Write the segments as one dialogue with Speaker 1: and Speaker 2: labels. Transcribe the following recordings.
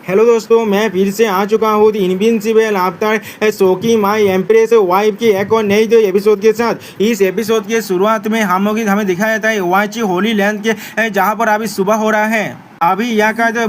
Speaker 1: Hello दोस्तों, मैं फिर से आ चुका हूँ इनविंसिबल आफ्टर शोकी माई एम्प्रेस वाइफ की एक और नई एपिसोड के साथ। इस एपिसोड के शुरुआत में हमें दिखाया जाता है वाची होली लैंड के जहाँ पर अभी सुबह हो रहा है। अभी यहाँ का जो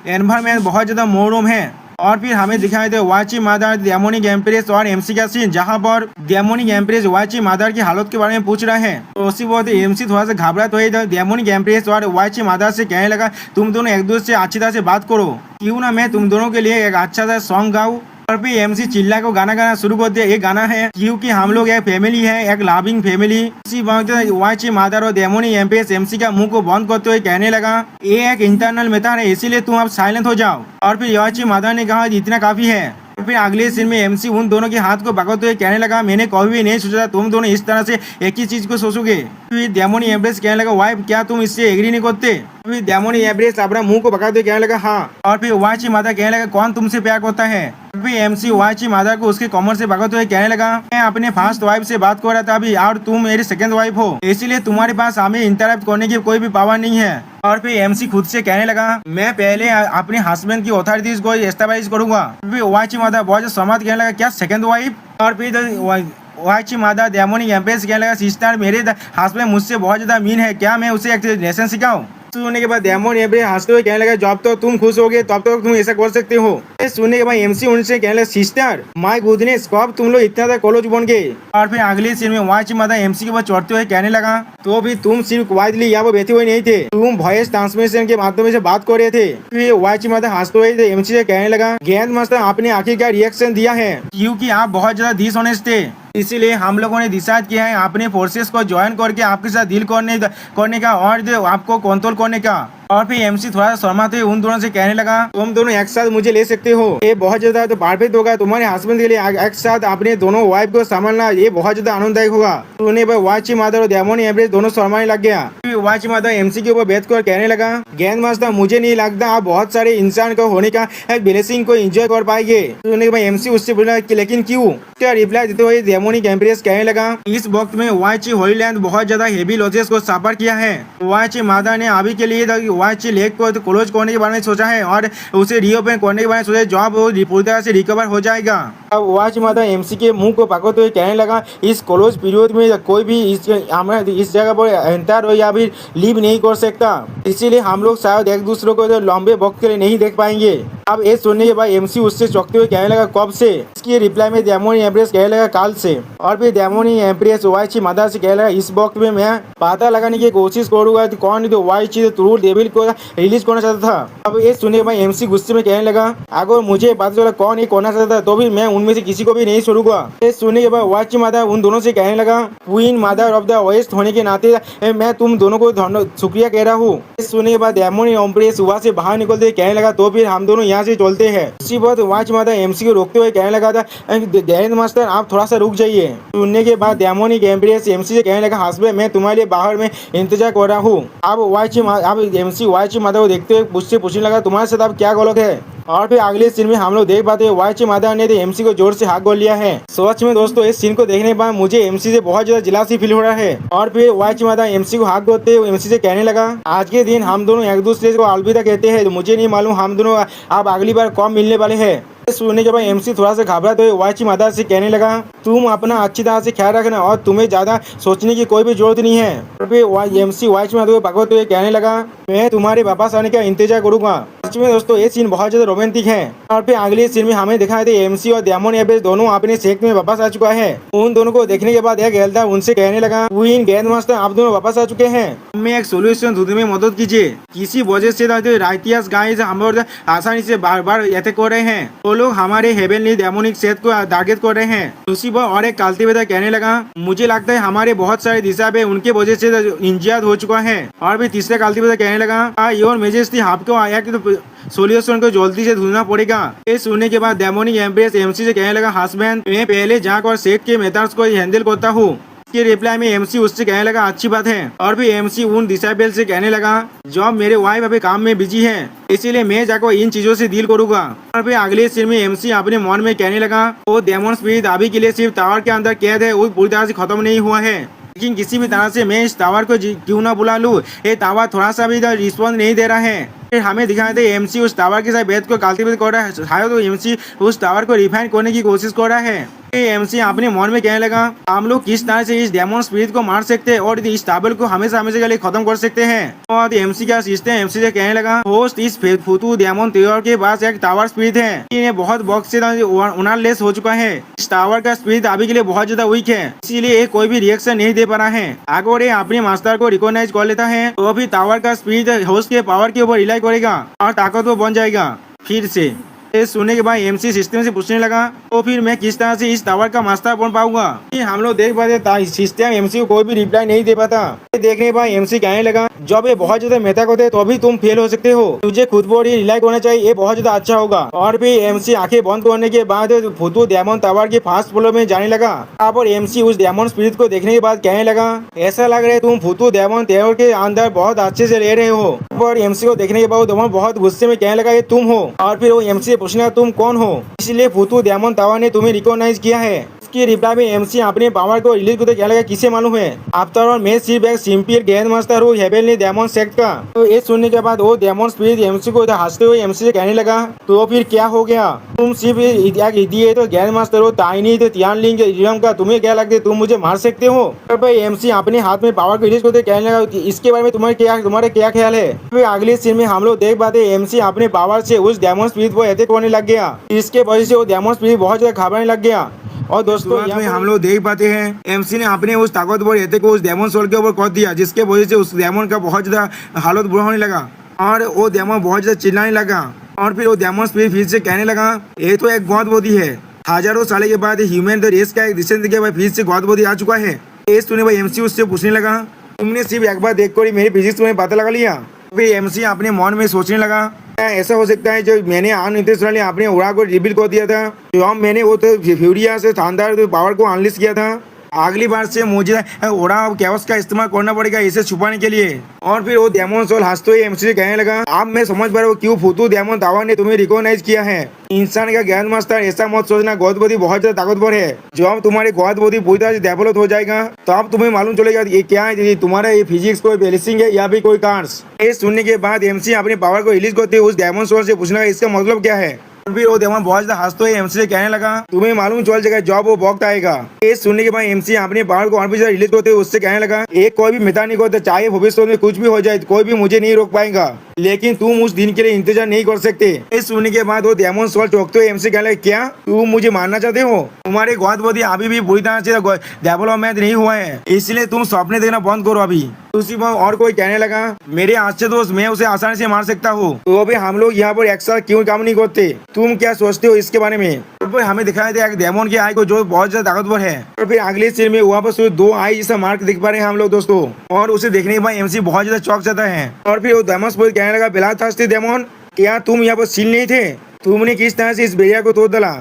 Speaker 1: एनवायरमेंट बहुत ज़्यादा मनोरम है। और फिर हमें दिखाई दे वाची मादर डेमोनिक एम्प्रेस और एमसी का सीन, जहां पर डेमोनिक एम्प्रेस वाची मादर की हालत के बारे में पूछ रहा है। तो उसी वक्त एमसी थोड़ा सा घबरा तो है। डेमोनिक एम्प्रेस और वाची मादर से कहने लगा तुम दोनों एक दूसरे से अच्छी तरह से बात करो, क्यों ना मैं तुम दोनों के लिए एक अच्छा सा सॉन्ग गाऊं। और फिर एमसी चिल्ला को गाना गाना शुरू कर दिया। ये गाना है क्योंकि हम लोग एक फैमिली है, एक लविंग फैमिली। इसी वक्त वाची मादर और डेमोनिक एम्प्रेस एमसी का मुंह को बंद करते हुए कहने लगा ये एक इंटरनल मेथड है, इसीलिए तुम अब साइलेंट हो जाओ। और फिर वाची मादर ने कहा इतना काफी है। फिर अगले सीन में एमसी उन दोनों के हाथ को पकड़ते हुए कहने लगा मैंने कभी भी नहीं सोचा तुम दोनों इस तरह से एक ही चीज को सोचोगे। फिर डेमोनिक एम्प्रेस कहने लगा वाइफ क्या तुम इससे एग्री नहीं करते। फिर डेमोनिक एम्प्रेस अपना मुंह को पकड़ते हुए कहने लगा हाँ। और फिर वाची मादर कहने लगा कौन तुमसे प्यार करता है। फिर एमसी वाची मादर को उसके कमर से पकड़ते हुए कहने लगा मैं अपने फर्स्ट वाइफ से बात कर रहा था अभी, और तुम मेरी सेकंड वाइफ हो, इसलिए तुम्हारे पास हमें इंटरप्ट करने की कोई भी पावर नहीं है। और फिर एमसी खुद से कहने लगा मैं पहले अपने हस्बैंड की अथॉरिटीज को एस्टेब्लिश करूंगा। फिर वाची मादर बहुत सहमत कहने लगा क्या सेकंड वाइफ। और फिर वाची मादर डेमोनिक एम्प्रेस कहने लगा सिस्टर मेरे हस्बैंड मुझसे बहुत ज्यादा मीन है, क्या मैं उसे एक लेसन सिखाऊं। सुनने के बाद डेमोनिक एम्प्रेस हंसते हुए कहने लगा जब तो तुम खुश होगे तब तो तुम ऐसा कर सकते हो। सुनने के बाद एमसी उनसे कहने लगा सिस्टर माय गुडनेस कब तुम लोग इतना क्लोज बन गए। और फिर अगले सीन में वाची मादर एमसी के ऊपर चढ़ते हुए कहने लगा तो भी तुम सिर्फ क्वाइटली यहाँ पर बैठे हुए नहीं थे, तुम वॉइस ट्रांसमिशन के माध्यम से बात कर रहे थे। फिर वाची मादर हंसते हुए एमसी से कहने लगा ग्रैंड मास्टर आपने आखिरकार रिएक्शन दिया है क्योंकि आप बहुत ज्यादा डिसऑनेस्ट थे, इसीलिए हम लोगों ने डिसाइड किया है अपने फोर्सेस को ज्वाइन करके आपके साथ डील करने का और आपको कंट्रोल करने का। और फिर एमसी थोड़ा सा शर्माते हुए उन दोनों से कहने लगा तुम दोनों एक साथ मुझे ले सकते हो, ये बहुत ज्यादा तो परफेक्ट होगा तुम्हारे हस्बैंड के लिए एक साथ अपने दोनों वाइफ को संभालना, ये बहुत ज्यादा आनंददायक होगा। सुनने पर वाची मादर और डेमोनिक एम्प्रेस दोनों शर्माने लग गया। फिर वाची मादर एमसी के ऊपर बैठ कर कहने लगा ग्रैंड मास्टर मुझे नहीं लगता आप बहुत सारे इंसान को होने का एक ब्लेसिंग को एंजॉय कर पाएंगे। सुनने के बाद एमसी उससे बोला लेकिन क्यों। क्या रिप्लाई देते हुए डेमोनिक एम्प्रेस कहने लगा इस वक्त में वाची होली लैंड बहुत ज्यादा हेवी लॉसेस को सफर किया है। वाची मादर ने अभी के लिए वाची लेक को क्लोज करने के बारे में सोचा है और उसे रीओपन करने के बारे में सोचा जॉब पूरी तरह से रिकवर हो जाएगा। अब वाची मादर एमसी के मुंह को पकड़ते हुए कहने लगा इस क्लोज पीरियड में कोई भी इस जगह पर एंटर हो या फिर लीव नहीं कर सकता, इसीलिए हम लोग शायद एक दूसरे को लंबे वक्त के लिए नहीं देख पाएंगे। अब ये सुनने के बाद एमसी उससे चौंकते हुए कहने लगा कब से। इसकी रिप्लाई में डेमोनिक एम्प्रेस कहने लगा काल से। और फिर डेमोनिक एम्प्रेस वाची मादर से कहने लगा इस वक्त में मैं पता लगाने की कोशिश करूंगा कौन तो वाची ट्रू डेविल को रिलीज करना चाहता था। अब ये सुनने के बाद एमसी गुस्से में कहने लगा अगर मुझे पता चला कौन ये करना चाहता था तो भी मैं उनमें से किसी को भी नहीं छोड़ूंगा। ये सुनने के बाद वाची मादर उन दोनों से कहने लगा queen mother of the west होने के नाते मैं तुम दोनों को शुक्रिया कह रहा हूँ। सुनने के बाद डेमोनिक एम्प्रेस वहाँ से बाहर निकलते कहने लगा तो फिर हम दोनों यहाँ से चलते हैं। उसी वक्त वाची मादर एमसी को रोकते हुए कहने लगा था ग्रैंड मास्टर आप थोड़ा सा रुक जाइए। सुनने के बाद डेमोनिक एम्प्रेस एमसी से कहने लगा हस्बैंड मैं तुम्हारे लिए बाहर में इंतजार कर रहा हूँ। अब एमसी वाची मादर को देखते हुए मुझसे पूछने लगा तुम्हारे साथ अब क्या गलत है। और फिर अगले सीन में हम लोग देख पाते हैं वाची मादर ने एमसी को जोर से हाथ गोल लिया है। सच में दोस्तों इस सीन को देखने पर मुझे एमसी से बहुत ज्यादा जिलासी फील हो रहा है। और फिर वाची मादर एमसी को हाथ गोलते हुए एमसी से कहने लगा आज के दिन हम दोनों एक दूसरे को अलविदा कहते हैं, मुझे नहीं मालूम हम दोनों अब अगली बार कब मिलने वाले हैं। सुनने के बाद एमसी थोड़ा सा घबरा तो वाची मादर से कहने लगा तुम अपना अच्छी तरह से ख्याल रखना और तुम्हें ज्यादा सोचने की कोई भी जरूरत नहीं है। और फिर एमसी वाची मादर को पकड़ते हुए कहने लगा मैं तुम्हारे वापस आने का इंतजार करूंगा। सच में दोस्तों ये सीन बहुत ज्यादा रोमांटिक है। और फिर अगले सीन में हमें दिखाए थे एमसी और डेमोनिक एम्प्रेस दोनों अपने सेक्ट में वापस आ चुका है। उन दोनों को देखने के बाद एक एल्डर उनसे कहने लगा क्वीन ग्रैंड मास्टर आप दोनों वापस आ चुके हैं, हमें एक सोल्यूशन ढूंढने में मदद कीजिए। किसी वजह से राइटियस गाइस हम आसानी से बार बार अटैक कर रहे हैं, वो लोग हमारे हेवनली डेमोनिक सेट को टारगेट कर रहे हैं। उसी पर और एक कल्टिवेटर कहने लगा मुझे लगता है हमारे बहुत सारे दिशा पे उनके वजह से इंजर्ड हो चुका है। और भी तीसरा कल्टिवेटर कहने लगा योर मेजेस्टी आपको आया कि तो सोल्यूशन को जल्दी से ढूंढना पड़ेगा। ये सुनने के बाद डेमोनिक एम्प्रेस एमसी से कहने लगा हस्बैंड मैं पहले जाकर सेट के मेथड्स को हैंडल करता हूँ। के रिप्लाई में एमसी उससे कहने लगा अच्छी बात है। और भी एमसी उन डिसाइबल से कहने लगा जॉब मेरे वाइफ अभी काम में बिजी है, इसीलिए मैं जाकर इन चीजों से डील करूंगा। और फिर अगले सीन में एमसी अपने मन में कहने लगा वो डेमन स्पिरिट अभी के लिए सिर्फ टावर के अंदर कैद है, वो पूरी तरह से खत्म नहीं हुआ है। लेकिन किसी भी तरह से मैं इस टावर को क्यों ना बुला लूँ, ये टावर थोड़ा सा भी रिस्पॉन्स नहीं दे रहा है। फिर हमें दिखाया था एमसी उस टावर के साथ बेद को कल्टीवेट कर रहा है, शायद तो एमसी उस टावर को रिफाइन करने की कोशिश कर रहा है। एमसी अपने मन में कहने लगा हम लोग किस तरह से इस डेमन स्पिरिट को मार सकते हैं और इस टावर को हमेशा हमेशा के लिए खत्म कर सकते हैं। और एमसी क्या सोचते हैं, एमसी से कहने लगा होस्ट इस फुतू डेमन टावर के पास एक टावर स्पिरिट है, ये बहुत बॉक्स से उनारलेस हो चुका है। इस टावर का स्पिरिट अभी के लिए बहुत ज्यादा वीक है, इसीलिए ये कोई भी रिएक्शन नहीं दे पा रहा है। अगर ये अपने मास्टर को रिकॉग्नाइज कर लेता है तो अभी टावर का स्पिरिट होस्ट के पावर के ऊपर रिलाई करेगा और ताकतवर बन जाएगा। फिर से ये सुनने के बाद एमसी सिस्टम से पूछने लगा तो फिर मैं किस तरह से इस टावर का मास्टर बन पाऊंगा। हम लोग देख पाते सिस्टम एमसी को कोई भी रिप्लाई नहीं दे पाता। देखने के बाद एमसी कहने लगा जब ये बहुत ज्यादा मेहनत होते तो भी तुम फेल हो सकते हो, तुझे खुद पर ही रिलाई करना चाहिए, ये बहुत ज्यादा अच्छा होगा। और फिर एमसी आंखें बंद करने के बाद फुतू डेमन टावर के फर्स्ट फ्लोर में जाने लगा। अब और एमसी उस डेमन स्पिरिट को देखने के बाद कहने लगा ऐसा लग रहा है तुम फुतू डेमन टावर के अंदर बहुत अच्छे से ले रहे हो। और एमसी को देखने के बाद डेमन बहुत गुस्से में कहने लगा ये तुम हो। और फिर वो एमसी से पूछना तुम कौन हो, इसलिए फुतू डेमन टावर ने तुम्हें रिकॉग्नाइज किया है। की रिप्लाई में एमसी अपने पावर को रिलीज करते क्या लगा किसे मालूम है, आफ्टर ऑल मैं सिर्फ एक सिंपल ग्रैंड मास्टर हूँ हेवनली डेमन सेक्ट का। तो ये सुनने के बाद वो डेमन स्पिरिट एमसी को हंसते हुए एमसी से कहने लगा तो फिर क्या हो गया, तुम सिर्फ एक इडियट तो ग्रैंड मास्टर हो, ताइनी तो तियानलिंग इडियम का, तुम्हें क्या लगता है तुम मुझे मार सकते हो। और भाई एमसी अपने हाथ में पावर को रिलीज करते कहने लगा इसके बारे में तुम्हारा क्या ख्याल है। फिर अगले सीन में हम लोग देख पाते एमसी अपने पावर से उस डेमन स्पिरिट को अटैक करने लग गया, इसके वजह से वो डेमन स्पिरिट बहुत ज्यादा घबराने लग गया। और दोस्तों यहाँ में हम लोग देख पाते हैं एमसी ने अपने उस ताकतवर अटैक को उस डेमन सोल के ऊपर कर दिया, जिसके वजह से उस डेमन का बहुत ज्यादा हालत बुरा होने लगा और वो डेमन बहुत ज्यादा चिल्लाने लगा। और फिर वो डेमन स्पिरिट फिर से कहने लगा ये तो एक गॉड बॉडी है, हजारों साल के बाद ह्यूमन रेस का एक डिसीजन के बाद फिर से गॉड बॉडी आ चुका है। ये सुने भाई एमसी उससे पूछने लगा तुमने सिर्फ एक बार देख कर मेरी फिजिक्स में पता लगा लिया। फिर एमसी अपने मन में सोचने लगा ऐसा हो सकता है जो मैंने अनइंटेंशनली अपने उड़ा को रिवील कर दिया था, तो हम मैंने वो तो फ्यूरिया से शानदार तो पावर को अनलिश किया था। अगली बार से मुझे उड़ा कैओस का इस्तेमाल करना पड़ेगा इसे छुपाने के लिए। और फिर वो डेमन सोल हंसते हुए एमसी से कहने लगा अब मैं समझ पा रहा हूँ क्यों फुतू डेमन टावर ने तुम्हें रिकॉग्नाइज किया है। इंसान का ग्रैंड मास्टर ऐसा मत सोचना गॉड बॉडी बहुत ज्यादा ताकतवर है, जब तुम्हारी गॉड बॉडी पूरी तरह से डेवलप हो जाएगा तो अब तुम्हें मालूम चलेगा ये क्या है, तुम्हारा ये फिजिक्स कोई बैलेंसिंग है या फिर कोई कार्ड्स। ये सुनने के बाद एमसी अपने पावर को रिलीज करते उस डेमन सोल से पूछने लगा इसका मतलब क्या है। फिर वो डेमन बहुत ज्यादा हंसते हुए एमसी से कहने लगा तुम्हें मालूम चल जाएगा जब वो वक्त आएगा। ये सुनने के बाद एमसी अपने पावर को और भी ज्यादा रिलीज करते हुए उससे कहने लगा एक कोई भी मिटा नहीं करता, चाहे भविष्य में कुछ भी हो जाए कोई भी मुझे नहीं रोक पाएगा, लेकिन तुम उस दिन के लिए इंतजार नहीं कर सकते। ये सुनने के बाद वो डेमन सोल चौंकते हुए एमसी कहने लगा क्या तुम मुझे मारना चाहते हो, तुम्हारे गॉड बॉडी अभी भी पूरी तरह से डेवलपमेंट नहीं हुआ है, इसलिए तुम सपने देखना बंद करो अभी। उसी पर और कोई कहने लगा मेरे अच्छे दोस्त मैं उसे आसानी से मार सकता हूँ, तो अभी हम लोग यहाँ पर एक साथ क्यों काम नहीं करते, तुम क्या सोचते हो इसके बारे में। तो फिर हमें दिखाया था एक डेमन की आई को जो बहुत ज्यादा ताकतवर है। और फिर अगले सीन में वहाँ पर सिर्फ 2 आई जैसा मार्क दिख पा रहे हैं हम लोग दोस्तों, और उसे देखने के बाद एमसी बहुत ज्यादा चौंक जाता है। और फिर वो डेमन स्पिरिट कहने लगा बिलाथास्ती डेमन क्या तुम यहाँ पर सील नहीं थे, तुमने किस तरह से इस बेरिया को तोड़ डाला।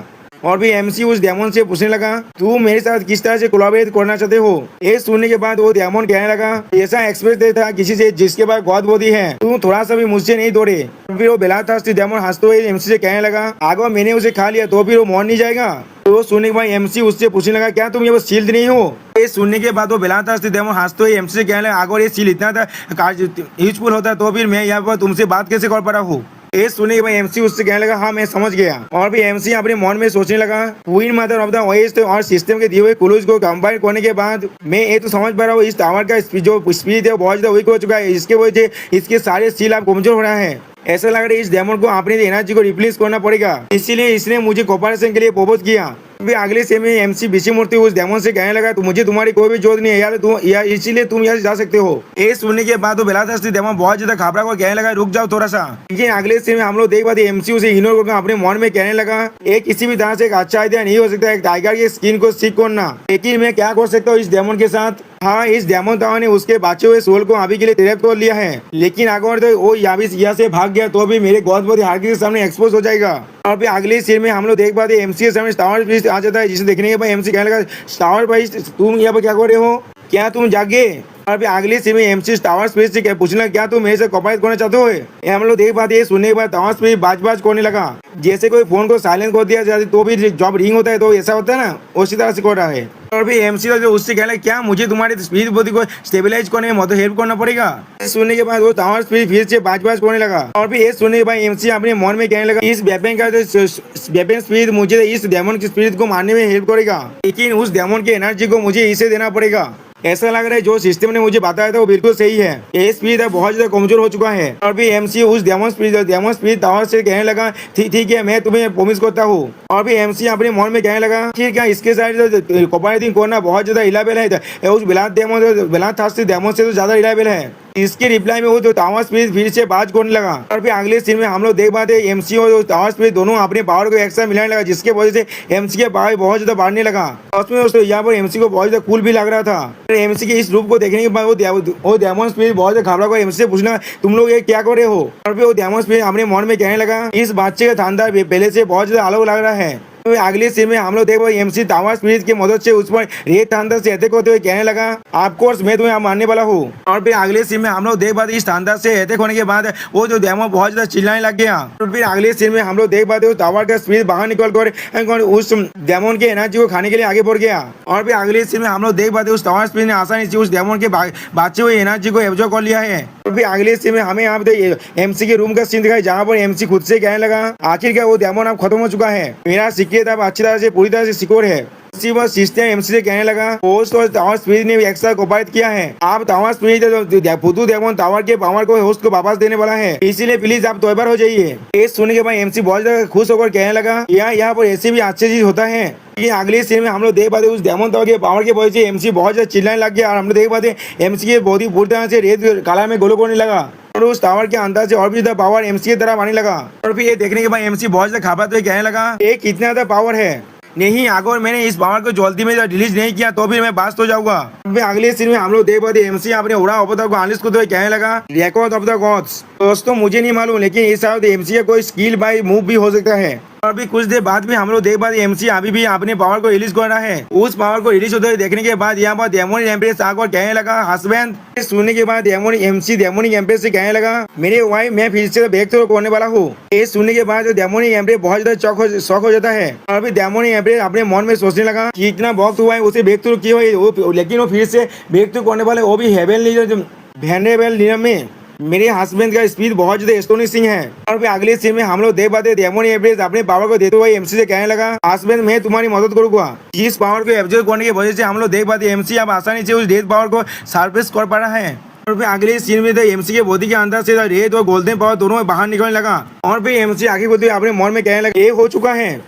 Speaker 1: और भी एमसी उस डेमन से पूछने लगा तू मेरे साथ किस तरह से कोलैबोरेट करना चाहते हो। ये सुनने के बाद वो डेमन कहने लगा ऐसा एक्सप्रेस था किसी से जिसके पास गॉड बॉडी है, तू थोड़ा सा भी मुझसे नहीं दौड़े। फिर वो बेलाथास्ती डेमन हंसते हुए एमसी से कहने लगा अगर मैंने उसे खा लिया तो फिर वो मर नहीं जाएगा। तो सुनने के बाद एमसी उससे पूछने लगा क्या तुम ये बस शील्ड नहीं हो। ये सुनने के बाद वो बेलाथास्ती डेमन हंसते हुए एमसी से कहने लगा अगर ये शील्ड इतना यूजफुल होता तो फिर मैं यहाँ पर तुमसे बात कैसे कर पा रहा हूँ। ये सुने के बाद एमसी उससे कहने लगा हाँ मैं समझ गया। और भी एमसी अपने मन में सोचने लगा queen mother of the west और सिस्टम के दिए हुए क्लूज को कंबाइन करने के बाद मैं ये तो समझ पा रहा हूँ इस टावर का जो स्पीड है बहुत ज्यादा वीक हो चुका है, इसके वजह से इसके सारे सील आप कमजोर हो रहा है। ऐसा लग रहा है इस डेमन को अपनी एनर्जी को रिप्लेस करना पड़ेगा, इसीलिए इसने मुझे कोऑपरेशन के लिए प्रपोज किया। फिर अगले से में एमसी बिशी मूर्ति उस डेमन से कहने लगा तो मुझे तुम्हारी कोई भी जरूरत नहीं है यार इसीलिए तुम यहाँ से जा सकते हो। ये सुनने के बाद वो बेलाथास्ती डेमन बहुत ज्यादा घबरा कर कहने लगा रुक जाओ थोड़ा सा। लेकिन अगले से में हम लोग देख पाते एमसी उसे इग्नोर करके अपने मन में कहने लगा ये किसी भी तरह से एक अच्छा आइडिया नहीं हो सकता एक टाइगर की स्किन को सीख करना, लेकिन मैं क्या कर सकता हूँ इस डेमन के साथ। हाँ इस डेमन टावर ने उसके बचे हुए सोल को अभी के लिए ट्रैप कर लिया है, लेकिन अगर तो वो यहाँ से भाग गया तो भी मेरे गॉड बॉडी हार्ड के सामने एक्सपोज हो जाएगा। और फिर अगले सीन में हम लोग देख पाते एमसी के सामने स्टावर प्रीस्ट आ जाता है, जिसे देखने के बाद एमसी कहने लगा स्टावर भाई तुम यहाँ पर क्या कर रहे हो, क्या तुम जागे। और फिर अगली सीन में एमसी टावर स्पीड से पूछना क्या तुम मेरे से कोऑपरेट करना चाहते हो। ये हम लोग देख पाते हैं। सुनने के बाद टावर स्पीड बाज करने लगा, जैसे कोई फोन को साइलेंट कर दिया जाए तो भी जब रिंग होता है तो ऐसा होता है ना, उसी तरह से कर रहा है। और भी एमसी जो उससे कहला क्या मुझे तुम्हारी स्पीड बुद्धि को स्टेबलाइज करने में मदद हेल्प करना पड़ेगा। सुनने के बाद वो टावर स्पीड फिर से बाज करने लगा। और भी ये सुनने के बाद एमसी अपने मन में कहने लगा इस वेपन का वेपन स्पीड मुझे इस डेमन की स्पीड को मारने में हेल्प करेगा, लेकिन उस डेमन की एनर्जी को मुझे इसे देना पड़ेगा। ऐसा लग रहा है जो सिस्टम ने मुझे बताया था वो बिल्कुल सही है। ये स्पीड बहुत ज्यादा कमजोर हो चुका है। और भी एमसी उस डेमन स्पीड टावर से कहने लगा ठीक है मैं तुम्हें प्रॉमिस करता हूँ। और भी एमसी अपने मन में कहने लगा कि क्या इसके साथ कोऑपरेटिंग करना बहुत ज्यादा रिलायबल है, उस बिलात से तो ज्यादा रिलायबल है। इसके रिप्लाई में वो जो टावर स्पीड फिर से बाज करने लगा। और फिर अगले सीन में हम लोग देख पाते एमसी और टावर स्पीड दोनों अपने पावर को एक साथ मिलाने लगा, जिसके वजह से एमसी के पावर बहुत ज्यादा बढ़ने लगा। उसमें दोस्तों यहाँ पर एमसी को बहुत ज्यादा कूल भी लग रहा था। एमसी के इस रूप को देखने के बाद वो डेमन स्पीड बहुत ज्यादा घबरा कर एमसी से पूछना तुम लोग ये क्या कर रहे हो। और फिर वो डेमन स्पीड अपने मन में कहने लगा इस बच्चे का शानदार पहले से बहुत ज्यादा अलग लग रहा है। तो अगले सीन में हम लोग देखो एमसी टावर स्पीड की मदद से उस पर रेत शानदार से अटैक होते हुए कहने लगा ऑफ कोर्स मैं तुम्हें मारने वाला हूँ। और फिर अगले सीन में हम लोग देख पाते इस शानदार से अटैक होने के बाद वो जो डेमो बहुत ज्यादा चिल्लाने लग गया। तो फिर अगले सीन में हम लोग देख पाते टावर का स्पीड बाहर निकल कर उस डेमन के एनर्जी को खाने के लिए आगे बढ़ गया। और फिर अगले सीन में हम लोग देख पाते उस टावर स्पीड ने आसानी से उस डेमन के बच्चे हुए एनर्जी को एब्जॉर्ब कर लिया है। तो फिर अगले सीन में हमें यहाँ पे एमसी के रूम का सीन दिखाई जहाँ पर एमसी खुद से कहने लगा आखिरकार वो डेमन अब खत्म हो चुका है, मेरा सीक्रेट अब अच्छी तरह से पूरी तरह से सिक्योर है। इसी बात सिस्टम एमसी से कहने लगा होस्ट और टावर स्पीड ने भी एक साथ कोऑपरेट किया है। आप टावर स्पीड फुदू डेमन टावर के पावर को होस्ट को वापस देने वाला है, इसीलिए प्लीज आप तैयार हो जाइए। ये सुनने के बाद एमसी बहुत ज्यादा खुश होकर कहने लगा यहाँ पर ऐसे भी अच्छी चीज होता है। ये अगले सीन में हम लोग देख पाते उस डेमन टावर के पावर के वजह से एमसी बहुत ज्यादा चिल्लाने लग गया। और हम लोग देख पाते एमसी के बहुत ही पूरी तरह से रेत काला में गोलो करने लगा और उस टावर के अंदर से और भी ज्यादा पावर एमसी की तरफ आने लगा। और फिर ये देखने के बाद एमसी बहुत ज्यादा घबराते हुए कहने लगा ये कितना ज्यादा पावर है, नहीं अगर मैंने इस पावर को जल्दी में रिलीज नहीं किया तो फिर मैं बास्ट हो जाऊंगा। अगले सीन में हम लोग देख पाते एमसी अपने उड़ा अवतार को अनलिस्ट करते हुए कहने लगा रिकॉर्ड ऑफ द गॉड्स। दोस्तों मुझे नहीं मालूम लेकिन इस साथ एमसी का कोई स्किल बाय मूव भी हो सकता है। और भी कुछ देर बाद भी हम लोग देख पाते एमसी अभी भी अपने पावर को रिलीज कर रहा है। उस पावर को रिलीज होते हुए देखने के बाद यहाँ पर डेमोनिक एम्प्रेस आकर कहने लगा हस्बैंड। सुनने के बाद डेमोनिक एम्प्रेस से कहने लगा मेरे वाइफ मैं फिर से बैक थ्रो करने वाला हूँ। ये सुनने के बाद डेमोनिक एम्प्रेस बहुत ज्यादा शॉक हो जाता है। और फिर डेमोनिक एम्प्रेस अपने मन में सोचने लगा कि इतना वक्त हुआ है उसे बैक थ्रो किया हुआ, लेकिन वो फिर से बैक थ्रो करने वाले वो भी हेवनली वेनेबल नियम में। मेरे हस्बैंड का स्पीड बहुत ज्यादा एस्टोनिशिंग है। और फिर अगले सीन में हम लोग देख पाते डेमोनिक एम्प्रेस अपने पावर को देते हुए एमसी से कहने लगा हस्बैंड मैं तुम्हारी मदद करूंगा। इस पावर को एब्जॉर्ब करने की वजह से हम लोग देख पाते एमसी अब आसानी से उस डेथ पावर को सरफेस कर पा रहा है। और फिर अगले सीन में एमसी के बॉडी के अंदर से रेड और गोल्डन पावर दोनों बाहर निकलने लगा। और फिर एमसी आगे बढ़ते अपने मन में कहने लगा ये हो चुका है,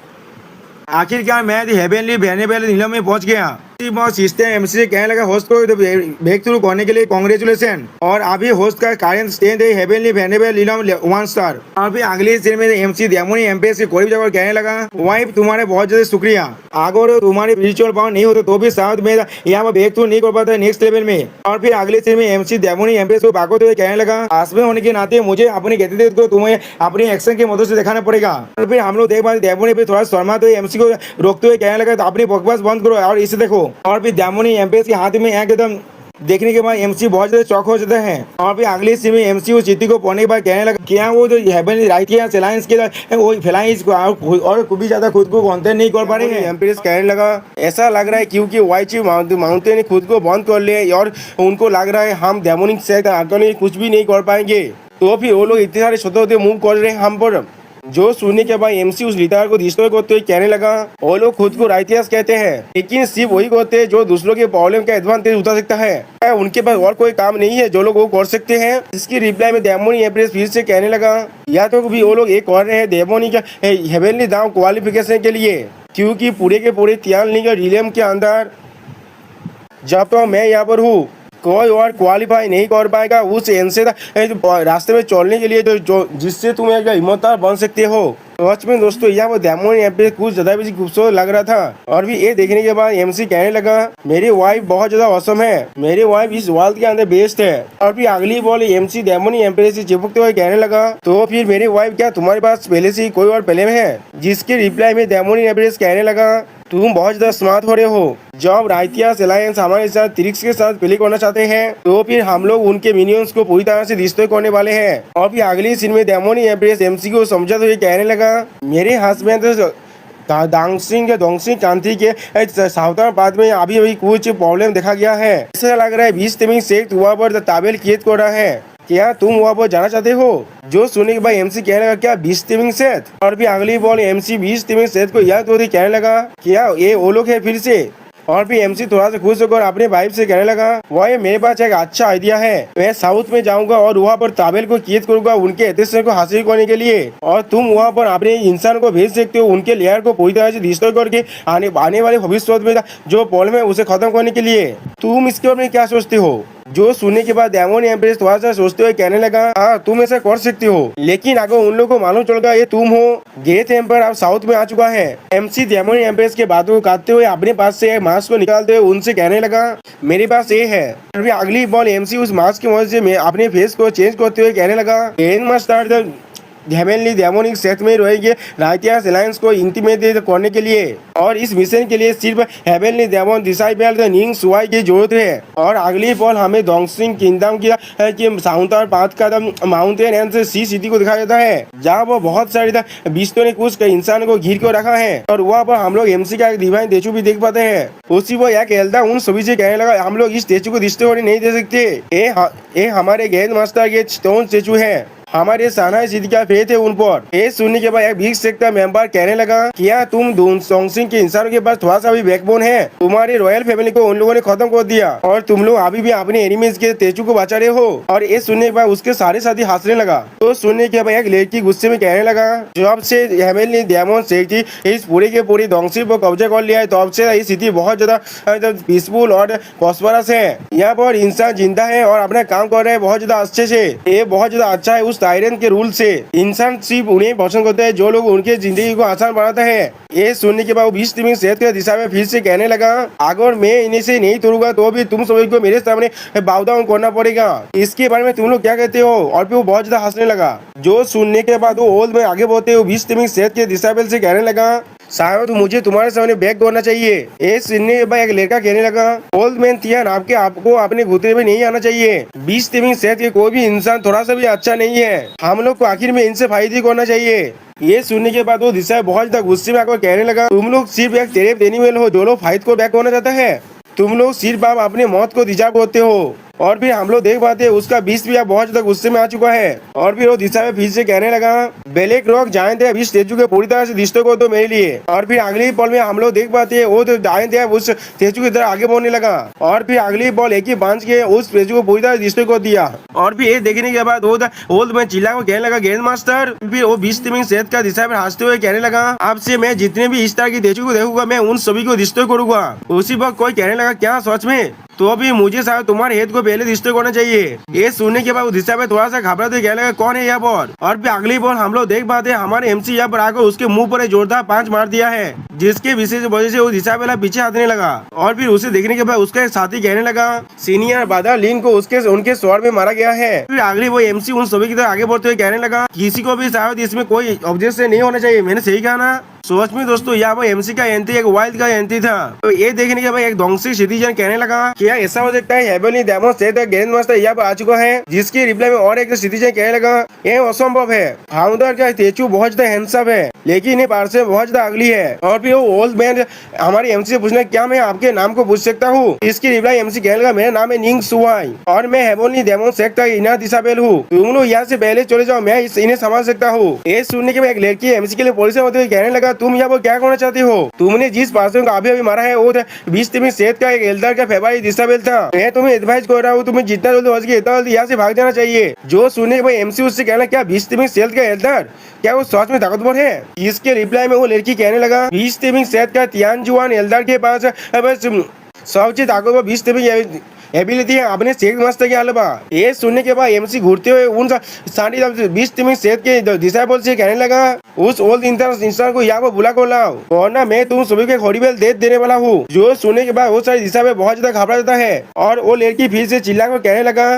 Speaker 1: आखिरकार मैं हेवनली वेनेबल नीलम में पहुंच गया। सिस्टम एमसी से कहने लगा होस्ट को ब्रेक थ्रू करने के लिए कांग्रेचुलेशन। और अभी होस्ट का करंट स्टेज है हेवनली वेनेबल नीलम 1 स्टार। और फिर अगले सीन में एमसी डेमोनिक एम्प्रेस के करीब जाकर कहने लगा वाइफ तुम्हारे बहुत ज्यादा शुक्रिया, अगर तुम्हारी स्पिरिचुअल पावर नहीं होता तो भी शायद मैं यहाँ पर ब्रेक थ्रू नहीं कर पाता नेक्स्ट लेवल में। और फिर अगले सीन में एमसी डेमोनिक एम्प्रेस को भागते हुए कहने लगा हस्बैंड होने के नाते मुझे अपनी गतिविधि को तुम्हें अपनी एक्शन की मदद से दिखाना पड़ेगा। और फिर हम लोग देख पाते डेमोनिक पे थोड़ा शर्माते हुए एमसी को रोकते हुए कहने लगा अपनी बकवास बंद करो और इसे देखो। और फिर डेमोनिक एम्प्रेस के हाथ में एकदम देखने के बाद एमसी बहुत ज्यादा चौक हो जाता है। और फिर अगले सीन में एमसी उस चिट्ठी को पढ़ने के बाद कहने लगा क्या वो जो हेवनली राइटियस अलायंस के वो फेलाइंस और भी ज्यादा खुद को कॉन्टेंट नहीं कर पा रहे हैं। एम्प्रेस कहने लगा ऐसा लग रहा है क्योंकि वाइची माउंटेन ने खुद को बंद कर लिया और उनको लग रहा है हम डेमोनिक से आगे कुछ भी नहीं कर पाएंगे, तो फिर वो लोग इतने सारे छोटे होते मूव कर रहे हैं हम पर। जो सुनने के बाद एमसी उस लीडर को डिस्ट्रॉय करते हुए कहने लगा वो लोग खुद को राइटियस कहते हैं लेकिन सिर्फ वही करते हैं जो दूसरों के प्रॉब्लम का एडवांटेज उठा सकता है, उनके पास और कोई काम नहीं है जो लोग वो कर सकते हैं। इसकी रिप्लाई में डेमोनिक एम्प्रेस फिर से कहने लगा या तो भी वो लोग ये कर रहे हैं डेमोनिक हेवनली दाम क्वालिफिकेशन के लिए, क्योंकि पूरे के पूरे त्यालनी के रिलेम के अंदर जब तो मैं यहाँ पर हूँ कोई और क्वालिफाई नहीं कर पाएगा उस से रास्ते में चलने के लिए जो जिससे तुम एक हिम्मतदार बन सकते हो। सच में दोस्तों यहाँ पर डेमोनिक एम्प्रेस कुछ ज्यादा भी खूबसूरत लग रहा था। और भी ये देखने के बाद एमसी कहने लगा मेरी वाइफ बहुत ज्यादा औसम है, मेरी वाइफ इस वर्ल्ड के अंदर बेस्ट है। और फिर अगली बॉल एमसी डेमोनिक एम्प्रेस से चिपकते हुए कहने लगा तो फिर मेरी वाइफ क्या तुम्हारे पास पहले से कोई और पहले में है, जिसके रिप्लाई में डेमोनिक एम्प्रेस कहने लगा
Speaker 2: तुम बहुत ज्यादा स्मार्ट हो रहे हो। जब राइटियास एलायंस हमारे साथ ट्रिक्स के साथ प्ले करना चाहते हैं तो फिर हम लोग उनके मिनियंस को पूरी तरह से डिस्ट्रॉय करने वाले हैं। और फिर अगली सीन में डेमोनी एम्प्रेस एमसी को समझाते हुए कहने लगा, मेरे हस्बैंड डोंगसिंग कांति के साउथर बाद में अभी अभी कुछ प्रॉब्लम देखा गया है। ऐसा लग रहा है 20 तिमिंग सेठ वहाँ पर ताबेल क्रिएट कर रहा है। क्या तुम वहाँ पर जाना चाहते हो? जो सुनने के बाद एमसी कहने लगा, क्या 20 तिमिंग सेठ? और भी अगली बॉल एमसी 20 तिमिंग सेठ को याद होती कहने लगा, क्या ये वो लोग है फिर से? और फिर एमसी थोड़ा सा खुश होकर अपने वाइफ से कहने लगा, वह मेरे पास एक अच्छा आइडिया है। मैं साउथ में जाऊंगा और वहाँ पर ताबेल को क्रिएट करूंगा उनके एटेंशन को हासिल करने के लिए। और तुम वहाँ पर अपने इंसान को भेज सकते हो उनके लेयर को पूरी तरह से डिस्ट्रॉय करके आने वाले भविष्य में जो प्रॉब्लम है उसे खत्म करने के लिए। तुम इसके बारे में क्या सोचते हो? जो सुनने के बाद डेमोन एम्प्रेस थोड़ा सा सोचते हुए कहने लगा, हाँ तुम ऐसा कर सकती हो, लेकिन अगर उन लोगों को मालूम चल गया ये तुम हो। गेथ एम्पर अब साउथ में आ चुका है। एमसी डेमोन एम्प्रेस के बातों को काटते हुए अपने पास से मास्क को निकालते हुए उनसे कहने लगा, मेरे पास ये है। अभी अगली बॉल एमसी उस मास्क की मदद से अपने फेस को चेंज करते हुए कहने लगा, हेवनली डेमोनिक सेट में रहेंगे राइटियास एलायंस को इंटीमेट करने के लिए। और इस मिशन के लिए सिर्फ हेवनली डेमोन डिसाइबल निंग सुआई की जरूरत है। और अगली बॉल हमें डोंगसिंग किंगडम की साउथर पाथ का माउंटेन एंड सी सिटी को दिखाया जाता है, जहाँ वो बहुत सारे बिस्तों ने कुछ इंसान को घिर कर रखा है। और वहाँ पर हम लोग एमसी का एक डिवाइन स्टेचू भी देख पाते हैं। उसी वो एक एल्डा उन सभी से कहने लगा, हम लोग इस स्टेचू को डिस्ट्रॉय होने नहीं दे सकते। ये हमारे ग्रैंड मास्टर के स्टोन स्टेचू है, हमारे साना सिद्धि का फेथ है उन पर। ये सुनने के बाद एक बिग सेक्टर मेंबर कहने लगा, क्या तुम डोंगसिंग के इंसानों के पास थोड़ा सा भी बैकबोन है? तुम्हारी रॉयल फैमिली को उन लोगों ने खत्म कर दिया और तुम लोग अभी भी अपने एनिमीज के स्टेचू को बचा रहे हो। और ये सुनने के बाद उसके सारे साथी हंसने लगा। तो सुनने के बाद एक लड़की गुस्से में कहने लगा, जब से हेवनली डेमन सेठी इस पूरे के पूरी डोंगसिंग पर कब्जा कर लिया है तब से ये सिटी बहुत ज्यादा पीसफुल और प्रॉस्परस है। यहाँ पर इंसान जिंदा है और अपना काम कर रहे हैं बहुत ज्यादा अच्छे से। ये बहुत ज्यादा अच्छा है। उस टायरन के रूल से इंसान सिर्फ उन्हें पसंद करते हैं जो लोग उनके जिंदगी को आसान बनाता है। ये सुनने के बाद वो 20 तिमिंग सेठ के दिशा में फिर से कहने लगा, अगर मैं इन्हें से नहीं तोड़ूंगा तो भी तुम सभी को मेरे सामने बाव डाउन करना पड़ेगा। इसके बारे में तुम लोग क्या कहते हो? और फिर वो बहुत ज्यादा हंसने लगा। जो सुनने के बाद वो ओल्ड में आगे बढ़ते हुए 20 तिमिंग सेठ के दिशा से कहने लगा, शायद मुझे तुम्हारे सामने बैक करना चाहिए। ये सुनने के बाद एक लड़का कहने लगा, ओल्ड मैन थियन आपको अपने घुटने में नहीं आना चाहिए। 20 तिमिंग सेठ के कोई भी इंसान थोड़ा सा भी अच्छा नहीं है, हम लोग को आखिर में इनसे फायदे करना चाहिए। ये सुनने के बाद वो दिशा बहुत ज्यादा गुस्से में आकर कहने लगा, तुम लोग सिर्फ एक टेरेफ एनिमल हो जो लोग फाइट को बैक करना चाहता है। तुम लोग सिर्फ आप अपने मौत को डिजर्व करते हो। और फिर हम लोग देख पाते हैं उसका 20 भी बहुत ज्यादा गुस्से में आ चुका है। और फिर वो दिशा में फिर से कहने लगा, ब्लैक रॉक जायंट है अभी स्टेचू के पूरी तरह से डिस्ट्रॉय कर दो मेरे लिए। और फिर अगली बॉल में हम लोग देख पाते हैं वो तो जायंट है उस स्टेचू की तरह आगे बढ़ने लगा। और फिर अगली बॉल एक ही बांध के उस स्टेचू को पूरी तरह डिस्ट्रॉय कर दिया। और फिर ये देखने के बाद वो ओल्ड मैन चिल्ला को कहने लगा, ग्रैंड मास्टर। फिर वो 20 तिमिंग सेठ का दिशा में हंसते हुए कहने लगा, आपसे मैं जितने भी इस तरह की स्टेचू को देखूंगा मैं उन सभी को डिस्ट्रॉय करूंगा। उसी वक्त कोई कहने लगा, क्या सच में? तो अभी मुझे शायद तुम्हारे हेड को पहले डिस्ट्रॉय करना चाहिए। ये सुनने के बाद दिशा में थोड़ा सा घबराते कहने लगा, कौन है यहाँ पर? और फिर अगली बॉल हम लोग देख पाते हैं हमारे एमसी यहाँ पर आकर उसके मुंह पर जोरदार पांच मार दिया है, जिसके विशेष वजह से वो दिशा वाला पीछे हटने लगा। और फिर उसे देखने के बाद उसका एक साथी कहने लगा, सीनियर बादल लिन को उनके स्वर में मारा गया है। फिर अगली वो एमसी उन सभी की तरह आगे बढ़ते हुए कहने लगा, किसी को भी शायद इसमें कोई ऑब्जेक्शन नहीं होना चाहिए। मैंने सही कहा ना? सोच में दोस्तों यहाँ पर एमसी का एंट्री एक वाइल्ड का एंट्री था। तो ये देखने के बाद एक डोंगसिंग सिटीजन कहने लगा, क्या ऐसा हो सकता है हेवनली डेमन सेठ का ग्रैंड मास्टर यहाँ पर आ चुका है? जिसकी रिप्लाई में और एक सिटीजन कहने लगा, ये असंभव है। फाउंडर का स्टेचू बहुत ज्यादा हैंडसम है लेकिन ये पार से बहुत ज्यादा अगली है। और फिर वो ओल्ड मैन हमारे एमसी से पूछना, क्या मैं आपके नाम को पूछ सकता हूँ? इसकी रिप्लाई एमसी कहने लगा, मेरा नाम है निंग सुआई और मैं हेवनली डेमन सेठ का इनर डिसाबेल हूँ। तुम लोग यहाँ से पहले चले जाओ, मैं इन्हें संभाल सकता हूँ। ये सुनने के बाद एक लड़की एमसी के लिए पुलिस में होते हुए कहने लगा, तुम यहाँ पर क्या करना चाहते हो? तुमने जिस पर्सन को अभी अभी मारा है वो 20 तिमिंग सेठ का एक एल्डर का फेवरेट डिसाबेल था। मैं तुम्हें एडवाइस कर रहा हूँ, तुम्हें जितना जल्दी हो सके इतना जल्दी यहाँ से भाग जाना चाहिए। जो सुनने के बाद एमसी उससे कहना, क्या 20 तिमिंग सेठ का एल्डर क्या वो सच में ताकतवर है? इसके रिप्लाई में वो लड़की कहने लगा, 20 तिमिंग सेठ का तियानजुआन एल्डर के पास सबसे ताकतवर 20 तिमिंग एबिलिटी है अपने शेख मास्टर के अलावा। ये सुनने के बाद एमसी घूरते हुए उन 20 तिमिंग सेठ के डिसाइबल से कहने लगा, उस ओल्ड इंसान को यहाँ पर बुला कर लाओ वरना मैं तुम सभी को हॉरिबल डेथ देने वाला हूँ। जो सुनने के बाद वो सारी दिशा में बहुत ज्यादा घबरा जाता है और वो लड़की फिर से चिल्ला कर कहने लगा,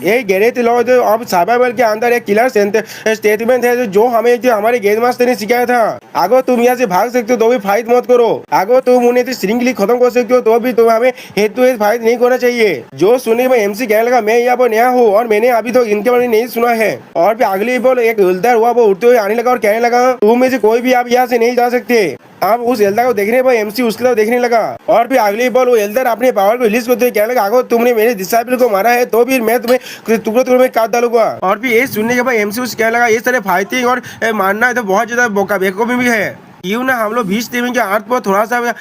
Speaker 2: ये गैरेज लॉ ऑफ सर्वाइवल के अंदर एक किलर स्टेटमेंट है जो हमें जो हमारे गेंद मास्टर ने सिखाया था। अगर तुम यहाँ से भाग सकते हो तो भी फाइट मत करो, अगर तुम उन्हें श्रृंखली खत्म कर सकते हो तो भी तुम हमें हेड टू हेड फाइट नहीं करना चाहिए। जो सुनने में एमसी कहने लगा मैं यहाँ पर नया हूँ और मैंने अभी तो इनके बारे में नहीं सुना है। और फिर अगली बॉल एक हिलदार हुआ वो उठते हुए आने लगा और कहने लगा तुम में से कोई भी आप यहाँ से नहीं जा सकते। अब उस एल्डर को देखने पर एमसी उसके तरफ देखने लगा और फिर अगली बॉल वो एल्डर अपने पावर को रिलीज करते हुए कहने लगा अगर तुमने मेरे डिसाइपल को मारा है तो फिर मैं तुम्हें टुकड़े टुकड़े में काट डालूंगा। और फिर ये सुनने के बाद एमसी उसे कहने लगा ये सारे फाइटिंग और मारना है तो बहुत ज्यादा बेवकूफी भी है, क्यों ना हम लोग 20 टीम के हाथ पर थोड़ा सा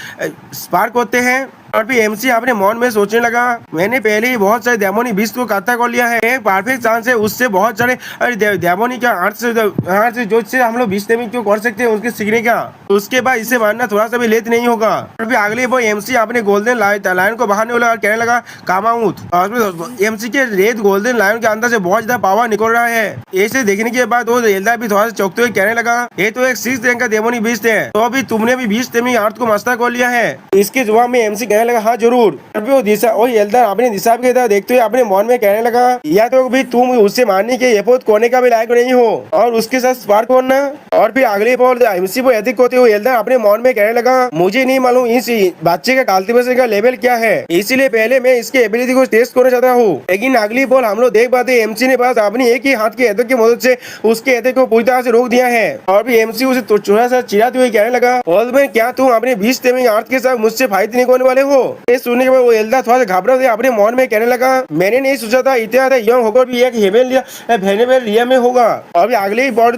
Speaker 2: स्पार्क करते हैं। और फिर एमसी अपने मन में सोचने लगा मैंने पहले ही बहुत सारे डेमोनी बीस्ट को इकट्ठा कर लिया है, एक परफेक्ट चांस है उससे बहुत सारे डेमोनी का हाथ से जो से हम लोग 20 टीम क्यों कर सकते हैं उसके सीखने का, उसके बाद इसे मारना थोड़ा सा भी लेट नहीं होगा। और फिर अगले वो एमसी अपने गोल्डन लाइन को बाहर निकला और कहने लगा कामाउथ। और एमसी के रेड गोल्डन लाइन के अंदर से बहुत ज्यादा पावर निकल रहा है। ऐसे देखने के बाद वो एल्डर भी थोड़ा सा चौंकते हुए कहने लगा ये तो एक 6 रैंक का डेमोनी बीस्ट है, तो अभी तुमने भी 20 टीम हाथ को मस्ता कर लिया है। इसके जवाब में एमसी कहने लगा हाँ जरूर। वो दिशा और एल्डर अपने दिशा की तरफ देखते हुए अपने मन में कहने लगा या तो भी तुम उससे मारने के एफोर्ट करने का भी लायक नहीं हो और उसके साथ स्पार्क करना। और फिर अगले बॉल एमसी को एथिक करते हुए एल्डर अपने मन में कहने लगा मुझे नहीं मालूम इस बच्चे का कल्टीवेशन का लेवल क्या है, इसीलिए पहले मैं इसके एबिलिटी को टेस्ट करना चाहता हूँ। लेकिन अगली बॉल हम लोग देख पाते एमसी ने पास अपनी एक ही हाथ के एथिक की मदद से उसके एथिक को पूरी तरह से रोक दिया है। और भी एमसी उसे थोड़ा सा चिढ़ाते हुए कहने लगा ऑलमैन क्या तुम अपने 20 टीम हाथ के साथ मुझसे फाइट नहीं करने वाले हो। सुनने के बाद वो एल्डर थोड़ा सा घबरा हुआ अपने मन में कहने लगा मैंने नहीं सोचा था इतना यंग होकर भी एक हेवेनियल रिया में होगा। अभी अगले ही बॉल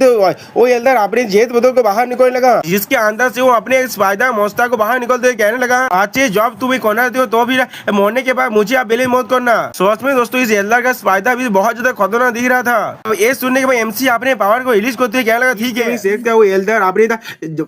Speaker 2: वो एल्डर अपने जेट बदल को बाहर निकलने लगा जिसके अंदर से वो अपने स्पाइडर मोस्ता को बाहर निकलते हुए कहने लगा अच्छे जॉब तुम्हें करना हो तो भी मरने के बाद मुझे आप बेले मौत करना। सच में दोस्तों इस एल्डर का स्पाइडर भी बहुत ज्यादा खतरनाक दिख रहा था। ये सुनने के बाद एमसी अपने पावर को रिलीज करते हुए कहने लगा ठीक है वो एल्डर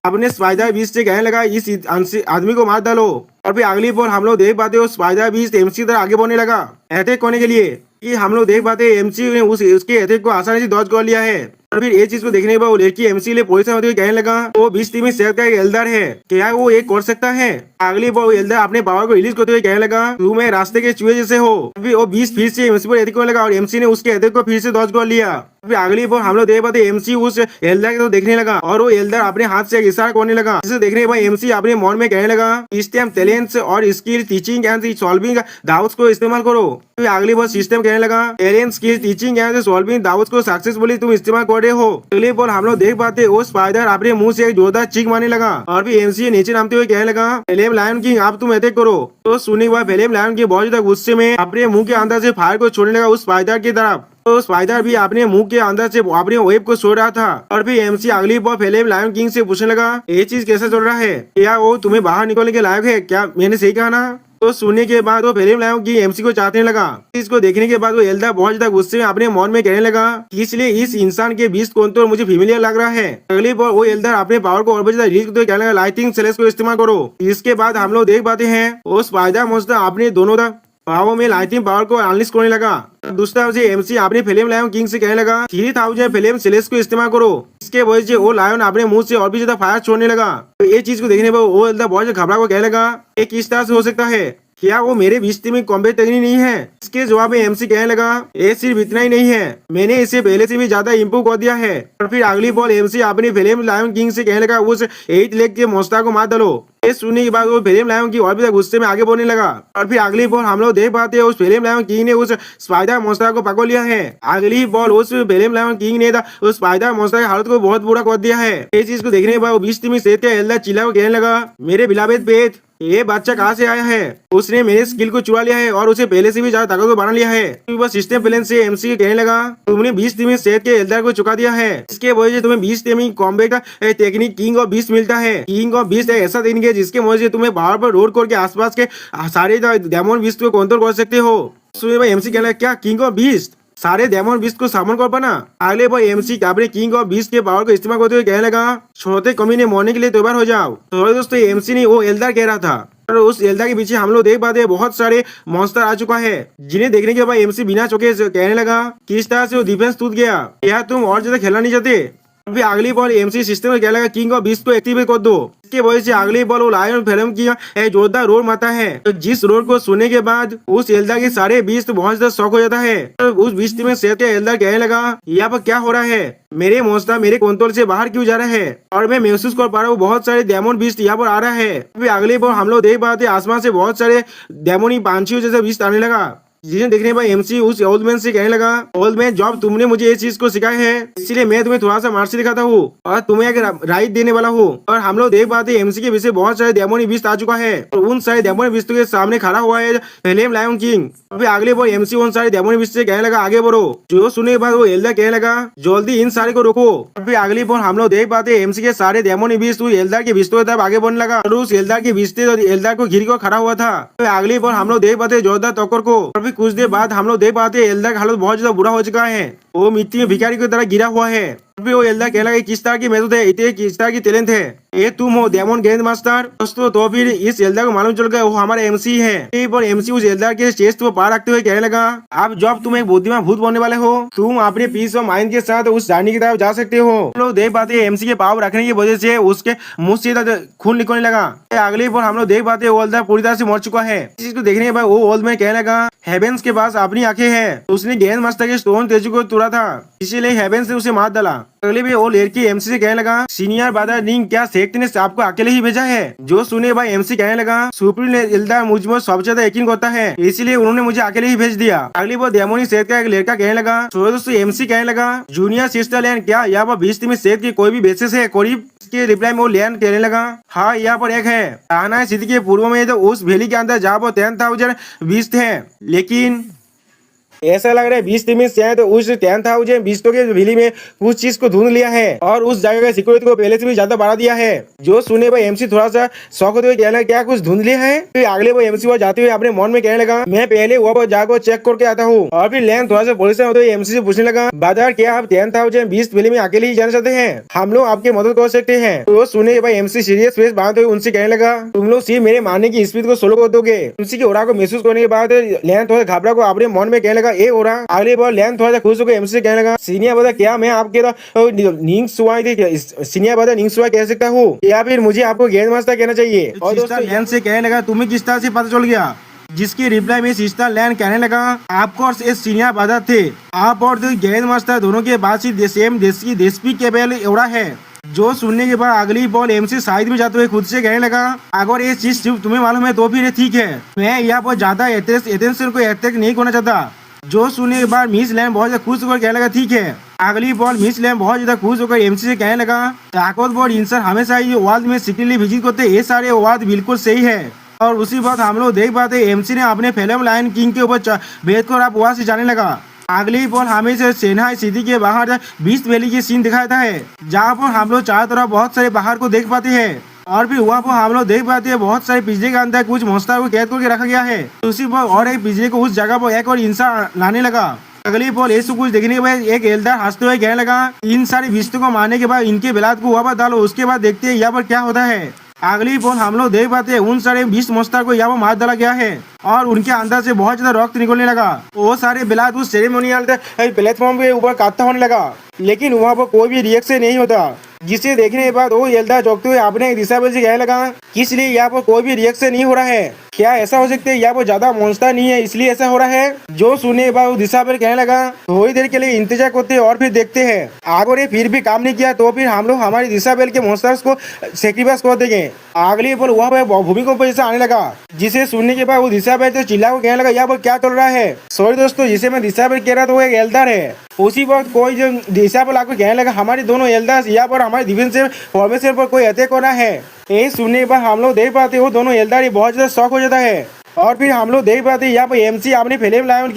Speaker 2: अपने स्पाइडर बीस्ट से कहने लगा इस आदमी को मार डालो। और फिर अगली बॉल हम लोग देख पाते हो स्पाइडर बीस्ट एमसी तरह आगे बढ़ने लगा अटैक करने के लिए कि हम लोग देख पाते एमसी ने उसके अटैक को आसानी से डॉज कर लिया है। और फिर ये चीज को देखने के बाद वो लड़की एमसी लिए पोजीशन होते हुए कहने लगा वो 20 टीम शहर का एक एल्डर है, क्या वो एक कर सकता है। अगली बार एल्डर अपने पावर को रिलीज करते हुए कहने लगा तू मैं रास्ते के चूहे जैसे हो। फिर वो 20 फिर से एमसी पर अटैक करने लगा और एमसी ने उसके अटैक को फिर से डॉज कर लिया। फिर अगली बार हम लोग देख पाते एमसी उस एल्डर को देखने लगा और वो एल्डर अपने हाथ से इशारा करने लगा। इसे देखने के बाद एमसी अपने मन में कहने लगा सिस्टम टैलेंट्स और skill teaching and solving doubts को इस्तेमाल करो। फिर अगली बार सिस्टम कहने लगा talent skill teaching and solving doubts को सक्सेसफुली तुम इस्तेमाल कर रहे हो। अगली बार हम लोग देख पाते वो स्पाइडर अपने मुंह से एक जोरदार चीख मारने लगा और फिर एमसी नीचे नामते हुए कहने लगा फेलेम लायन किंग आप तुम अटैक करो। तो सुनने के बाद फेलेम लायन की बहुत ज्यादा गुस्से में अपने मुंह के अंदर से फायर को छोड़ने लगा उस स्पाइडर की तरफ। तो स्पाइडर भी अपने मुंह के अंदर से अपने वेब को छोड़ रहा था। और फिर एमसी अगली बार फेलेम लायन किंग से पूछने लगा ये चीज कैसे चल रहा है, क्या वो तुम्हें बाहर निकलने के लायक है, क्या मैंने सही कहा ना। तो सुनने के बाद वो फेलेम लायन किंग एमसी को चाहने लगा। इसको देखने के बाद वो एल्डर बहुत ज्यादा गुस्से में अपने मन में कहने लगा इसलिए इस इंसान के बीच कौन तो मुझे फेमिलियर लग रहा है। अगली बार वो एल्डर अपने पावर को और भी ज्यादा रिलीज करते कहने लगा लाइटिंग सेलेस को इस्तेमाल करो। इसके बाद हम लोग देख पाते हैं वो स्पाइडर मोस्टर अपने दोनों पावर में लाइटिंग पावर को अनलिश करने लगा। दूसरा से एमसी अपने फेलेम लायन किंग से कहने लगा 3000 फेलेम सेलेस को इस्तेमाल करो। इसके वजह से वो लायन अपने मुंह से और भी ज्यादा फायर छोड़ने लगा। तो ये चीज को देखने पर वो एल्डर बहुत ज्यादा घबरा को कहने लगा ये किस तरह से हो सकता है, क्या वो मेरे 20 टीम में कॉम्बैट टेक्निक नहीं है। इसके जवाब में एमसी कहने लगा ये सिर्फ इतना ही नहीं है, मैंने इसे पहले से भी ज्यादा इम्प्रूव कर दिया है। और फिर अगली बॉल एमसी अपने फेलेम लायन किंग से कहने लगा उस 8 लेग के मोस्ता को मार डालो। ये सुनने के बाद वो फेलेम लायन की और भी गुस्से में आगे बढ़ने लगा। और फिर अगली बॉल हम लोग देख पाते हैं उस फेलेम लायन किंग ने उस स्पाइडर मोस्ता को पकड़ लिया है। अगली बॉल उस फेलेम लायन किंग ने उस स्पाइडर मोस्ता की हालत को बहुत बुरा कर दिया है। इस चीज को देखने के बाद वो 20 टीम सेहत का एल्डर चिल्ला को कहने लगा मेरे बिलावेद पेट ये बच्चा कहाँ से आया है, उसने मेरे स्किल को चुरा लिया है और उसे पहले से भी ज्यादा ताकतवर बना लिया है। तो सिस्टम प्लान से एमसी कहने लगा तुमने 20 टीम सेहत के एल्डर को चुका दिया है, इसके वजह से तुम्हें 20 team combat technique king of beast मिलता है। किंग ऑफ बीस्ट एक ऐसा टेक्निक है जिसके वजह से तुम्हें बाहर पर रोड करके आसपास के सारे डेमन बीस्ट को कंट्रोल कर सकते हो। एमसी कहने लगा क्या किंग ऑफ बीस्ट सारे डेमन बीस्ट को सामन कर पाना। अगले बार एमसी अपने किंग ऑफ बीस्ट के पावर को इस्तेमाल करते हुए कहने लगा छोटे कमीने मरने के लिए तैयार हो जाओ। तो दोस्तों एमसी ने वो एल्डर कह रहा था और उस एल्डर के पीछे हम लोग देख पाते हैं बहुत सारे मॉन्स्टर आ चुका है जिन्हें देखने के बाद एमसी बिना चौके कहने लगा किस तरह से वो डिफेंस टूट गया, क्या तुम और ज्यादा खेलना नहीं चाहते। फिर अगली बॉल एमसी सिस्टम में कहने लगा किंग ऑफ बीस्ट को एक्टिवेट कर दो।
Speaker 1: जिसके वजह से अगली बॉल वो लायन फिल्म की जोरदार रोर मारता है। तो जिस रोर को सुनने के बाद उस एल्डर के सारे बीस्ट बहुत ज्यादा शौक हो जाता है। तो उस बीस्ट में सेठ का एल्डर कहने लगा यहाँ पर क्या हो रहा है, मेरे मोस्ता मेरे कंट्रोल से बाहर क्यों जा रहा है और मैं महसूस कर पा रहा हूँ बहुत सारे डेमन बीस्ट यहाँ पर आ रहा है। अभी अगले बार हम लोग देख पाते आसमान से बहुत सारे डेमोनी पांचियों जैसे बीस्ट आने लगा, जिसे देखने पर एमसी उस ओल्ड मैन से कहने लगा ओल्ड मैन जॉब तुमने मुझे ये चीज को सिखाया है इसलिए मैं तुम्हें थोड़ा सा मार्सी दिखाता हूँ और तुम्हें एक राइट देने वाला हूँ। और हम लोग देख पाते एमसी के पीछे बहुत सारे डेमोनी बीस्ट आ चुका है और उन सारे डेमोनी बीस्ट के सामने खड़ा हुआ है फ्लेम लायन किंग। अभी अगले बार एमसी उन सारे डेमोनी बीस्ट से कहने लगा आगे बढ़ो। जो सुनने के बाद वो एल्डर कहने लगा जल्दी इन सारे को रोको। अभी अगली बार हम लोग देख पाते एमसी के सारे डेमोनी बीस्ट एल्डर के बीस्तों की तरफ आगे बढ़ने लगा और उस एल्डर के बीस्ते एल्डर को घिर कर खड़ा हुआ था। अगली बार हम लोग देख पाते जोरदार टक्कर को। अभी कुछ देर बाद हम लोग देख पाते एल्डर का हालत बहुत ज्यादा बुरा हो चुका है, वो मिट्टी में भिखारी की तरह गिरा हुआ है। अभी वो एल्डर कहने लगा किस तरह की मेहनत है, इतने किस तरह की टैलेंट है, ये तुम हो डेमन ग्रैंड मास्टर। दोस्तों तो फिर इस एल्डर को मालूम चल गया वो हमारा एमसी है। एमसी उस एल्डर के चेस्ट को पार रखते हुए कहने लगा अब जब तुम एक बुद्धिमान भूत बनने वाले हो तुम अपने पीस और माइंड के साथ उस जानी की तरफ जा सकते हो। लोग देख पाते एमसी के पावर रखने की वजह से उसके मुंह से खून निकलने लगा। अगले पर हम लोग देख पाते वो एल्डर पूरी तरह से मर चुका है। इस चीज को देखने के बाद वो ओल्ड मैन कहने लगा हेवेंस के पास अपनी आंखें हैं, उसने ग्रैंड मास्टर के स्टोन तेजू को तोड़ा था इसीलिए हेवेंस ने उसे मार डाला। अगले भी वो लड़की एमसी से कहने लगा सीनियर ब्रदर रिंग क्या सेठ ने आपको अकेले ही भेजा है। जो सुने भाई एमसी कहने लगा सुप्रीम एल्डर मुझ में सबसे ज्यादा यकीन करता है इसलिए उन्होंने मुझे अकेले ही भेज दिया। अगली बार डेमोनी सेठ का एक लड़का कहने लगा दोस्तों एमसी कहने लगा जूनियर सिस्टर लैंड क्या यहाँ पर 20 में सेठ की कोई भी बेसिस है करीब के रिप्लाई में वो लैंड कहने लगा हाँ यहाँ पर एक है आना सिटी के पूर्व में तो उस वैली के अंदर जहाँ पर 10,000 बीस्ट है, लेकिन ऐसा लग रहा है 20 में शायद उस 10,000 बीस्तों के वैली में कुछ चीज को ढूंढ लिया है और उस जगह का सिक्योरिटी को पहले से भी ज्यादा बढ़ा दिया है। जो सुने भाई एमसी थोड़ा सा शौक होते हुए कहने लगा क्या कुछ ढूंढ लिया है। फिर अगले बार एमसी वहां जाते हुए अपने मन में कहने लगा मैं पहले वहाँ पर जाकर चेक करके आता हूँ। और फिर लैंड थोड़ा सा परेशान होते हुए एमसी से पूछने लगा बाजार क्या आप 10,000 बीस्ट वैली में अकेले ही जाना चाहते हैं, हम लोग आपकी मदद कर सकते हैं। तो सुने भाई एमसी सीरियस फेस बांधते हुए उनसे कहने लगा तुम लोग सिर्फ मेरे मारने की स्पीड को सोलो कर दोगे। उसी की ओरा को महसूस करने के बाद लैंड थोड़ा घबरा को अपने मन में कहने लगा ए ओरा। अगले बार लैंड थोड़ा सा खुश होकर एमसी से कहने लगा सीनियर ब्रदर क्या मैं आपके निंग सुवाई सीनियर ब्रदर निंग सुवाई कह सकता हूँ या फिर मुझे आपको ग्रैंड मास्टर कहना चाहिए। और दोस्तों लैंड से कहने लगा तुम्हें किस तरह से पता चल गया, जिसकी रिप्लाई में सिस्टर लैंड कहने लगा आपको सीनियर ब्रदर थे, आप और ग्रैंड मास्टर दोनों के बाद से सेम देश केवल एवरा है। जो सुनने के बाद अगली बॉल एमसी साइड में जाते हुए खुद से कहने लगा अगर ये चीज सिर्फ तुम्हें मालूम है तो फिर ठीक है, मैं यहाँ पर ज्यादा अटेंशन को अटैक नहीं करना चाहता। जो सुनने के बाद मिस लैम बहुत ज्यादा खुश होकर कहने लगा ठीक है। अगली बॉल मिस लैम बहुत ज्यादा खुश होकर एमसी से कहने लगा ताकतवर इंसान हमेशा ये वर्ल्ड में सीक्रेटली विजिट करते ये सारे वर्ड बिल्कुल सही है। और उसी बात हम लोग देख पाते एमसी ने अपने फिल्म लायन किंग के ऊपर भेद कर आप वहां से जाने लगा। अगली बॉल हमें से सेना सिटी के बाहर बीस्ट वैली की सीन दिखाता है जहाँ पर हम लोग चारों तरफ बहुत सारे बाहर को देख पाते हैं और फिर वहाँ पर हम लोग देख पाते हैं बहुत सारे पिंजरे के अंदर कुछ monster को कैद करके रखा गया है। उसी पर और एक पिंजरे को उस जगह पर एक और इंसान लाने लगा। अगली बॉल ऐसा कुछ देखने के बाद एक एल्डर हंसते हुए कहने लगा इन सारे बीस्तों को मारने के बाद इनके बिलाद को वहाँ पर डालो, उसके बाद देखते हैं यहाँ पर क्या होता है। अगली बॉल हम लोग देख पाते हैं उन सारे 20 monster को यहाँ पर मार डाला गया है और उनके अंदर से बहुत ज्यादा रक्त निकलने लगा। वो सारे बिलाद उस सेरेमोनियल प्लेटफॉर्म के ऊपर काटता होने लगा, लेकिन वहाँ पर कोई भी रिएक्शन नहीं होता, जिसे देखने के बाद वो एल्डर चौंकते हुए अपने दिशाबल से कहने लगा किस लिए यहाँ पर कोई भी रिएक्शन नहीं हो रहा है, क्या ऐसा हो सकता है यहाँ पर ज्यादा मॉन्स्टर नहीं है इसलिए ऐसा हो रहा है। जो सुनने के बाद वो दिशाबल कहने लगा थोड़ी देर के लिए इंतजार करते हैं और फिर देखते हैं, अगर ये फिर भी काम नहीं किया तो फिर हम लोग हमारी दिशाबल के मॉन्स्टर्स को सेक्रीफाइस कर देंगे। अगली पर वहाँ पर भूमिकंप जैसा आने लगा, जिसे सुनने के बाद वो दिशाबल तो चिल्ला को कहने लगा यहाँ पर क्या चल रहा है। सॉरी दोस्तों जिसे मैं दिशाबल कह रहा था वो एक एल्डर है। उसी वक्त कोई जो दिशाबल आकर कहने लगा हमारे दोनों एल्डर्स यहाँ पर हमारे डिफेंसिव फॉर्मेशन पर कोई अटैक हो रहा है। ये सुनने के बाद हम लोग देख पाते वो दोनों एल्डर बहुत ज्यादा शॉक हो जाता है और फिर हम लोग देख पाते यहाँ पर एमसी अपने फिल्म लायन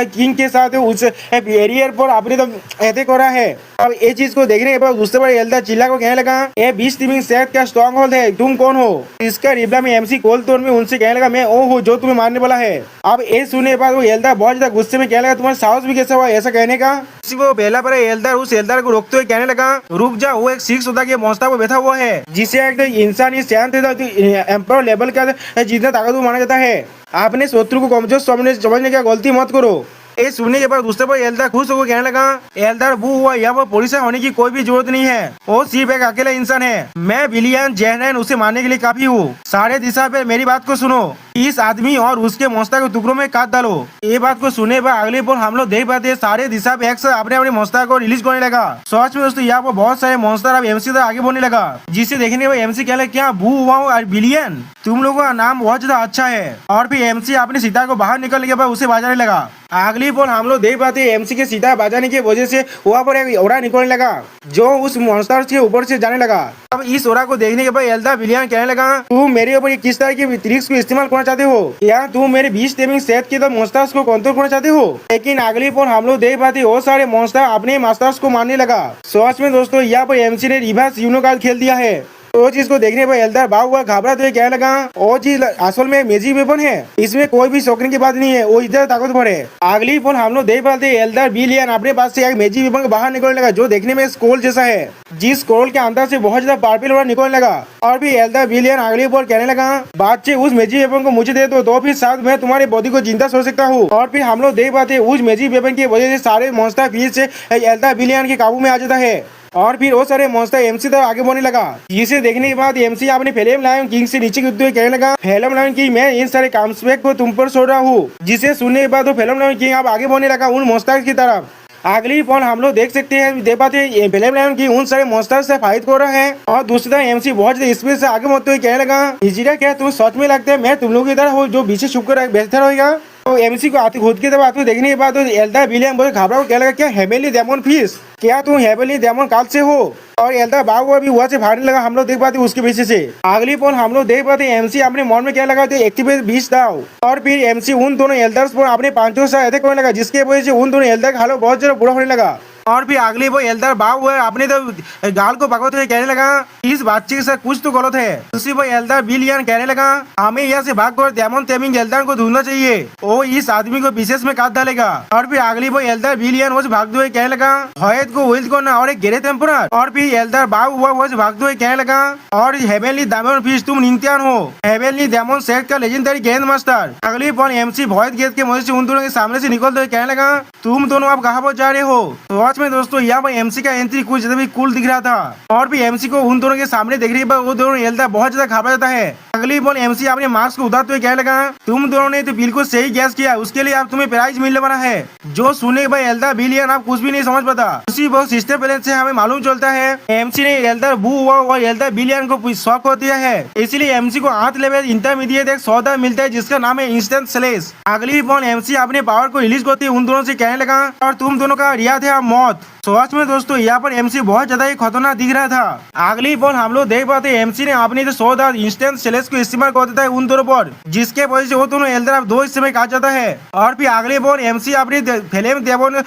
Speaker 1: किंग के साथ उस एरियर पर अपने तो अटैक हो रहा है। अब ये चीज को देखने के बाद दूसरे बड़े एल्डर चिल्ला को कहने लगा ये 20 टीमिंग सेट का स्ट्रॉन्ग होल्ड है, तुम कौन हो। इसका रिप्लाई में एमसी कोल तोड़ में उनसे कहने लगा मैं वो हूँ जो तुम्हें मारने वाला है। अब ये सुनने के बाद वो एल्डर बहुत ज्यादा गुस्से में कहने लगा तुम्हारा साहस भी कैसा हुआ ऐसा कहने का। वो पहला बड़ा एल्डर उस एल्डर को रोकते हुए कहने लगा रुक जा, वो एक 6 होता के मॉन्स्टर पर बैठा हुआ है जिसे एक इंसानी शांत एम्पायर लेवल का जितना ताकतवर माना जाता है। आपने शत्रु को कमजोर समझने का गलती मत करो। ये सुनने के बाद उससे पर एल्दार खुश होकर कहने लगा, एल्दार वो हुआ यहाँ पर परेशान होने की कोई भी जरूरत नहीं है, वो सिर्फ एक अकेला इंसान है। मैं विलियन जेनरन उसे मारने के लिए काफी हूँ। सारे दिशा पे मेरी बात को सुनो, इस आदमी और उसके मोस्ता को टुकड़ों में काट डालो। ये बात को सुनने पर अगले पल हम लोग देख पाते हैं सारे दिशा पे एक्स अपने अपने मोस्ता को रिलीज करने लगा। सच में दोस्तों यहाँ पर बहुत सारे मोस्टर अब एमसी तक आगे बढ़ने लगा, जिसे देखने के बाद एमसी कहला क्या बू हुआ और विलियन तुम लोगों का नाम बहुत ज्यादा अच्छा है। और फिर एमसी अपने सीता को बाहर निकलने के बाद उसे बाजाने लगा। अगली पल हम लोग देख पाते हैं एमसी के सीता बजाने की वजह से वहाँ पर एक ओरा निकलने लगा जो उस मॉन्स्टर के ऊपर से जाने लगा। अब इस ओरा को देखने के बाद एल्दा विलियन कहने लगा, तुम मेरे ऊपर किस तरह की ट्रिक्स को इस्तेमाल करना चाहते हो, या तुम मेरे 20 टेमिंग सेट के तो मॉन्स्टर्स को कंट्रोल करना चाहते हो। लेकिन अगली पल हम लोग देख पाते वो सारे मॉन्स्टर अपने मास्टर्स को मारने लगा। सच में दोस्तों यहाँ पर एमसी ने रिवर्स यूनो कार्ड खेल दिया है। वो चीज को देखने पर एल्दार बाग हुआ घबरा तो कहने लगा, वो चीज असल में मैजिक वेपन है, इसमें कोई भी शौकीन की बात नहीं है, वो इधर ताकतवर है। अगली फोन हम लोग देख पाते एल्दार विलियन अपने पास से एक मैजिक वेपन बाहर निकलने लगा जो देखने में स्क्रोल जैसा है, जिस स्क्रोल के अंदर से बहुत ज्यादा पावरफुल ओरा निकलने लगा। और भी एल्दार विलियन अगली फोन कहने लगा, बादशाह उस मैजिक वेपन को मुझे दे दो तो फिर साथ मैं तुम्हारे बॉडी को जिंदा छोड़ सकता हूँ। और फिर हम लोग देख पाते उस मैजिक वेपन की वजह से सारे मॉन्स्टर फिर से एल्दार विलियन के काबू में आ जाता है। और फिर वो सारे मॉन्स्टर एमसी तक आगे बढ़ने लगा। जिसे देखने के बाद एमसी अपने फ्लेम लायन किंग से नीचे गिरते हुए कहने लगा, फ्लेम लायन किंग मैं इन सारे कामस्पेक को तुम पर छोड़ रहा हूँ। जिसे सुनने के बाद वो फ्लेम लायन किंग अब आगे बढ़ने लगा उन मॉन्स्टर की तरफ। अगली पॉइंट हम लोग देख सकते हैं देख पाते हैं फ्लेम लायन की उन सारे मॉन्स्टर से फाइट कर रहा है। और दूसरी तरफ एमसी बहुत ज्यादा स्पीड से आगे बढ़ते हुए कहने लगा, इजीरा क्या तुम सच में लगता है मैं तुम लोगों की तरह हूँ जो पीछे छुप कर बेहतर होगा। तो एमसी को आते खुद की तरफ आते देखने के बाद एल्दा विलियन बहुत घबरा को कहने लगा, क्या हेवेनली डेमन फिश, क्या तुम हेवेनली डेमन काल से हो। और एल्दा बाग हुआ भी वहाँ से भागने लगा। हम लोग देख पाते उसके पीछे से। अगली पॉइंट हम लोग देख पाते एमसी अपने मन में क्या लगा एक्टिवेट 20 दाव। और फिर एमसी उन दोनों एल्डर्स पर अपने 5 से अटैक करने लगा, जिसके वजह से उन दोनों एल्डर का हालत बहुत ज्यादा बुरा होने लगा। और फिर अगले वो एल्डर बाग हुआ अपने तो गाल को पकड़ते हुए कहने लगा, इस बच्चे के साथ कुछ तो गलत है। दूसरी वो एल्डर विलियन कहने लगा, हमें यहाँ से भाग कर डेमन टेमिंग एल्डर को ढूंढना चाहिए, वो इस आदमी को विशेष में काट डालेगा। और फिर अगली वो एल्डर विलियन वो भागते हुए कहने लगा, हयत को विल्ड करना और एक गेरे टेम्पोरर। और फिर एल्डर बाग हुआ वो भागते हुए कहने लगा, और हेवेनली डेमन फिश तुम निंत्यान हो, हेवेनली डेमन सेट का लेजेंडरी ग्रैंड मास्टर। अगली पॉइंट एमसी भयत गेट के मदद से उन दोनों के सामने से निकलते हुए कहने लगा, तुम दोनों अब कहाँ पर जा रहे हो। तो आज में दोस्तों यहाँ पर एमसी का एंट्री कुछ ज्यादा भी कूल दिख रहा था। और भी एमसी को उन दोनों के सामने देखने के बाद वो दोनों एल्डर बहुत ज्यादा घबरा जाता है। अगली बॉल एमसी अपने मास्क को उतारते हुए कहने लगा, तुम दोनों ने तो बिल्कुल सही गैस किया, उसके लिए अब तुम्हें प्राइज मिलने वाला है। जो सुनने के बाद एल्डर विलियन आप कुछ भी नहीं समझ पाता। उसी बहुत सिस्टर प्लेन से हमें मालूम चलता है एमसी ने एल्डर बू हुआ और एल्डर विलियन को शॉक हो दिया है, इसलिए एमसी को 8 लेवल इंटरमीडिएट एक सौदा मिलता है जिसका नाम है इंस्टेंट स्लेश। अगली बॉल एमसी अपने पावर को रिलीज करते उन दोनों से कहने लगा, और तुम दोनों का रियाद है मौत। सच में दोस्तों यहाँ पर एमसी बहुत ज्यादा ही खतरनाक दिख रहा था। अगली बॉल हम लोग देख पाते एमसी ने अपने जो सौदा इंस्टेंट स्लेश को इस्तेमाल कर देता है उन दोनों पर, जिसके वजह से वो दोनों एल्डर अब 2 हिस्से में काट जाता है। और फिर अगली बॉल एमसी अपनी फ्लेम डेमन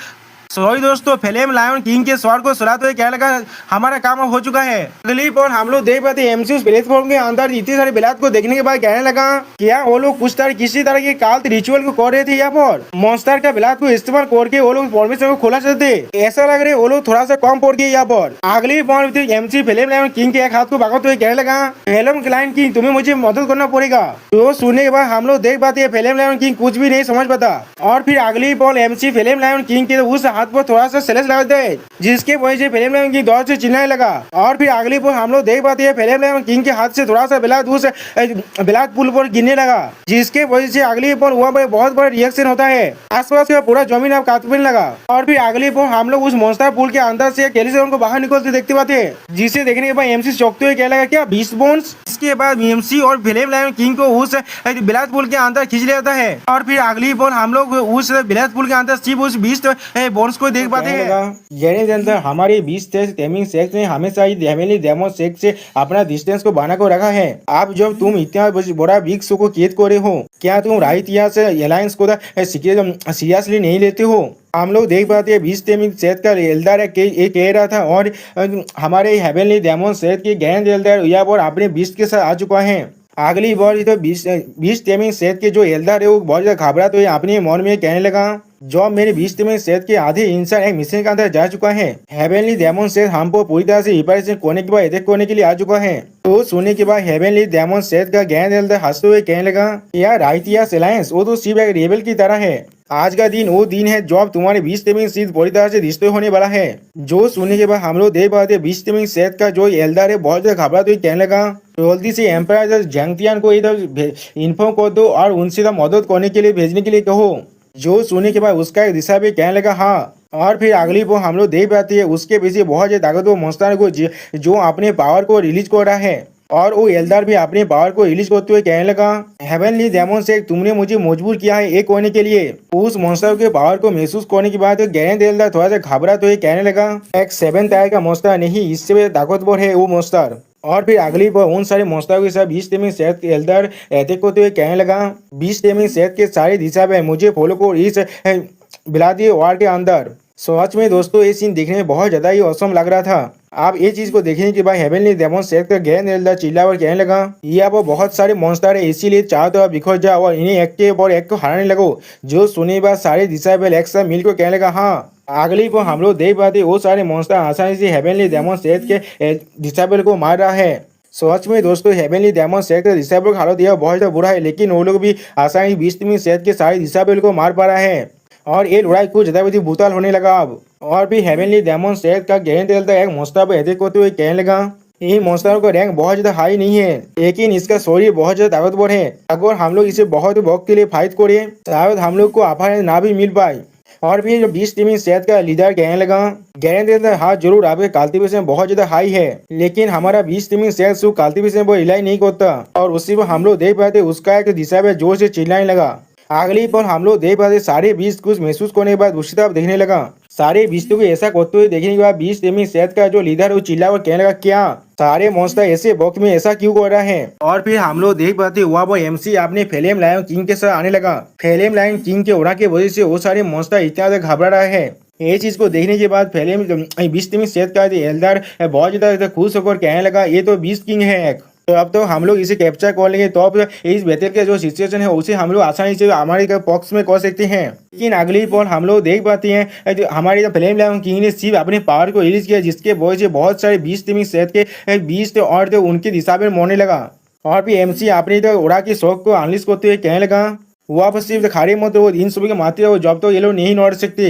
Speaker 1: सॉरी दोस्तों फ्लेम लायन किंग के स्वॉर्ड को सुलाते हुए कहने लगा, हमारा काम हो चुका है। अगली पॉइंट हम लोग देख पाते एमसी उस प्लेटफॉर्म के अंदर इतने सारे बिलात को देखने के बाद कहने लगा, क्या वो लोग कुछ तरह किसी तरह के काल्ट रिचुअल को कर रहे थे यहाँ पर, मॉन्स्टर का बिलात को इस्तेमाल करके वो लोग फॉर्मेशन को खोला चाहते, ऐसा लग रहा है वो लोग थोड़ा सा कम पड़ गए यहाँ पर। अगली point MC flame lion king के एक हाथ को पकड़ते हुए कहने लगा, फ्लेम लायन किंग तुम्हें मुझे मदद करना पड़ेगा। तो सुनने के बाद हम लोग देख पाते फ्लेम लायन किंग कुछ भी नहीं समझ पाता। और फिर अगली ball MC flame lion king के उस हाथ पर थोड़ा सा लगा दे, जिसके वजह से फ्लेम लायन किंग दौड़ से चिल्लाने लगा। और फिर अगली पर हम लोग देख पाते हैं फ्लेम लायन किंग के हाथ से थोड़ा सा बिलात उस बिलात पुल पर गिरने लगा, जिसके वजह से अगली पर वहाँ पर बहुत बड़ा रिएक्शन होता है, आसपास का पूरा जमीन अब कांपने लगा। और फिर अगली पर हम लोग उस मॉन्स्टर पुल के अंदर से कैलिसोन को बाहर निकलते देखते पाते हैं, जिसे देखने के बाद एमसी चौंकते हुए कहने लगा, क्या 20 बोन्स। इसके बाद एमसी और फ्लेम लायन किंग को उस बिलात पुल के अंदर खींच लेता है। और फिर अगली पर हम लोग उस बिलात पुल के अंदर सिर्फ उस 20 बोन्स को देख पाते हैं।
Speaker 2: गेने के अंदर हमारे 20 टेमिंग सेक्स ने हमेशा ही हेवेनली डेमन सेक्स से अपना डिस्टेंस को बना कर रखा है। अब जब तुम इतना बड़ा बिग शो को कैद करे हो, क्या तुम राइट यहाँ से अलायंस को सीरियसली नहीं लेते हो। हम लोग देख पाते हैं 20 टेमिंग सेट का एल्डर कह रहा था, और हमारे हेवेनली डेमन सेट के ग्रैंड एल्डर यहाँ पर अपने 20 के साथ आ चुका है। अगली बार तो 20 टेमिंग सेट के जो एल्डर है वो बहुत ज्यादा घबरा तो अपने मन में कहने लगा, जो मेरे 20 टीम सेट के आधे इंसान एक मिशन के अंदर जा चुका है। हेवेनली डेमन सेट हमको पूरी तरह से रिपेयरेशन करने के बाद अटैक करने के लिए आ चुका है। तो सुनने के बाद हेवेनली डेमन सेट का ग्रैंड एल्डर हंसते हुए कहने लगा, यार राइट या अलायंस वो तो सिर्फ एक रेबल की तरह है,
Speaker 1: आज का दिन वो दिन है जब तुम्हारे 20 तेमिंग सिद्ध पूरी तरह से रिश्ते होने वाला है। जो सुनने के बाद हम लोग देख पाते 20 तेमिंग सेठ का जो एल्डर है बहुत ज्यादा घबरा तो कहने लगा जल्दी से एम्पायर जंगतियान को इधर इन्फॉर्म कर दो और उनसे मदद करने के लिए भेजने के लिए कहो। जो सुनने के बाद उसका एक दिशा भी कहने लगा हाँ। और फिर अगली वो हम लोग देख पाते हैं उसके पीछे बहुत ज्यादा ताकतवर मॉन्स्टर को जो अपने पावर को रिलीज कर रहा है और वो एल्डर भी अपने पावर को रिलीज करते हुए कहने लगा हेवनली डेमन से तुमने मुझे मजबूर किया है एक होने के लिए। उस मॉन्स्टर के पावर को महसूस करने के बाद गैरेंट एल्डर थोड़ा सा घबरा तो कहने लगा एक 7 टायर का मॉन्स्टर नहीं इससे ताकतवर है वो मॉन्स्टर। और फिर अगली बार उन सारे मॉन्स्टर के साथ 20 तेमिंग सेठ के एल्डर अटैक करते हुए कहने लगा 20 तेमिंग सेठ के सारे दिशा में मुझे फॉलो को इस बिलादी वार के अंदर। सच में दोस्तों ये सीन देखने में बहुत ज्यादा ही औसम लग रहा था। आप ये चीज को देखने के बाद हेवनली डेमन सेठ का गैरेंट एल्डर चिल्ला और कहने लगा ये आप बहुत सारे मॉन्स्टर है इसीलिए चाहो तो आप बिखर जाओ और इन्हें एक के ऊपर एक को हराने लगो। जो सुने बाद सारे दिशा बेल एक साथ मिलकर कहने लगा हाँ। अगली को हम लोग देख पाते वो सारे मॉन्स्टर आसानी से हेवनली डेमन सेठ के डिसेबल को मार रहा है। सच में दोस्तों हेवनली डेमन सेठ का डिसेबल का हालत यह बहुत बुरा है लेकिन वो लोग भी आसानी 20 तेमिंग सेठ के सारे डिसेबल को मार पा रहा है और ये लड़ाई कुछ ज्यादा भी भूताल होने लगा अब। और भी हेवनली डेमन सेठ का गैरेंट एल्डर एक मॉन्स्टर पर अटैक करते हुए कहने लगा ये मॉन्स्टर का रैंक बहुत ज्यादा हाई नहीं है लेकिन इसका शरीर बहुत ज्यादा ताकतवर है। अगर हम लोग इसे बहुत वक्त के लिए फाइट करें शायद हम लोग को आफर ना भी मिल पाए। और फिर जो 20 तेमिंग सेठ का लीडर कहने लगा गैरेंट एल्डर हाँ जरूर आपके कल्टीवेशन बहुत ज्यादा हाई है लेकिन हमारा 20 तेमिंग सेठ सिर्फ कल्टीवेशन पर रिलाई नहीं करता। और उसी पर हम लोग देख पाते उसका एक दिशा में जोर से चिल्लाने लगा। अगली पर हम लोग देख पाते सारे 20 कुछ महसूस करने के बाद दूसरी तरफ देखने लगा सारे 20 को ऐसा करते हुए देखने के बाद 20 तेमिंग सेठ का जो लीडर वो चिल्ला और कहने लगा क्या सारे मॉन्स्टर ऐसे वक्त में ऐसा क्यों कर रहा है। और फिर हम लोग देख पाते वहाँ पर एमसी अपने फ्लेम लायन किंग के साथ आने लगा। फ्लेम लायन किंग के उड़ा के वजह से वो सारे मॉन्स्टर इतना ज्यादा घबरा रहा है। ये चीज को देखने के बाद फ्लेम 20 तेमिंग सेठ का एल्डर बहुत ज्यादा खुश होकर कहने लगा ये तो 20 किंग है एक। तो अब तो हम लोग इसे कैप्चर कर लेंगे तो अब इस बेहतर के जो सिचुएशन है उसे हम लोग आसानी से हमारे पॉक्स में कर सकते हैं। लेकिन अगली पॉल हम लोग देख पाते हैं जो हमारे फ्लेम लायन किंग ने सिर्फ अपने पावर को रिलीज किया जिसके वजह से बहुत सारे 20 तेमिंग सेठ के 20 और तो उनके दिशा में मरने लगा। और फिर एमसी अपनी तो उड़ा की शौक को अनलिश करते हुए कहने लगा वहाँ पर सिर्फ खाड़ी मत वो इन सभी के मारते रहो जब तो ये लोग नहीं लड़ सकते।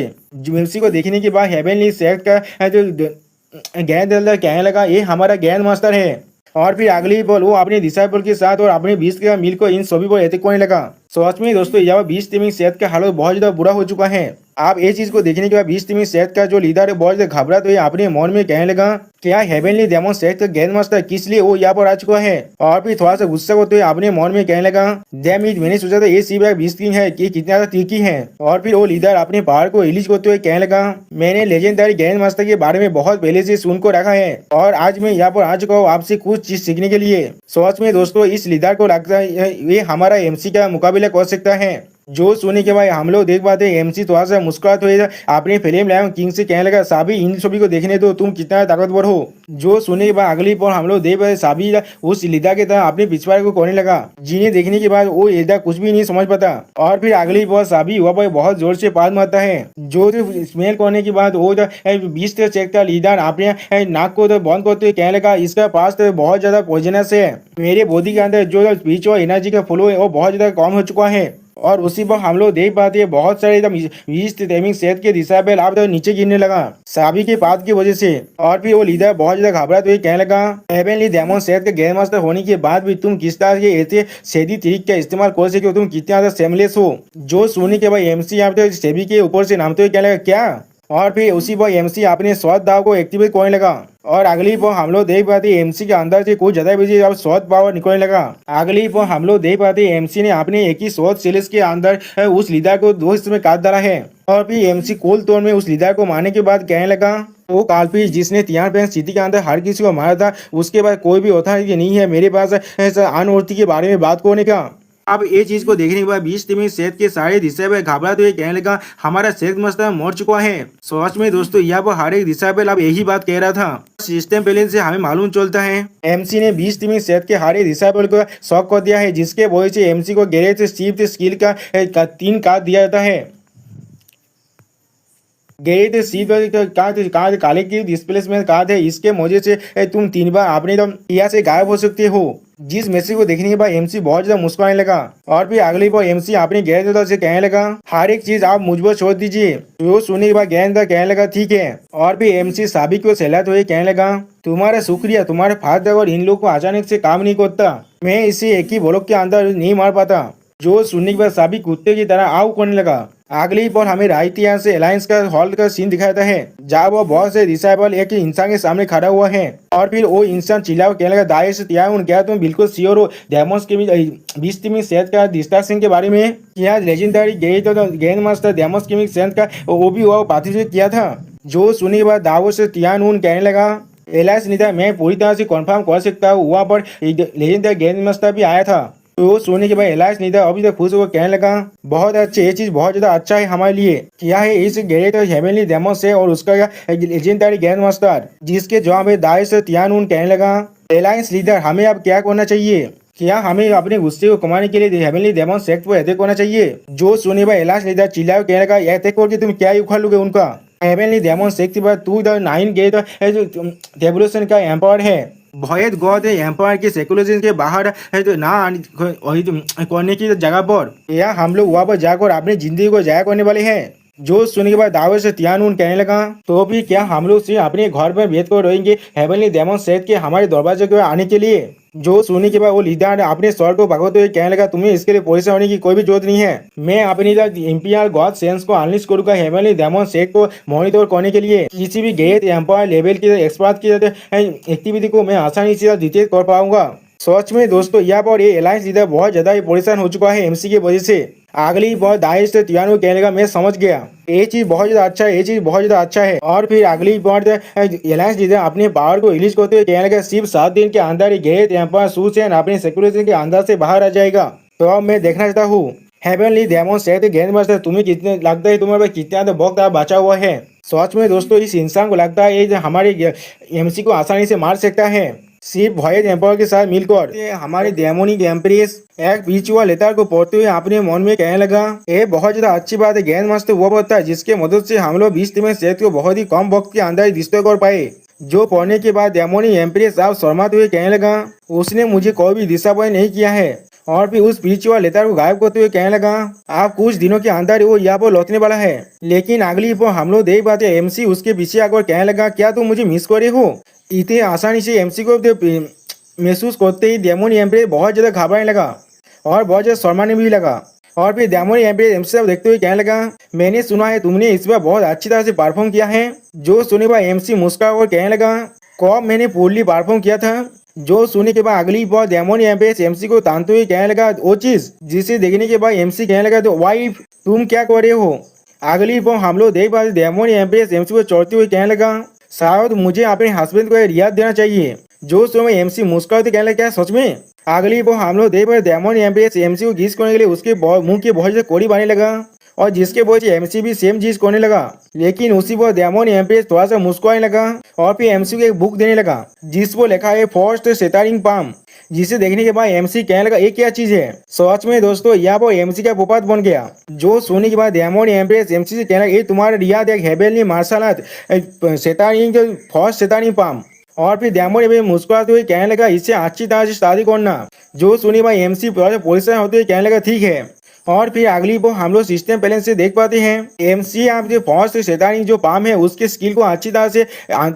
Speaker 1: एमसी को देखने के बाद हेवनली सेठ का जो गैरेंट एल्डर कहने लगा ये हमारा ग्रैंड मास्टर है। और फिर अगली बॉल वो अपने डिसाइपल के साथ और अपने 20 के मिलकर इन सभी पर अटैक करने लगा। सच में दोस्तों यहाँ 20 तेमिंग सेठ का हालत बहुत ज्यादा बुरा हो चुका है। आप ये चीज को देखने के बाद 20 तेमिंग सेठ का जो लीडर है बहुत ज्यादा घबरा तो ये अपने मन में कहने लगा क्या हेवनली डेमन सेठ का ग्रैंड मास्टर किस लिए वो यहाँ पर आ चुका है। और फिर थोड़ा सा गुस्सा करते हुए अपने मन में कहने लगा डैम इट मैंने सोचा था ये सिर्फ 20 किंग है कि कितना ज्यादा तीखी है। और फिर वो लीडर अपने पावर को रिलीज करते हुए कहने लगा मैंने लेजेंडरी ग्रैंड मास्टर के बारे में बहुत पहले से सुनकर रखा है और आज मैं यहाँ पर आ चुका हूँ आपसे कुछ चीज सीखने के लिए। सच में दोस्तों इस लीडर को लगता है ये हमारा एमसी का मुकाबला कर सकता है। जो सुनने के बाद हम लोग देख पाते हैं एमसी थोड़ा सा मुस्कुराते हुए अपने फ्लेम लायन किंग से कहने लगा साबी इन सभी को देखने दो तुम कितना ताकतवर हो। जो सुनने के बाद अगली पल हम लोग देख पाते साबी उस लीडर के तरह अपने पिछवाड़े को करने लगा जिन्हें देखने के बाद वो लीडर कुछ भी नहीं समझ पाता। और फिर अगली पल साबी वहाँ पर बहुत जोर से पाद मारता है जो स्मेल करने के बाद वो 20 चेक का लीडर अपने नाक को बंद करते हुए कहने लगा इसका पास तो बहुत ज्यादा पॉइजनस है मेरे बॉडी के अंदर जो स्पिरिचुअल एनर्जी का फ्लो है वो बहुत ज्यादा कम हो चुका है। और उसी पर हम लोग देख पाते हैं बहुत सारे 20 तेमिंग सेठ के दिशा पे लाभ नीचे गिरने लगा साबी के पाद की वजह से। और फिर वो लीडर बहुत ज्यादा घबरा तो ये कहने लगा हेवनली डेमन सेठ के ग्रैंड मास्टर होने के बाद भी तुम किस तरह के ऐसे सेधी तरीके का इस्तेमाल कर सके हो तुम कितना ज्यादा सेमलेस हो। जो सुनने के बाद एमसी यहाँ पे सेबी के ऊपर से नामते हुए कहने लगा क्या। और फिर उसी पर एमसी अपने स्वाद दाव को एक्टिवेट करने लगा। और अगली पर हम लोग देख पाते एमसी के अंदर से कुछ ज्यादा बिजी अब स्वाद पावर निकलने लगा। अगली पर हम लोग देख पाते एमसी ने अपने एक ही स्वाद सेल्स के अंदर उस लीडर को 2 हिस्सों में काट डाला है। और फिर एमसी कोल तौर में उस लीडर को मारने के बाद कहने लगा वो कालपी जिसने तियानपेन सिटी के अंदर हर किसी को मारा था उसके बाद कोई भी अथॉरिटी नहीं है मेरे पास अनौर्ती के बारे में बात करने का। अब ये चीज को देखने के बाद 20 तेमिंग सेठ के सारे दिशा पे घबरा तो ये कहने लगा हमारा सेठ मास्टर मर चुका है। सच में दोस्तों यहाँ पर हर एक दिशा पे अब यही बात कह रहा था। सिस्टम पहले से हमें मालूम चलता है एमसी ने 20 तेमिंग सेठ के हर एक दिशा पे को शॉक कर दिया है जिसके वजह से एमसी को गैरेज से शिफ्ट स्किल का 3 कार्ड दिया जाता है। गए थे सी कहा काले की डिस्प्लेसमेंट कहा थे इसके वजह से तुम 3 बार आपने तो यहाँ से गायब हो सकते हो। जिस मैसेज को देखने के बाद एमसी बहुत ज्यादा मुस्कुराने लगा और फिर अगली बार एमसी अपने गैरेज से कहने लगा हर एक चीज आप मुझ पर छोड़ दीजिए। तो सुनने के बाद गैरेज कहने लगा ठीक है। और फिर एमसी साबिक को सहलाते हुए कहने लगा तुम्हारा शुक्रिया, तुम्हारे फादर और इन लोग को अचानक से काम नहीं करता, मैं इसे एक ही ब्लॉक के अंदर नहीं मार पाता। जो सुनने के बाद साबिक कुत्ते की तरह आउ करने लगा। अगली पर हमें राइटिया से अलायंस का हॉल का सीन दिखाता है जहाँ वो बहुत से डिसाइबल एक इंसान के सामने खड़ा हुआ है और फिर वो इंसान चिल्ला कहने लगा दाएश त्यागुन क्या तुम बिल्कुल श्योर हो डेमोस के 20 में सेहत का डिस्ट्रक्शन के बारे में? क्या लेजेंडरी गेंद मास्टर डेमोस के सेहत का वो भी वो पार्टिसिपेट किया था? जो सुनने के बाद दावोस त्यागुन कहने लगा एलायंस नेता मैं पूरी तरह से कन्फर्म कर सकता हूँ वहाँ पर लेजेंडरी गेंद मास्टर भी आया था। तो सोने के बाद एलायंस नेता अभी तक खुश होकर कहने लगा बहुत अच्छे, ये चीज बहुत ज्यादा अच्छा है हमारे लिए। क्या है इस गैरेट हेवनली डेमोस है और उसका लेजेंडरी ग्रैंड मास्टर जिसके जवाब में दाइश त्यागुन कहने लगा एलायंस लीडर हमें अब क्या करना चाहिए? क्या हमें अपने गुस्से को कमाने के लिए हेवनली डेमोस सेक्ट पर अटैक करना चाहिए? जो सुने भाई एलायंस लीडर चिल्लाए कहने लगा अटैक करके तुम क्या उखाड़ लोगे उनका? हेवनली डेमोस सेक्ट पर तू द 9 गेट रेवोल्यूशन का एम्पायर है, भयद गॉड एम्पायर की सेकुलरिज्म के बाहर है तो ना करने की जगह पर या हम लोग वहाँ पर जाकर अपनी जिंदगी को जाया करने वाले हैं। जो सुनने के बाद दावे से त्यागुन कहने लगा तो भी क्या हम लोग सिर्फ अपने घर पर भेद कर रहेंगे हेवनली डेमोस सेट के हमारे दरवाजे को आने के लिए? जो सुनने के बाद वो लीडर अपने स्वर को भगवते हुए कहने लगा तुम्हें इसके लिए परेशान होने की कोई भी जरूरत नहीं है, मैं अपनी इंपीरियल गॉड सेंस को अनलिस्ट करूंगा हेवनली डेमोस सेट को मॉनिटर करने के लिए। किसी भी गेट एम्पायर लेवल की एक्सपर्ट की एक्टिविटी को मैं आसानी से डिटेक्ट कर पाऊंगा। सच में दोस्तों यहाँ पर ये अलायंस लीडर बहुत ज्यादा परेशान हो चुका है एमसी की वजह से। अगली बार दाइश से त्यागुन कहने लगा मैं समझ गया, ये चीज बहुत ज्यादा अच्छा है, ये चीज बहुत ज्यादा अच्छा है। और फिर अगली बार अलायंस लीडर अपने पावर को रिलीज करते हुए कहने लगा सिर्फ 7 दिन के अंदर ही गेट एम्पायर सूचैन अपने सिक्योरिटी के अंदर से बाहर आ जाएगा। तो अब मैं देखना चाहता हूँ हेवनली डेमोस सेट गेंद मास्टर तुम्हें कितने लगता है तुम्हारे पास कितना वक्त बचा हुआ है? सच में दोस्तों इस इंसान को लगता है ये हमारे एमसी को आसानी से मार सकता है सिर्फ भयद एम्पायर के साथ मिलकर। हमारे डेमोनिक एम्प्रेस एक बीचुआ लेटर को पढ़ते हुए अपने मन में कहने लगा ये बहुत ज्यादा अच्छी बात है, गेंद मास्टर वो पड़ता है जिसके मदद से हम लोग 20 में सेहत को बहुत ही कम वक्त के अंदर डिस्ट्रॉय कर पाए। जो पढ़ने के बाद डेमोनिक एम्प्रेस आप शर्माते हुए कहने लगा उसने मुझे कोई भी डिसअपॉइंट नहीं किया है। और फिर उस बीचुआ लेटर को गायब करते हुए कहने लगा आप कुछ दिनों के अंदर वो यहाँ पर लौटने वाला है। लेकिन अगली पर हम लोग देख पाते एमसी उसके पीछे आकर कहने लगा क्या तुम मुझे मिस करे हो? इतने आसानी से एमसी को महसूस करते ही डेमोनिक एम्प्रेस बहुत ज्यादा घबराने लगा और बहुत ज्यादा शर्माने भी लगा। और फिर डेमोनिक एम्प्रेस एमसी को देखते हुए कहने लगा मैंने सुना है तुमने इस बार बहुत अच्छी तरह से परफॉर्म किया है। जो सुने बाद एमसी मुस्कुरा और कहने लगा कब मैंने पूर्ली परफॉर्म किया था? जो सुनने के बाद अगली बार डेमोनिक एम्प्रेस एमसी को तानते हुए कहने लगा वो चीज जिसे देखने के बाद एमसी कहने लगा तो वाइफ तुम क्या कर रहे हो? अगली बार हम लोग देख पाते डेमोनिक एम्प्रेस एमसी को चढ़ते हुए कहने लगा शायद मुझे अपने हस्बैंड को रियायत देना चाहिए। जो समय एमसी मुस्कुराते कहने लगा क्या सच में? अगली बार हम लोग देख पाते डेमोनिक एम्प्रेस एमसी को गीस करने के लिए उसके मुंह की बहुत ज्यादा कोड़ी बनने लगा और जिसके वजह से एमसी भी सेम चीज करने लगा। लेकिन उसी पर डेमोनिक एम्प्रेस थोड़ा सा मुस्कुराने लगा और फिर एमसी को एक बुक देने लगा जिस पर लिखा है फर्स्ट सेटारिंग पाम, जिसे देखने के बाद एमसी कहने लगा ये क्या चीज है? सच में दोस्तों यहाँ पर एमसी का पुपात बन गया। जो सोने के बाद डेमोनिक एम्प्रेस एमसी से कहने लगा ये तुम्हारा रियाद एक हेवनली मार्शल आर्ट सेटारिंग फर्स्ट सेटारिंग पाम। और फिर डेमोनिक एम्प्रेस मुस्कुराते हुए कहने लगा इससे अच्छी तरह से शादी करना। जो सुनी भाई एमसी परेशान होते हुए कहने लगा ठीक है। और फिर अगली बार हम लोग सिस्टम पहले से देख पाते हैं एमसी आप जो फर्स्ट सेटारिंग जो पाम है उसके स्किल को अच्छी तरह से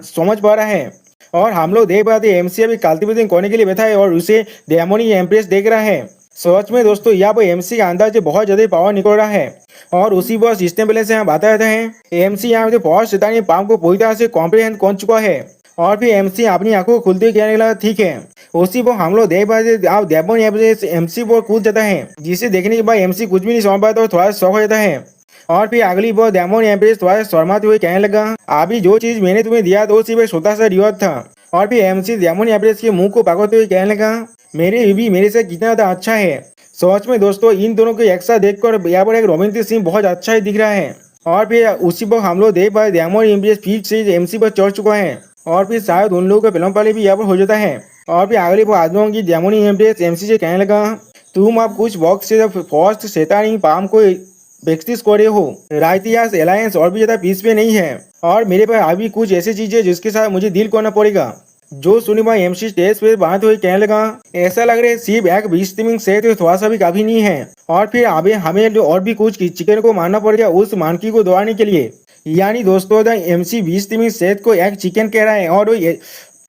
Speaker 1: समझ पा रहा है और हम लोग देख पाते हैं एमसी अभी कल्टिवेटिंग करने के लिए बैठा है और उसे डेमोनिक एम्प्रेस देख रहा है। सच में दोस्तों यहाँ पर एमसी के अंदर से बहुत ज्यादा पावर निकल रहा है और उसी पर सिस्टम पहले से यहाँ बात रहता है एमसी यहाँ पे फर्स्ट सेटारिंग पाम को पूरी तरह से कॉम्प्रीहेंड कर चुका है। और फिर एमसी अपनी आंखों को खुलते कहने लगा ठीक है। उसी पर हम लोग देख पाते डेमोनिक एमसी पर कूद जाता है जिसे देखने के बाद एमसी कुछ भी नहीं समझ पाता और थोड़ा शौक हो जाता है। और फिर अगली बार डेमोनिक एम्प्रेस थोड़ा शर्माते हुए कहने लगा अभी जो चीज मैंने तुम्हें दिया था वो सिर्फ एक छोटा सा रिवॉर्ड था। और फिर एमसी डेमोनिक एम्प्रेस के मुंह को पकड़ते हुए कहने लगा मेरे बीवी मेरे से कितना ज्यादा अच्छा है। सच में दोस्तों इन दोनों को एक साथ देखकर यहाँ पर एक रोमांटिक सीन बहुत अच्छा ही दिख रहा है। और फिर उसी पर हम लोग देख पाए डेमोनिक एम्प्रेस फिर से एमसी पर चढ़ चुका है और फिर शायद उन लोगों का फिल्म वाले भी यहाँ पर हो जाता है। और फिर अगली बार आदमियों की डेमोनिक एम्प्रेस एमसी से कहने लगा तुम अब कुछ वक्त से फर्स्ट सेटारिंग पाम को प्रैक्टिस करे हो। राइटियास अलायंस और भी ज्यादा पीस पे नहीं है और मेरे पास अभी कुछ ऐसी चीजें जिसके साथ मुझे डील करना पड़ेगा। जो सुनी भाई एमसी स्टेज पे बात हुई कहने लगा ऐसा लग रहा है सिर्फ एक 20 स्ट्रीमिंग से तो थोड़ा सा भी काफी नहीं है और फिर अभी हमें जो और भी कुछ चिकन को मारना पड़ेगा उस मानकी को दौड़ाने के लिए। यानी दोस्तों एमसी 20 स्ट्रीमिंग सेट को एक चिकन कह रहा है और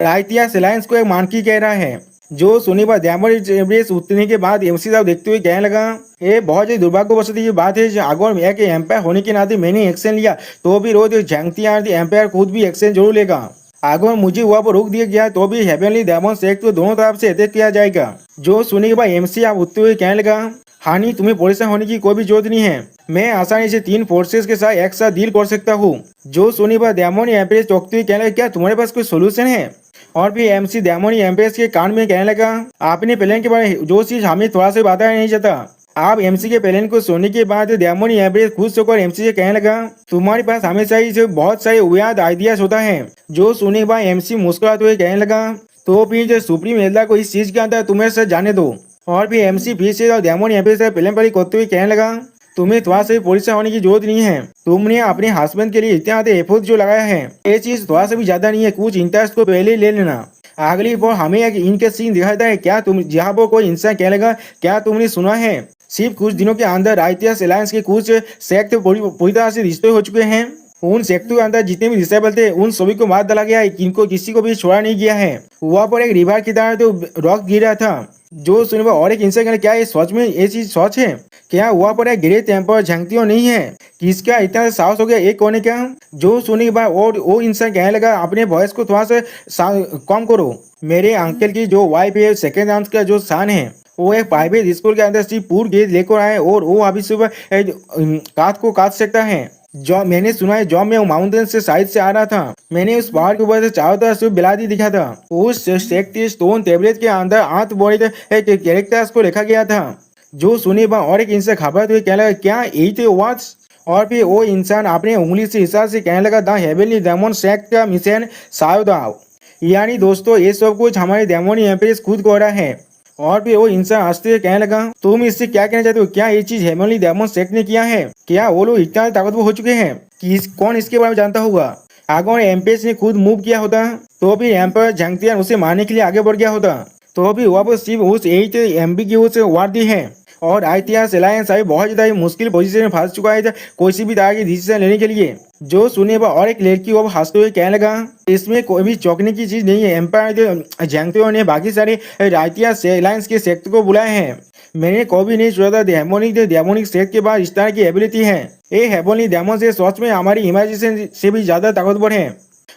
Speaker 1: राइटियास अलायंस को एक मानकी कह रहा है। जो सुनी पर डायमंड एवरेस्ट उतरने के बाद एमसी साहब देखते हुए कहने लगा ये बहुत ही दुर्भाग्यवश ये बात है अगर एक एम्पायर होने के नाते मैंने एक्शन लिया तो भी रोज झंगतियार एम्पायर खुद भी एक्शन जरूर लेगा। अगर मुझे वहाँ पर रोक दिया गया तो भी हेवनली डेमन सेक्ट को दोनों तरफ से अटैक किया जाएगा। जो सुनने के बाद एमसी आप उठते हुए कहने लगा हानि तुम्हें परेशान होने की कोई भी जरूरत नहीं है, मैं आसानी से 3 फोर्सेस के साथ एक साथ डील कर सकता हूँ। जो सुनने के बाद डेमन एम्प्रेस चौंकते हुए कहने लगा क्या तुम्हारे पास कोई सोल्यूशन है। और फिर एमसी डेमन एम्प्रेस के कान में कहने लगा आपने प्लान के बारे में जो चीज हमें थोड़ा सा बताया नहीं चाहता। आप एमसी के प्लान को सुनने के बाद डेमन एम्प्रेस खुश होकर एमसी से कहने लगा तुम्हारे पास हमेशा ही से बहुत सारे उयाद आइडियाज होता है। जो सुनने के बाद एमसी मुस्कुराते हुए कहने लगा तो फिर जो सुप्रीम एल्डर को इस चीज के अंदर तुम्हें से जाने दो। और फिर एमसी फिर से और डेमन एम्प्रेस से प्लान पर करते हुए कहने लगा तुम्हें थोड़ा सा भी परेशान होने की जरूरत नहीं है, तुमने अपने हस्बैंड के लिए इतना एफर्ट जो लगाया है ये चीज थोड़ा सा भी ज्यादा नहीं है, कुछ इंटरेस्ट को पहले ले लेना। अगली बार हमें एक इनके सीन दिखाता है क्या तुम जहाँ पर कोई इंसान कहने लगा क्या तुमने सुना है सिर्फ कुछ दिनों के अंदर राइटियास अलायंस के कुछ सेक्ट पूरी तरह से रिश्ते हो चुके हैं। उन सेक्टों के अंदर जितने भी डिसेबल थे उन सभी को मार डाला गया है, इनको किसी को भी छोड़ा नहीं गया है। वहाँ पर एक रिवर की तरह तो रॉक गिरा था। जो सुनवा और एक इंसान क्या ये सच में ये चीज सच है क्या वहाँ पर एक ग्रेट टेम्पर झंकतियों नहीं है किसका इतना साहस हो गया एक होने का। जो सुनने के बाद और वो इंसान कहने लगा अपने वॉइस को थोड़ा सा कम करो, मेरे अंकल की जो वाइफ है सेकेंड आर्म्स का जो सन है वो एक प्राइवेट स्कूल के अंदर सिर्फ पूर गेज लेकर आए और वो अभी सुबह काट को काट सकता है। जो मैंने सुना है जब मैं माउंटेन से साइड से आ रहा था मैंने उस पहाड़ के ऊपर से चारों तरफ से बिलादी दिखा था। उस शक्ति स्टोन टैबलेट के अंदर 8 बॉडी कैरेक्टर्स को लिखा गया था। जो सुने बा और एक इंसान घबराते हुए कहने लगा क्या यही थे व्हाट्स। और फिर वो इंसान अपने उंगली से हिसाब से कहने लगा द हेवनली डेमन सेक्ट का मिशन सावधान। यानी दोस्तों ये सब कुछ हमारे डेमोनी एम्प्रेस खुद को रहा है। और भी वो इंसान हंसते हुए कहने लगा तुम इससे क्या कहना चाहते हो, क्या ये चीज हेवनली डेमन सेक्ट ने किया है, क्या वो लोग इतना ताकतवर हो चुके हैं कि कौन इसके बारे में जानता होगा। अगर एम्प्रेस ने खुद मूव किया होता तो भी एम्पर झंगतियान उसे मारने के लिए आगे बढ़ गया होता तो भी वह सिर्फ उस 8 MB की उस वार दी है। और आइटियास अलायंस अभी बहुत ज्यादा मुश्किल पोजीशन में फंस चुका है कोई भी तरह की डिसीजन लेने के लिए। जो सुने पर और एक लड़की वो हंसते हुए कहने लगा इसमें कोई भी चौंकने की चीज नहीं है, एम्पायर झंगतियों ने बाकी सारे आइटियास अलायंस के सेक्टर को बुलाए हैं। मैंने कभी नहीं सोचा था डेमोनिक सेक्ट के बाद इस तरह की एबिलिटी है। ये हेवनली डेमन से सच में हमारी इमेजिनेशन से भी ज्यादा ताकतवर है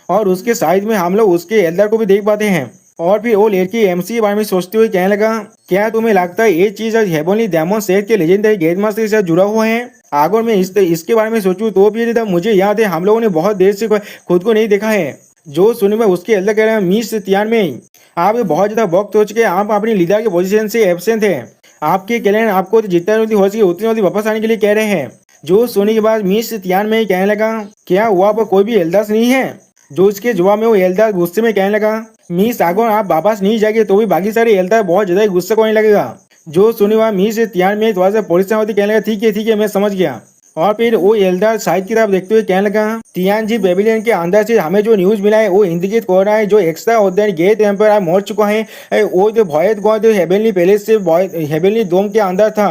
Speaker 1: और उसके साइड में हम लोग उसके एल्डर को भी देख पाते हैं। और फिर वो लड़की एमसी के बारे में सोचते हुए कहने लगा क्या तुम्हें लगता है ये चीज आज हेवनली डेमन सेक्ट के लेजेंडरी गेट मास्टर के साथ जुड़ा हुआ है। अगर मैं इसके बारे में सोचूं तो भी मुझे याद है हम लोगों ने बहुत देर से खुद को नहीं देखा है। जो सुनने में उसके एल्डर कह रहे हैं मिस तियान में आप बहुत ज्यादा वक्त हो चुके, आप अपनी लीडर की पोजीशन से एब्सेंट है, आपके क्लैन आपको जितना जल्दी हो सके उतनी जल्दी वापस आने के लिए कह रहे हैं। जो सुनने के बाद मिस तियान में कहने लगा क्या वहाँ पर कोई भी एल्डर्स नहीं है। जो इसके जवाब में वो एल्डर गुस्से में कहने लगा मिस अगर आप वापस नहीं जाएंगे तो भी बाकी सारे एल्डर बहुत ज्यादा गुस्सा करने लगेगा। जो सुने हुआ मिस तियान में थोड़ा सा परेशान होती कहने लगा ठीक है मैं समझ गया। और फिर वो एल्डर साइड की तरफ देखते हुए कहने लगा तियान जी पेविलियन के अंदर से हमें जो न्यूज मिला है वो इंडिकेट कर रहा है जो एक्स्ट्रा ऑर्डिनरी गेट एम्पायर मर चुका है वो जो भयत गॉड हेवनली पैलेस से हेवनली डोम के अंदर था।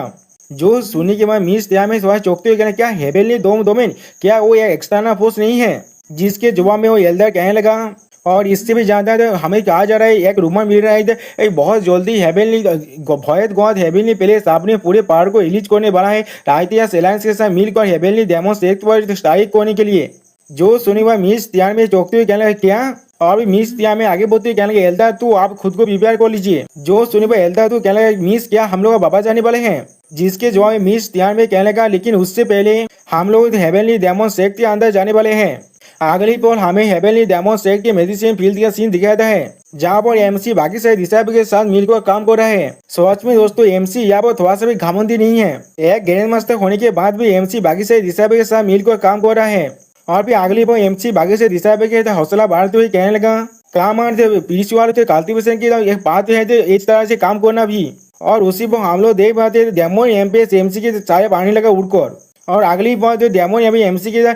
Speaker 1: जो सुनी के बाद मिस तियान में थोड़ा चौंकते हुए कहना क्या हेवनली डोमेन क्या वो एक्सटर्नल फोर्स नहीं है। जिसके जवाब में वो एल्डर कहने लगा और इससे भी ज्यादा हमें कहा जा रहा है एक रूमर मिल रहा है बहुत जल्दी हेवनली भयत गॉड हेवनली पैलेस अपने पूरे पहाड़ को रिलीज करने वाला है राइटियास अलायंस के साथ मिलकर हेवनली डेमन सेक्ट पर स्ट्राइक करने के लिए। जो सुनी हुआ मिस तियान में चौंकते हुए कहने लगा क्या। और मिस तियान में आगे बढ़ते हुए कहने लगे एल्डर तो आप खुद को प्रिपेयर कर लीजिए। जो सुनी हुआ एल्डर तो कहने लगा मिस क्या हम लोग वापस जाने वाले हैं। जिसके जवाब में मिस तियान में कहने लगा लेकिन उससे पहले हम लोग हेवनली डेमन सेक्ट के अंदर जाने वाले हैं। अगली पल हमें हेवनली डेमन सेक्ट के मेडिसिन फील्ड का सीन दिखाता है जहाँ पर एमसी बाकी सारे डिसाइबल के साथ मिलकर काम कर रहा है। सच में दोस्तों एमसी यहाँ पर थोड़ा सा भी घमंडी नहीं है, एक ग्रैंड मास्टर होने के बाद भी एमसी बाकी सारे डिसाइबल के साथ मिलकर काम कर रहा है। और फिर अगली पल एमसी बाकी सारे डिसाइबल के हौसला बढ़ाते हुए कहने लगा काम पीछे वाले थे कल्टीवेशन की एक बात है इस तरह से काम करना भी। और उसी पर हम लोग देख पाते डेमन एम्प्रेस एमसी के सारे पानी लगा उड़कर और अगली बार जो डेमोन अभी एमसी के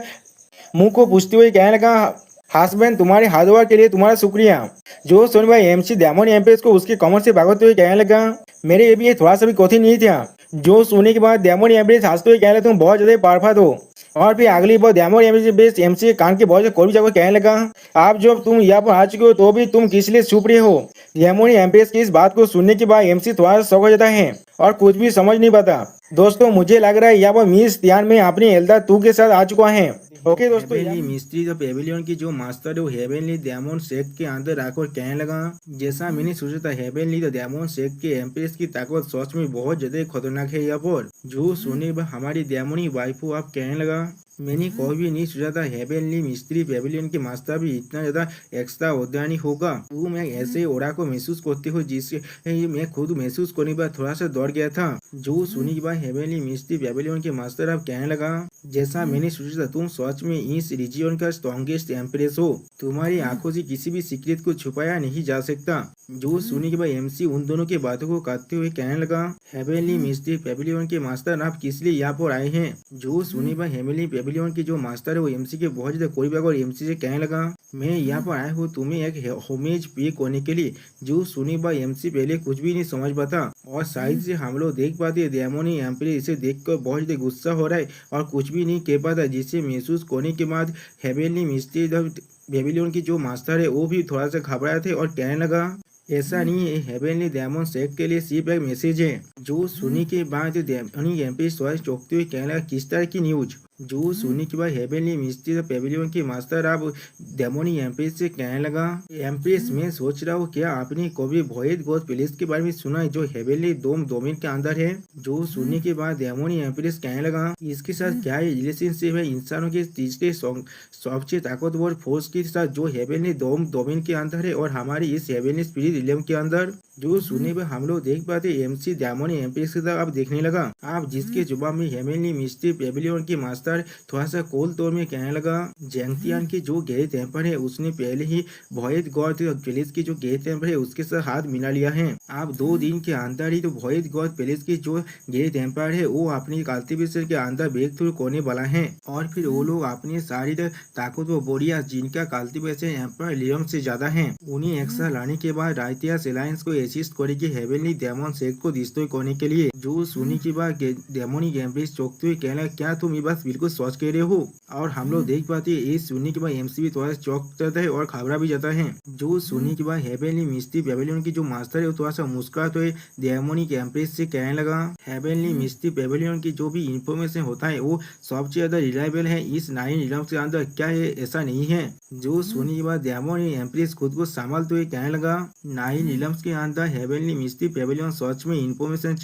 Speaker 1: मुंह को पूछते हुए कहने लगा, हस्बैंड तुम्हारे हार्डवर्क के लिए तुम्हारा शुक्रिया। जो सुन भाई एमसी डेमोन एम्प्रेस को उसके कमर से भागते हुए कहने लगा, मेरे ये भी थोड़ा सा भी कठिन नहीं था। जो सुनने के बाद डेमोन एम्प्रेस हंसते हुए कहने लगा, तुम बहुत ज्यादा परफेक्ट हो। और फिर अगली बार डेमोन एम्प्रेस एमसी के कान के बहुत से कोई जाकर कहने लगा, आप जब तुम यहाँ पर आ चुके हो तो भी तुम किस लिए छुप रहे हो। डेमोन एम्प्रेस की इस बात को सुनने के बाद एमसी थोड़ा सा शौक हो जाता है और कुछ भी समझ नहीं पाता। दोस्तों मुझे लग रहा है यहाँ पर मिस ध्यान में अपनी एल्दा तू के साथ आ चुका है। ओके दोस्तों, हेवनली मिस्ट्री द पेविलियन की जो मास्टर है वो हेवनली डेमन शेक के अंदर आकर कहने लगा, जैसा मैंने सोचा था हेवनली द डेमन शेक के एम्प्रेस की ताकत सच में बहुत ज्यादा खतरनाक है। यहाँ पर जो सुने हमारी डेमोनी वाइफ आप कहने लगा, मैंने कभी भी नहीं सोचा था हेवनली मिस्ट्री पेविलियन के मास्टर भी इतना ज्यादा एक्स्ट्रा उद्यानी होगा। वो मैं ऐसे ओरा को महसूस करती हूँ जिससे मैं खुद महसूस करने के बाद थोड़ा सा डर गया था। जो सुनी के बाद हेवनली मिस्ट्री पेविलियन के मास्टर अब कहने लगा, जैसा मैंने सोचा था तुम सच में इस रीजियन का स्ट्रॉन्गेस्ट एम्प्रेस हो। तुम्हारी आंखों से किसी भी सीक्रेट को छुपाया नहीं जा सकता। जो सुनी के बाद एमसी उन दोनों की बातों को काटते हुए कहने लगा, हेवनली मिस्ट्री पेविलियन के मास्टर आप किस लिए यहाँ पर आए हैं। जो सुनी के बाद हेवनली पेविलियन के जो मास्टर है वो एमसी के बहुत ज्यादा कोई और एमसी से कहने लगा, मैं यहाँ पर आया हूँ तुम्हें एक होमेज पे करने के लिए। जो सुनी बाय एमसी पहले कुछ भी नहीं समझ पाता और शायद से हम लोग देख पाते डेमोनी एम्प्रेस इसे देखकर बहुत ज्यादा गुस्सा हो रहा है और कुछ भी नहीं कह पाता, जिसे महसूस करने के बाद हेवनली मिस्ट्री पेविलियन की जो मास्टर है वो भी थोड़ा सा घबराए थे और कहने लगा, ऐसा नहीं है, हेवनली डेमन शेक के लिए सिर्फ एक मैसेज है। जो सुनी के बाद डेमोनी एम्प्रेस चौंकते हुए कहने लगा, किस तरह की न्यूज। जो सुनी के बाद हेवनली मिस्ट्री पेविलियन के मास्टर अब डेमोनी एम्प्रेस से कहने लगा, एम्प्रेस मैं सोच रहा हूँ क्या आपने कभी भोएद गोद प्लेस के बारे में सुना है जो हेवनली डोमेन के अंदर है। जो सुनने के बाद डेमोनी एम्प्रेस कहने लगा, इसके साथ क्या रिलेशनशिप है इंसानों के तीसरे सबसे ताकतवर फोर्स के साथ जो हेवनली डोमेन के अंदर है और हमारी इस हेवनली स्पिरिट रिलम के अंदर। जो सुनने पर हम लोग देख पाते एमसी डेमोनी एम्प्रेस की तरफ अब देखने लगा, आप जिसके जवाब में हेवनली मिस्ट्री पेविलियन के मास्टर थोड़ा सा कोल तौर में कहने लगा, जेंगतियान की जो गेट टेम्पर है उसने पहले ही भोएद गॉड पैलेस की जो गेट टेम्पर है उसके साथ हाथ मिला लिया है। आप 2 दिन के अंदर ही तो भोएद गॉड पैलेस की जो गेट टेम्पर है वो अपनी कल्टिवेशन के अंदर ब्रेक थ्रू करने वाला है और फिर वो लोग अपनी सारी ताकत व बोरिया जिनका कल्टिवेशन एम्पर लियम से ज्यादा है उन्हें एक्स्ट्रा लाने के बाद राइटियस एलायंस को असिस्ट करेगी हेवनली डेमन शेक को डिस्ट्रॉय करने के लिए। जो सुनी के बाद डेमोनी एम्प्रेस चौंकते हुए कहना, क्या तुम ये बात बिल्कुल सोच कह रहे हो। और हम लोग देख पाते हैं ये सुनने के बाद एमसी भी थोड़ा चौंक जाता है और घबरा भी जाता है। जो सुनने के बाद हेवनली मिस्ट्री पेविलियन की जो मास्टर है वो थोड़ा सा मुस्कुराते हुए डेमोनी एम्प्रेस से कहने लगा, हेवनली मिस्ट्री पेविलियन की जो भी इंफॉर्मेशन होता है वो सबसे ज्यादा रिलायबल है इस 9 रिलम्स के अंदर, क्या है ऐसा नहीं है। जो सुनने के बाद डेमोनी एम्प्रेस खुद को संभालते हुए कहने लगा, 9 रिलम्स के अंदर हेवनली मिस्ट्री पेविलियन सच में इंफॉर्मेशन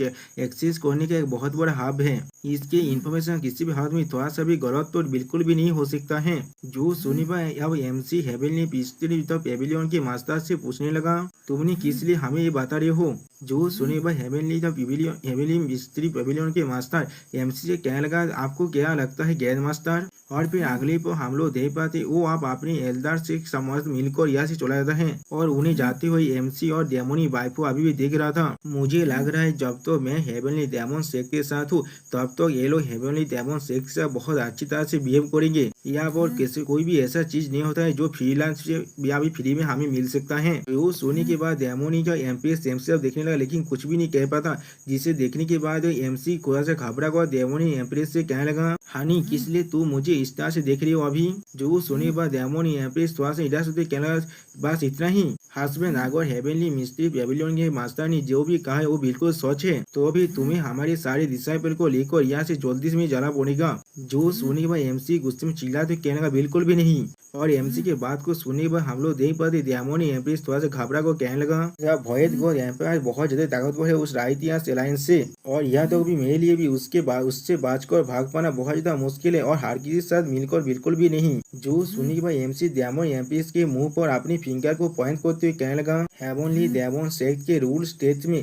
Speaker 1: एक्सेस करने का एक बहुत बड़ा हब है। इसके इंफॉर्मेशन किसी भी हाथ में थोड़ा सा भी गलत तो बिल्कुल भी नहीं हो सकता है। जो सुनी भाई अब एमसी हेवनली मिस्ट्री पेविलियन के मास्टर से पूछने लगा, तुमने किस लिए हमें ये बता रहे हो। जो सुनी भाई हेवनली मिस्ट्री पेविलियन के मास्टर एमसी से कहने लगा, आपको क्या लगता है ग्रैंड मास्टर। और फिर अगले पर हम लोग देख पाते वो आप अपने एल्डर से समझ मिलकर यहाँ से चला जाता है और उन्हें जाते हुए एमसी और डेमोनी वाइफ अभी भी देख रहा था। मुझे लग रहा है जब तो मैं हेवनली डेमन शेक के साथ हूँ तब तो ये लोग हेवनली डेमन शेक से बहुत अच्छी तरह से बिहेव करेंगे। यहाँ पर किसी कोई भी ऐसा चीज नहीं होता है जो फ्रीलांस से या भी फ्री में हमें मिल सकता है। वो सोने के बाद डेमोनी का एम्प्रेस एमसी देखने लगा लेकिन कुछ भी नहीं कह पाता, जिसे देखने के बाद एमसी थोड़ा सा घबरा हुआ डेमोनी एम्प्रेस से कहने लगा, हानी किस लिए तू मुझे इस तरह से देख रही हो अभी। जो सोने के बाद डेमोनी एम्प्रेस थोड़ा सा इधर से कहने लगा, बस इतना ही हस्बैंड अगर हेवनली मिस्ट्री पेविलियन के मास्टर ने जो भी कहा है वो बिल्कुल सच है तो भी तुम्हें हमारे सारे डिसाइपल को लेकर यहाँ से जल्दी से जाना पड़ेगा। जो सुनने के बाद एमसी गुस्से में चिल्ला तो कहने का बिल्कुल भी नहीं। और एमसी के बात को सुनने के बाद हम लोग देख पाते डेमोनी एम्प्रेस थोड़ा सा घबरा को कहने लगा, भोएद गॉड एम्पायर बहुत ज्यादा ताकतवर है उस राइटियस एलायंस से और यह तो भी मेरे लिए भी उससे बचकर भाग पाना बहुत ज्यादा मुश्किल है और हार के साथ मिलकर बिल्कुल भी नहीं। जो सुनने के बाद एमसी डेमोनी एम्प्रेस के मुंह पर अपनी फिंगर को पॉइंट करते हुए कहने लगा, हेवनली डेमन शेक के रूल स्टेट में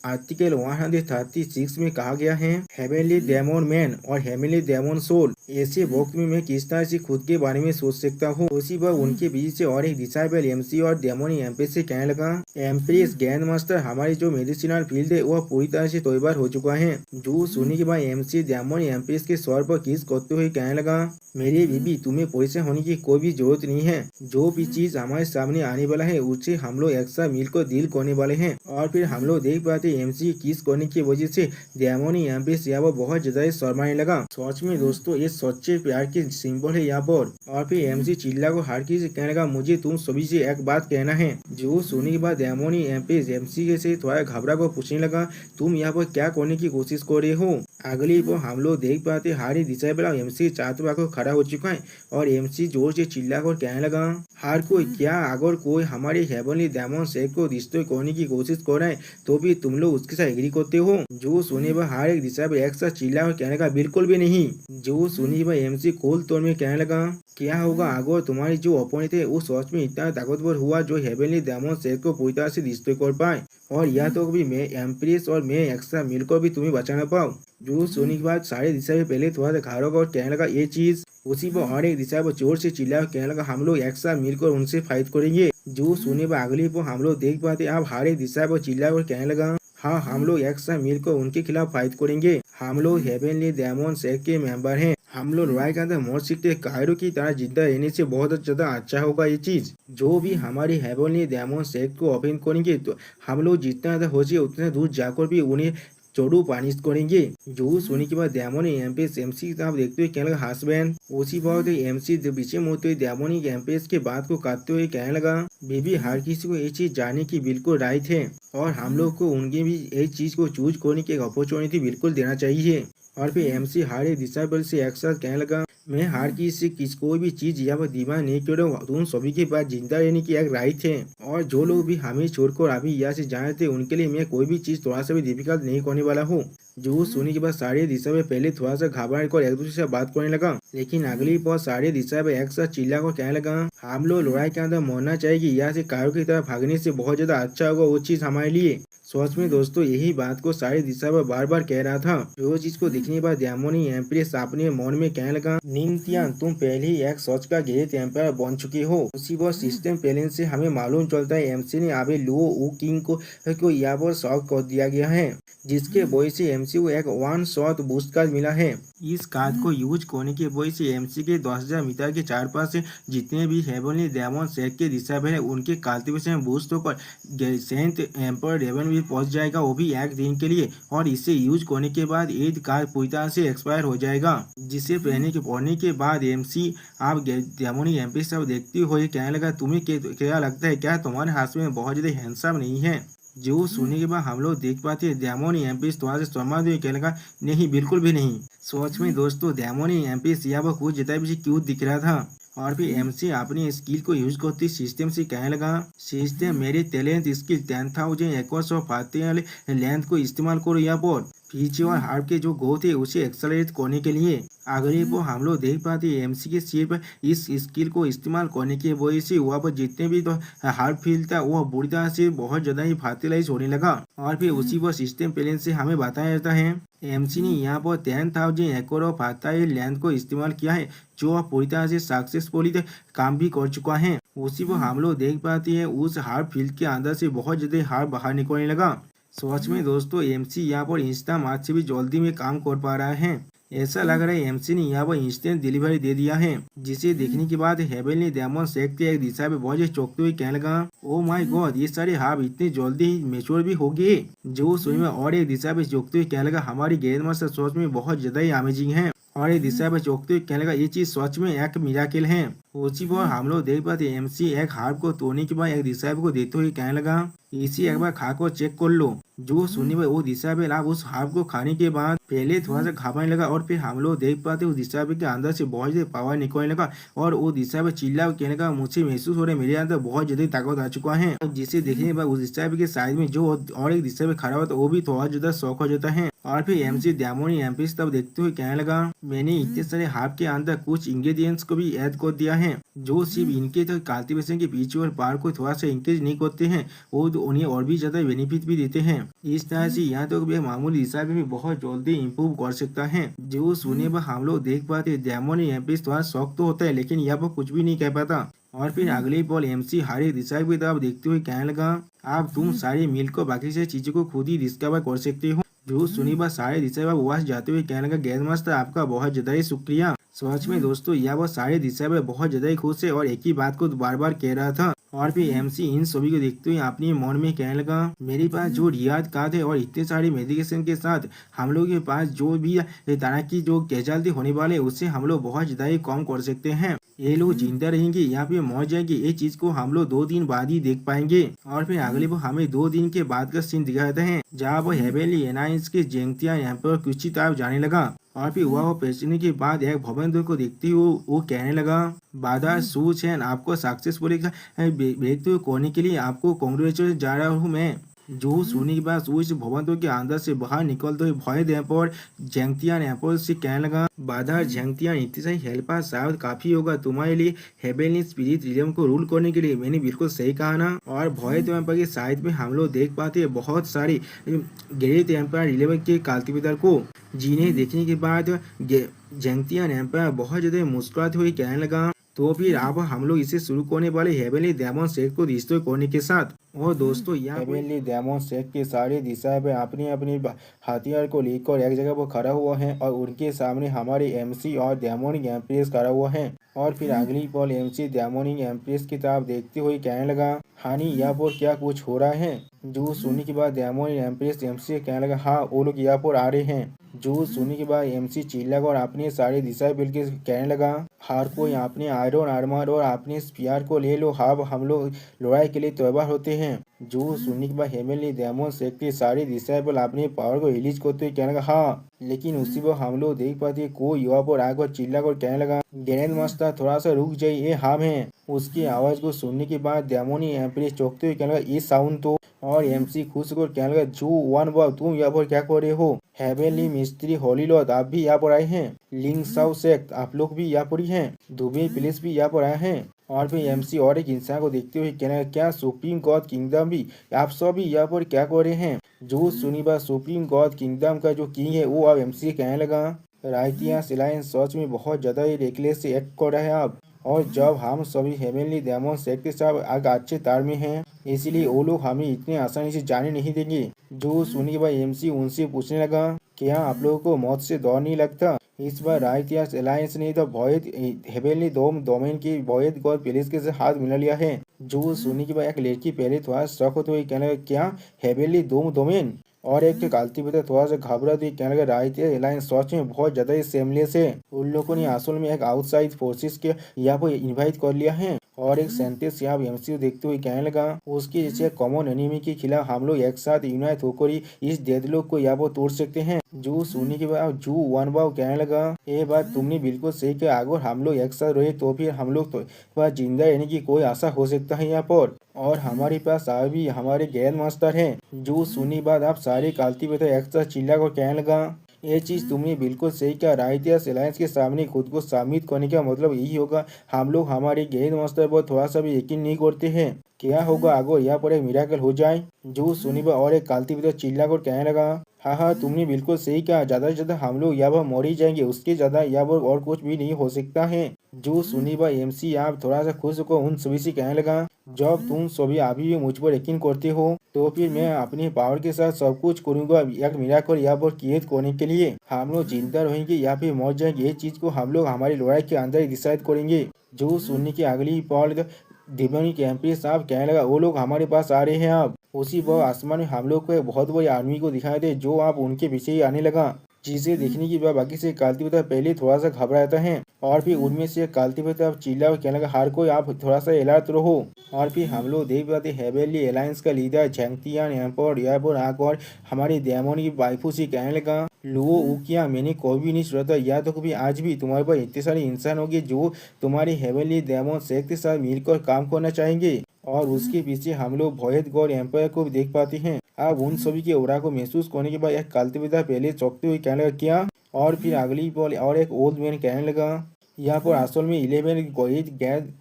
Speaker 1: आर्टिकल 136 में कहा गया है, हेवनली डेमन मैन और हेवनली डेमन सोल ऐसे वक्त में मैं किस तरह से खुद के बारे में सोच सकता हूँ। उसी पर उनके बीच से और एक डिसाइबल एमसी और डेमोनी एम्प्रेस से कहने लगा, एम्प्रेस ग्रैंड मास्टर, हमारी जो मेडिसिनल फील्ड है वह पूरी तरह से तैयार हो चुका है। जो सुनने के बाद एमसी डेमोनी एम्प्रेस के स्वर पर किस करते हुए कहने लगा, मेरी बीबी, तुम्हें परेशान होने की कोई भी जरूरत नहीं है। जो भी चीज हमारे सामने आने वाला है उससे हम लोग एक साथ मिलकर डील करने वाले हैं। और फिर हम लोग देख पाते एमसी किस करने की वजह से डेमोनी एम्प्रेस यहाँ पर बहुत ज्यादा शर्माने लगा। सच में दोस्तों ये सच्चे प्यार के सिंबल है यहाँ पर। और फिर एमसी चिल्ला को हर किसी कहने लगा, मुझे तुम सभी से एक बात कहना है। जो सुनने के बाद डेमोनी एम्प्रेस एमसी के से थोड़ा घबरा को पूछने लगा, तुम यहाँ पर क्या करने की कोशिश कर रहे हो। अगली पर हम लोग देख पाते हारी डिसाइबल एमसी चातुआ को खड़ा हो चुका है और एमसी जोर से चिल्लाकर कहने लगा, हर कोई क्या, अगर कोई हमारे हेवनली डेमन सेक को डिस्ट्रॉय करने की कोशिश कर रहा है तो भी तुम लोग उसके साथ एग्री करते हो। जो सुने पर हर एक डिसाइबल एक साथ चिल्लाकर कहने लगा, बिल्कुल भी नहीं। जो सुनी पर एमसी खोल तौर में कहने लगा, क्या होगा अगर तुम्हारी जो अपोनेंट है वो सच में इतना ताकतवर हुआ जो हेवनली डेमन सेक को पूरी तरह से डिस्ट्रॉय कर पाए, और या तो भी मैं एम्प्रेस और मैं एक्स्ट्रा मिलकर भी तुम्हें बचाना पाऊँ। जो सुनने के बाद सारे दिशा में पहले थोड़ा सा घारों और कहने लगा ये चीज। उसी पर और एक दिशा पर जोर से चिल्ला कहने लगा, हम लोग एक साथ मिलकर उनसे फाइट करेंगे। जो सुने पर अगली पर हम लोग देख पाते अब हर एक दिशा पर चिल्ला कर कहने लगा, हाँ हम लोग एक साथ मिलकर उनके खिलाफ फाइट करेंगे। हम लोग हेवनली डेमन सेक के मेंबर हैं। हम लोग लड़ाई के अंदर मर सकते, कायरो की तरह जिंदा रहने से बहुत ज्यादा अच्छा होगा ये चीज। जो भी हमारी हेवनली डेमन सेक को ओपन करेंगे तो हम लोग जितना ज्यादा हो सके उतना दूर जाकर भी उन्हें चोरू पानिश करेंगे। जो सुनी के बाद डेमोनी एम्प्रेस एमसी की तरफ देखते हुए कहने लगा, हस्बैंड। उसी बात एमसी पीछे मुड़ते हुए डेमोनी एम्प्रेस के बात को काटते हुए कहने लगा, बेबी, हर किसी को ये चीज जानने की बिल्कुल राइट है और हम लोग को उनके भी इस चीज को चूज करने की एक अपॉर्चुनिटी बिल्कुल देना चाहिए। और फिर एमसी हर एक डिसाइबल से एक साथ कहने लगा, मैं हर किसी से कोई भी चीज यहाँ पर दीवार नहीं कर रहा हूँ, तुम सभी के पास जिंदा रहने की एक राइट है। और जो लोग भी हमें छोड़कर अभी यहाँ से जाए थे उनके लिए मैं कोई भी चीज थोड़ा सा भी डिफिकल्ट नहीं करने वाला हूँ। जो सुनने के बाद सारे दिशा में पहले थोड़ा सा घबरा कर एक दूसरे से बात करने लगा, लेकिन अगली पर सारे दिशा में एक साथ चिल्ला कर कहने लगा, हम लोग लड़ाई के अंदर मरना चाहिए, यहाँ से कारों की तरफ भागने से बहुत ज्यादा अच्छा होगा वो चीज हमारे लिए। सच में दोस्तों यही बात को सारी दिशा पर बार बार कह रहा था। जो चीज को देखने के बाद डेमोनी एम्प्रेस अपने मन में कहने लगा, निंगथियान, तुम पहले ही एक सोच का ग्रेट एम्पायर बन चुके हो। उसी पर सिस्टम पैलेंस से हमें मालूम चलता है एमसी ने अभी लुओ ऊ किंग को यहाँ पर शॉक कर दिया गया है, जिसके वजह से एमसी को एक 1 शॉट बूस्ट कार्ड मिला है। इस कार्ड को यूज करने के वजह से एमसी के 10,000 मीटर के चार पास से जितने भी हेवनली डेमन सेक के दिशा में है उनके कल्टिवेशन बूस्ट होकर सेंट एम्पर रेवन भी पहुंच जाएगा, वो भी एक दिन के लिए। और इसे यूज करने के बाद एड कार्ड पूरी तरह से एक्सपायर हो जाएगा, जिसे पढ़ने के बाद एमसी आप डेमोनी एम्प्रेस सब देखते हुए कहने लगा, तुम्हें क्या लगता है, क्या तुम्हारे हाथ में बहुत ज्यादा हैंडसम नहीं है। जो सुनने के बाद हम लोग देख पाते हैं डेमोनी एम्प्रेस थोड़ा सा शर्मा हुए कहने लगा, नहीं बिल्कुल भी नहीं। सच में दोस्तों डेमोनी एम्प्रेस यहाँ पर कुछ ज्यादा भी क्यूट दिख रहा था। और फिर एमसी अपनी स्किल को यूज करती सिस्टम से कहने लगा, सिस्टम मेरे talent skill 10,000 acres of length को इस्तेमाल करो यहाँ पर पीछे और हार्प के जो ग्रोथ है उसे एक्सेलरेट करने के लिए। अगले को हम लोग देख पाते हैं एमसी के सिर्फ इस स्किल को इस्तेमाल करने की वजह से वहाँ पर जितने भी तो हार्प फील्ड था वह बुरी तरह से बहुत ज्यादा ही फर्टिलाइज होने लगा। और फिर उसी पर सिस्टम पैलेंस से हमें बताया जाता है एमसी ने यहाँ पर 10,000 एकड़ ऑफ फर्टाइल लैंड को इस्तेमाल किया है, जो पूरी तरह से सक्सेसफुली काम भी कर चुका है। उसी पर हम लोग देख पाते हैं उस हार्प फील्ड के अंदर से बहुत ज्यादा हार्प बाहर निकलने लगा। सच में दोस्तों एमसी यहाँ पर इंस्टा मार्च से भी जल्दी में काम कर पा रहा है। ऐसा लग रहा है एमसी ने यहाँ पर इंस्टेंट डिलीवरी दे दिया है, जिसे देखने के बाद हेवनली डेमन सेक के एक दिशा में बहुत चौंकते हुए कहने लगा, ओ माय गॉड, ये सारे हार्प इतने जल्दी ही मेच्योर भी हो गए। जो सुन में और एक दिशा में चौंकते हुए कहने लगा, हमारी ग्रैंड मास्टर सच में बहुत ज्यादा ही अमेजिंग है। और एक दिशा में चौंकते हुए कहने लगा, ये चीज सच में एक मिराकिल है। उसी पर हम लोग देख पाते एमसी एक हार्प को तोड़ने के बाद एक दिशा को देते हुए कहने लगा, इसी एक बार खाकर चेक कर लो। जो सुनने में वो दिशा पे लाभ उस हार्प को खाने के बाद पहले थोड़ा सा घबराने लगा, और फिर हम लोग देख पाते उस दिशा के अंदर से बहुत ज्यादा पावर निकलने लगा, और वो दिशा पे चिल्ला कहने लगा, मुझे महसूस हो रहा है मेरे अंदर बहुत ज्यादा ताकत आ चुका है। जिसे देखने के बाद उस दिशा के साइड में जो और एक दिशा में खड़ा हुआ था वो भी थोड़ा ज्यादा शौक हो जाता है। और फिर एमसी डेमोनी एम्प्रेस तब देखते हुए कहने लगा, मैंने इतने सारे हाफ के अंदर कुछ इंग्रेडिएंट्स को भी ऐड कर दिया है जो सिर्फ इनके तो कल्टीवेशन के पीछे और पार को थोड़ा सा इंक्रीज नहीं करते हैं, वो तो उन्हें और भी ज्यादा बेनिफिट भी देते हैं। इस तरह से यहाँ तो मामूली हिसाब में भी बहुत जल्दी इम्प्रूव कर सकता है। जो सुने पर हम लोग देख पाते डेमोनी एम्प्रेस थोड़ा शौक तो होता है लेकिन यहाँ पर कुछ भी नहीं कह पाता। और फिर अगले ही पल एमसी हारी दिशा की तरफ देखते हुए कहने लगा, आप तुम सारे मिल को बाकी से चीजों को खुद ही डिस्कवर कर सकते हो। जो सुनी बात सारे दिशा वास जाते हुए कहने लगा, गेंद मास्टर आपका बहुत ज्यादा ही शुक्रिया। सच में दोस्तों यह वो सारे दिशा बहुत ज्यादा ही खुश है और एक ही बात को बार बार कह रहा था। और फिर एमसी इन सभी को देखते हुए अपने मन में कहने लगा, मेरे पास जो रियाद कार्ड है और इतने सारे मेडिकेशन के साथ हम लोग के पास जो भी तरह की जो कैजुअलिटी होने वाले उससे हम लोग बहुत ज्यादा ही कम कर सकते हैं। ये लोग जिंदा रहेंगे या फिर मर जाएंगे ये चीज को हम लोग 2 दिन बाद ही देख पाएंगे। और फिर अगले वो हमें 2 दिन के बाद का सीन दिखाते हैं जहाँ वो हेवेली एनाइंस के जेंगतिया यहाँ पर कुछ तरफ जाने लगा। और फिर वह पहुंचने के बाद एक भवन को देखते हुए वो कहने लगा, बाधा सूच है आपको सक्सेसफुली ब्रेक थ्रू करने के लिए आपको कांग्रेचुलेट जा रहा हूँ मैं। जो सुनने के बाद उस भवन के अंदर से बाहर निकलते हुए भय दे पर झेंगतियान एयरपोर्ट से कहने लगा, बाधा झेंगतियान इतनी सारी हेल्पर शायद काफी होगा तुम्हारे लिए हेवेली स्पिरिट रिजम को रूल करने के लिए। मैंने बिल्कुल सही कहा ना। और भय टेम्पर के साइड में हम लोग देख पाते हैं बहुत सारी ग्रेट एम्पायर रिलेवन के कल्टिवेटर को, जिन्हें देखने के बाद झेंगतियान एम्पायर बहुत ज्यादा मुस्कुराते हुए कहने लगा, तो फिर अब हम लोग इसे शुरू करने वाले हेवेली डेमन सेट को डिस्ट्रॉय करने के साथ। और दोस्तों यहाँ हेवेली डेमन सेट के सारे दिशा पे अपनी अपनी हथियार को लेकर एक जगह पर खड़ा हुआ है और उनके सामने हमारे एमसी और डेमोनिक एम्प्रेस खड़ा हुआ है। और फिर अगली पल एमसी डेमोनिक एम्प्रेस की तरफ देखते हुए कहने लगा, हानी यहाँ पर क्या कुछ हो रहा है। जो सुनने के बाद डेमोनिक एम्प्रेस एमसी कहने लगा, हाँ वो लोग यहाँ पर आ रहे हैं। जो सुनने के बाद एमसी चिल्लाकर और अपने सारे दिशा बिल के कहने लगा, हर कोई अपने आयरन आर्मर और अपने स्पीयर को ले लो, अब हम लोग लड़ाई के लिए तैयार होते हैं। जो सुनने के बाद हेवेली डेमन सेट के सारे दिशा बिल अपने पावर को रिलीज करते हुए कहने लगा, हाँ। लेकिन उसी पर हम लोग देख पाते कोई युवा पर आकर चिल्लाकर कहने लगा, ग्रैंड मास्टर थोड़ा सा रुक जाइए, ये हम हैं। उसकी आवाज को सुनने के बाद डेमोनी एम्प्रेस चौंकते हुए कहने लगा, ये साउंड तो। और एमसी खुश होकर कहने लगा, जो वन बाव तुम यहाँ पर क्या कर रहे हो। हेवेली मिस्त्री होली लॉर्ड आप भी यहाँ पर आए हैं। लिंग साउ सेक्ट आप लोग भी यहाँ पर ही हैं। दुबे पुलिस भी यहाँ पर आए हैं। और फिर एमसी और एक इंसान को देखते हुए कहने लगा, क्या सुप्रीम गॉड किंगडम भी आप सब भी यहाँ पर क्या कर रहे हैं। जो सुनी बात सुप्रीम गॉड किंगडम का जो किंग है वो अब एमसी कहने लगा, राइटियास एलायंस सच में बहुत ज्यादा ही रेकलेस से एक्ट कर रहा है आप। और जब हम सभी हेवेली डेमन सेट के साथ आग अच्छे तार में हैं, इसलिए वो लोग हमें इतने आसानी से जाने नहीं देंगे। जो सुनने के बाद एमसी उनसे पूछने लगा, क्या आप लोगों को मौत से डर नहीं लगता। इस बार राइटियास एलायंस ने तो वॉयड हेवेली डोमेन की वॉयड गॉड पुलिस के साथ हाथ मिला लिया है। जो सुनने के बाद एक लड़की पहले थोड़ा शौक होते हुए कहने लगा, क्या हेवेली डोमेन। और एक कल्टिवेटर थोड़ा सा घबरा दी कहने लगा, राइटियास एलायंस सच में बहुत ज्यादा ही सेमलेस है। उन लोगों ने असल में एक आउटसाइड फोर्सेस के यहाँ पर इन्वाइट कर लिया है। और एक सेंटेंस यहाँ एमसी देखते हुए कहने लगा, उसके जैसे कॉमन एनिमी के खिलाफ हम लोग एक साथ यूनाइट होकर ही इस डेडलॉक को यहाँ पर तोड़ सकते हैं। जो सुनने के बाद जो वन बाव कहने लगा, ये बात तुमने बिल्कुल सही कहा, अगर हम लोग एक साथ रहे तो फिर हम लोग तो जिंदा रहने की कोई आशा हो सकता है यहाँ पर। और हमारे पास अभी हमारे ग्रैंड मास्टर हैं। जो सुनने बाद आप सारे कल्टिवेटर एक साथ चिल्ला कर कहने लगा, ये चीज तुमने बिल्कुल सही कहा, राइटियास एलायंस के सामने खुद को साबित करने का मतलब यही होगा, हम लोग हमारे ग्रैंड मास्टर पर थोड़ा सा भी यकीन नहीं करते हैं। क्या होगा अगर यहाँ पर एक मिराकल हो जाए। जो सुनिबा और एक कल्टिवेटर चिल्ला कर कहने लगा, हाँ तुमने बिल्कुल सही कहा, ज्यादा से ज्यादा हम लोग यहाँ पर मर ही जाएंगे, उसके ज्यादा यहाँ पर और कुछ भी नहीं हो सकता है। जो सुनिबा एमसी आप थोड़ा सा खुश होकर उन सभी से कहने लगा, जब तुम सभी अभी भी मुझ पर यकीन करते हो तो फिर मैं अपने पावर के साथ सब कुछ करूंगा एक मिराकल यहाँ पर क्रिएट करने के लिए। हम लोग जिंदा रहेंगे या फिर मर जाएंगे ये चीज को हम लोग हमारी लड़ाई के अंदर ही डिसाइड करेंगे। जो सुनने की अगली पल डिमोनिक एम्प्रेस साहब कहने लगा, वो लोग हमारे पास आ रहे हैं। आप उसी वह आसमान में हम लोग को एक बहुत बड़ी आर्मी को दिखाई दे जो आप उनके पीछे ही आने लगा। जिसे देखने के बाद बाकी से कल्टिवेटर पहले थोड़ा सा घबराता है और फिर उनमें से कल्टिवेटर चिल्ला और कहने लगा, हर कोई आप थोड़ा सा अलर्ट रहो। और फिर हम लोग देख पाते हेवेली एलायंस का लीडर झेंगतियान एयरपोर्ट आकर हमारी डेमोन की वाइफू से कहने लगा, लुओ उकिया मैंने कोई भी नहीं सोचा या तो कभी आज भी तुम्हारे पास इतने सारे इंसान होंगे जो तुम्हारी हेवेली डेमोन सेक्ट के साथ मिलकर काम करना चाहेंगे। और उसके पीछे हम लोग भोयद गौर एम्पायर को भी देख पाते हैं अब उन सभी के ओरा को महसूस करने के बाद एक कल्तवेदा पहले चौंकते हुए कहने लगा क्या, और फिर अगली पल और एक ओल्ड मैन कहने लगा यहाँ पर असल में 11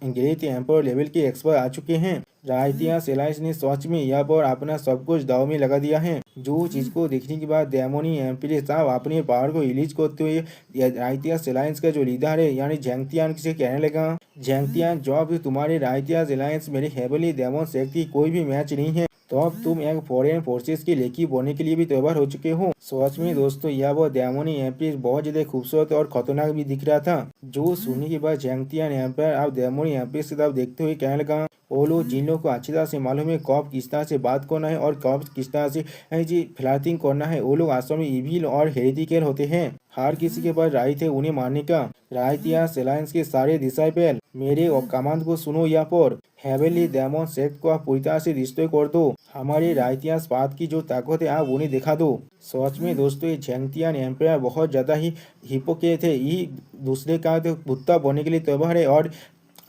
Speaker 1: ग्रेट एम्पर लेवल के एक्सपर्ट आ चुके हैं। रायतिया सेलाइस ने सच में यहाँ पर अपना सब कुछ दाव में लगा दिया है। जो चीज को देखने के बाद डेमोनी एम्प्रेस साहब अपने पावर को रिलीज करते हुए रायतिया सेलाइंस का जो लीडर है यानी झेंगतियान से कहने लगा, झेंगतियान जब तुम्हारे रायतिया सेलाइंस मेरे हेवली डेमन सेट की कोई भी मैच नहीं है, तो अब तुम एक फॉरेन फोर्सेस की लेकी बनने के लिए भी तैयार हो चुके हो। सच में दोस्तों यह वो डेमोनी एम्प्रेस बहुत ज्यादा खूबसूरत और खतरनाक भी दिख रहा था। जो सुनने के बाद झेंगतियान एम्पायर अब डेमोनी एम्प्रेस की तरफ देखते हुए कहने लगा, वो लोग जिन लोगों को अच्छी तरह से मालूम है कब किस तरह से बात करना है और कब किस तरह से जी फ्लर्टिंग करना है, वो लोग वास्तव में इविल और हेरेटिकल होते हैं। हर किसी के पास राइट है उन्हें मारने का। रायतिया सेलाइंस के सारे डिसाइपल मेरे और कमांड को सुनो, यहाँ पर हेवनली डेमन सेक्ट को आप पूरी तरह से डिस्ट्रॉय कर दो। हमारे रायतिया स्पात की जो ताकत है आप उन्हें दिखा दो। सच में दोस्तों ये झेंगतियान एम्पायर बहुत ज्यादा ही हिपोक्रेट है, ये दूसरे का तो कुत्ता बनने के लिए तैयार है और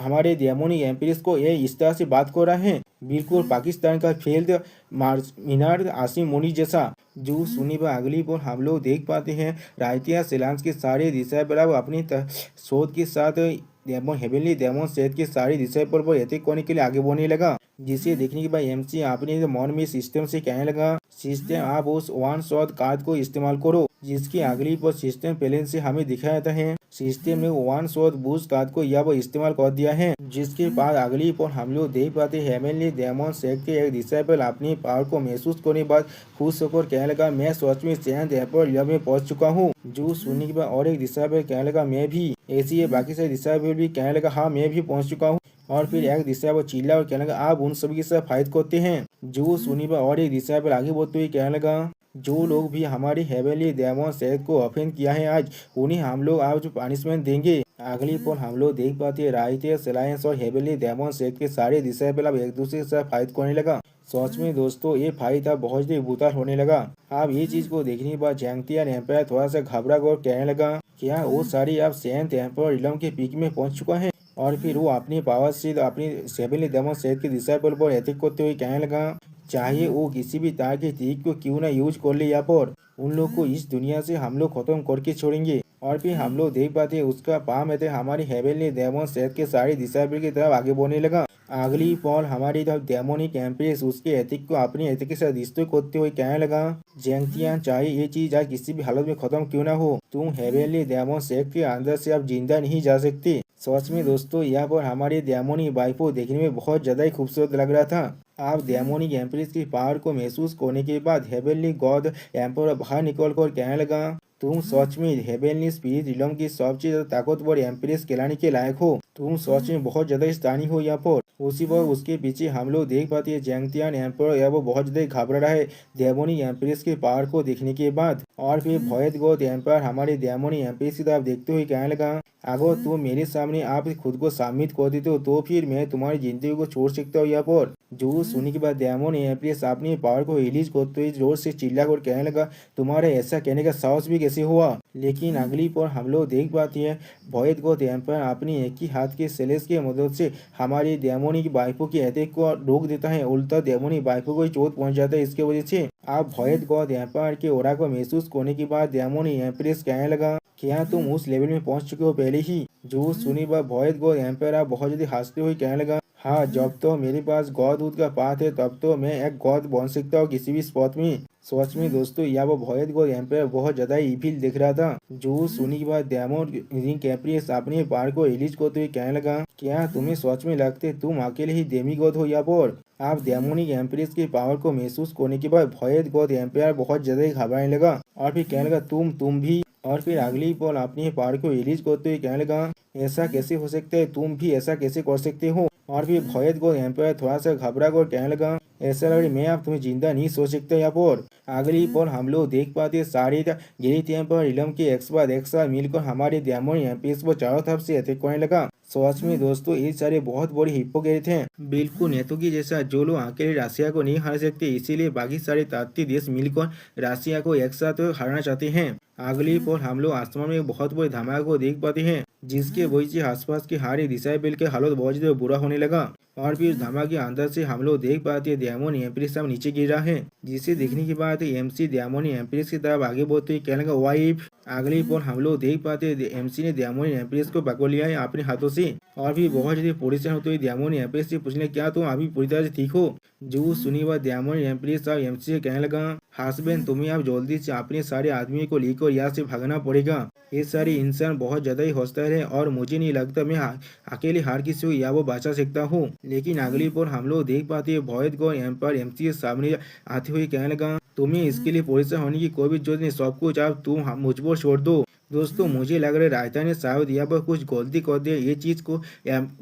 Speaker 1: हमारे डेमोनी एम्प्रेस को ये इस तरह से बात कर रहे हैं, बिल्कुल पाकिस्तान का फेल्ड मीनार आसिम मुनी जैसा। जो सुनी व अगली पर हम लोग देख पाते हैं रायतिया सेलांस के सारे डिसाइपल अब अपनी शोध के साथ हेवनली डेमन सेट के सारे डिसाइपल पर अटैक करने के लिए आगे बढ़ने लगा। जिसे देखने के बाद एमसी अपने मन में सिस्टम से कहने लगा, सिस्टम आप उस वन शॉट कार्ड को इस्तेमाल करो जिसकी अगली पर सिस्टम पहले से हमें दिखाया था है। सिस्टम ने वन शॉट बूस्ट कार्ड को यह इस्तेमाल कर दिया है, जिसके बाद अगली पर हम लोग देख पाते हैं हेवनली डेमन सेट के एक डिसाइपल अपनी पावर को महसूस करने के बाद खुश होकर कहने लगा, मैं सच में सेंट एपर लेवल में पहुंच चुका हूँ। जो सुनने के बाद और एक डिसाइपल कहने लगा, मैं भी। ऐसी है बाकी सारे डिसाइपल भी कहने लगा, हाँ मैं भी पहुंच चुका हूँ। और फिर एक डिसाइपल चिल्ला और कहने लगा, आप उन सभी के साथ फाइट करते हैं। जो सुनी पर और एक डिसाइपल आगे बढ़ते हुए कहने लगा, जो लोग भी हमारे हेवनली डेमन सेट को ऑफेंड किया है आज उन्हें हम लोग आज पनिशमेंट देंगे। अगली पर हम लोग देख पाते हैं रायतिया सेलायंस और हेवनली डेमन सेट के सारे डिसाइपल अब एक दूसरे के साथ फाइट करने लगा। सच में दोस्तों ये फाइट अब बहुत ही बुरा होने लगा। अब ये चीज को देखने के बाद झेंगतियान एम्पायर थोड़ा सा घबरा कर कहने लगा, क्या वो सारी अब सेंट एम्पायर इलम के पीक में पहुंच चुका है। और फिर वो अपनी पावर से अपनी हेवनली डेमन सेट के डिसाइपल पर अटैक करते हुए कहने लगा, चाहे वो किसी भी तरह के ट्रिक को क्यों ना यूज कर ले, यहाँ पर उन लोग को इस दुनिया से हम लोग खत्म करके छोड़ेंगे। और फिर हम लोग देख पाते हैं उसका पाम है हमारी हेवनली डेमन सेट के सारे डिसाइपल की तरफ आगे बढ़ने लगा। अगली पॉल हमारी तरफ डेमोनिक एम्प्रेस उसके एथिक को अपनी एथिक के साथ डिस्ट्रॉय करते हुए कहने लगा, झेंगतियान चाहे ये चीज आज किसी भी हालत में खत्म क्यों ना हो, तुम हेवनली डेमन सेट के अंदर से अब जिंदा नहीं जा सकते। सच में दोस्तों यहाँ पर हमारी डेमोनिक वाइफो देखने में बहुत ज्यादा ही खूबसूरत लग रहा था। आप डेमोनिक एम्प्रेस की पावर को महसूस करने के बाद हेवनली गॉड एम्पर बाहर निकल कर कहने लगा, तुम सच में हेवनली स्पिरिट रिलम की सबसे ज्यादा ताकतवर एम्प्रेस कहलाने के लायक हो। तुम सच में बहुत ज्यादा स्थानीय हो यहाँ पर। उसी वक्त उसके पीछे हम लोग देख पाते हैं झेंगतियान एम्पर या वो बहुत ज्यादा घबरा रहा है डेमोनिक एम्प्रेस के पावर को देखने के बाद। और फिर भयत गौत एम्पायर हमारे डेमोनिक एम्प्रेस की तरफ देखते हुए कहने लगा, अगर तुम मेरे सामने आप खुद को साबित कर देते हो तो फिर मैं तुम्हारी जिंदगी को छोड़ सकता हूँ यहाँ पर। जो सुनने के बाद डेमोनिक एम्प्रेस अपनी पावर को रिलीज करते हुए जोर से चिल्ला कर कहने लगा, तुम्हारे ऐसा कहने का साहस भी कैसे हुआ। लेकिन अगली पर हम लोग देख पाते हैं भयत गौत एम्पायर अपनी एक ही हाथ के सेलेस की मदद से हमारी डेमोनिक वाइफो के अटैक को रोक देता है, उल्टा डेमोनिक वाइफो को चोट पहुंच जाता है इसके वजह से। आप भयत गौत एम्पायर के ओरा को महसूस करने के बाद डेमोनिक एम्प्रेस कहने लगा, क्या तुम उस लेवल में पहुंच चुके हो पहले ही। जो सुनी बात भयत गौत एम्पायर आप बहुत जल्दी हंसते हुए कहने लगा, हाँ जब तो मेरे पास गॉड दूध का पाथ है तब तो मैं एक गॉड बन सकता हूँ किसी भी स्पॉट में। सच में दोस्तों यहाँ वो भयत गौत एम्पायर बहुत ज्यादा इविल दिख रहा था। जो सुनी के बाद डेमोनिक एम्प्रेस अपने पावर को रिलीज करते हुए कहने लगा, क्या तुम्हें सच में लगते तुम अकेले ही डेमीगॉड हो यहाँ पर। आप डेमोनिक एम्प्रेस की पावर को महसूस करने के बाद भयत गौत एम्पायर बहुत ज्यादा घबराने लगा और फिर कहने लगा, तुम भी। और फिर अगली पल अपनी पावर को रिलीज करते हुए कहने लगा, ऐसा कैसे हो सकता है, तुम भी ऐसा कैसे कर सकते हो। और फिर भयत गौत एम्पायर थोड़ा सा घबरा कर कहने लगा, ऐसा लग रहा मैं अब तुम्हें जिंदा नहीं सोच सकता यहाँ पर। अगली पल हम लोग देख पाते सारे ग्रेट एम्पायर इलम के एक्सपर्ट एक साथ मिलकर हमारे डेमोनिक एम्प्रेस पर चारों तरफ से अटैक करने लगा। सच में दोस्तों ये सारे बहुत बड़ी हिपोक्रेट हैं, बिल्कुल नेतो की जैसा, जो लोग अकेले रशिया को नहीं हरा सकते इसीलिए बाकी सारे ताकती देश मिलकर रशिया को एक साथ हराना चाहते हैं। अगली पल हम लोग आसमान में बहुत बड़े धमाके को देख पाते हैं, जिसके वजह से आसपास की हारी डिसाइबल के हालत बहुत ज्यादा बुरा होने लगा। और फिर धमाके के अंदर से हम लोग देख पाते हैं डायमंड एम्प्रेस सब नीचे गिर रहा है, जिसे देखने के बाद एमसी डायमंड एम्प्रेस की तरफ आगे बढ़ते हुए कहने लगा वाइफ। अगली पल हम लोग देख पाते हैं एमसी ने डायमंड एम्प्रेस को पकड़ लिया है अपने हाथों से, और भी बहुत ज्यादा परेशान होते हुए डायमंड एम्प्रेस से पूछने क्या तुम अभी पूरी तरह से ठीक हो। जो सुनी वह डायमंड एम्प्रेस और एमसी से कहने लगा हस्बैंड तुम्हें अब जल्दी से अपने सारे आदमी को लेकर यहाँ से भागना पड़ेगा। ये सारे इंसान बहुत ज्यादा ही हौसला है और मुझे नहीं लगता मैं अकेले हर किसी को यहाँ वो बचा सकता हूँ। लेकिन अगली पर हम लोग देख पाते हैं भोयत को एम्पायर एमसी के सामने आते हुए कहने लगा तुम्हें इसके लिए परेशान होने की कोई भी जरूरत नहीं, सब कुछ अब तुम मुझ पर छोड़ दो। दोस्तों मुझे लग रहा है रायता ने शायद यहाँ पर कुछ गलती कर दिया, ये चीज को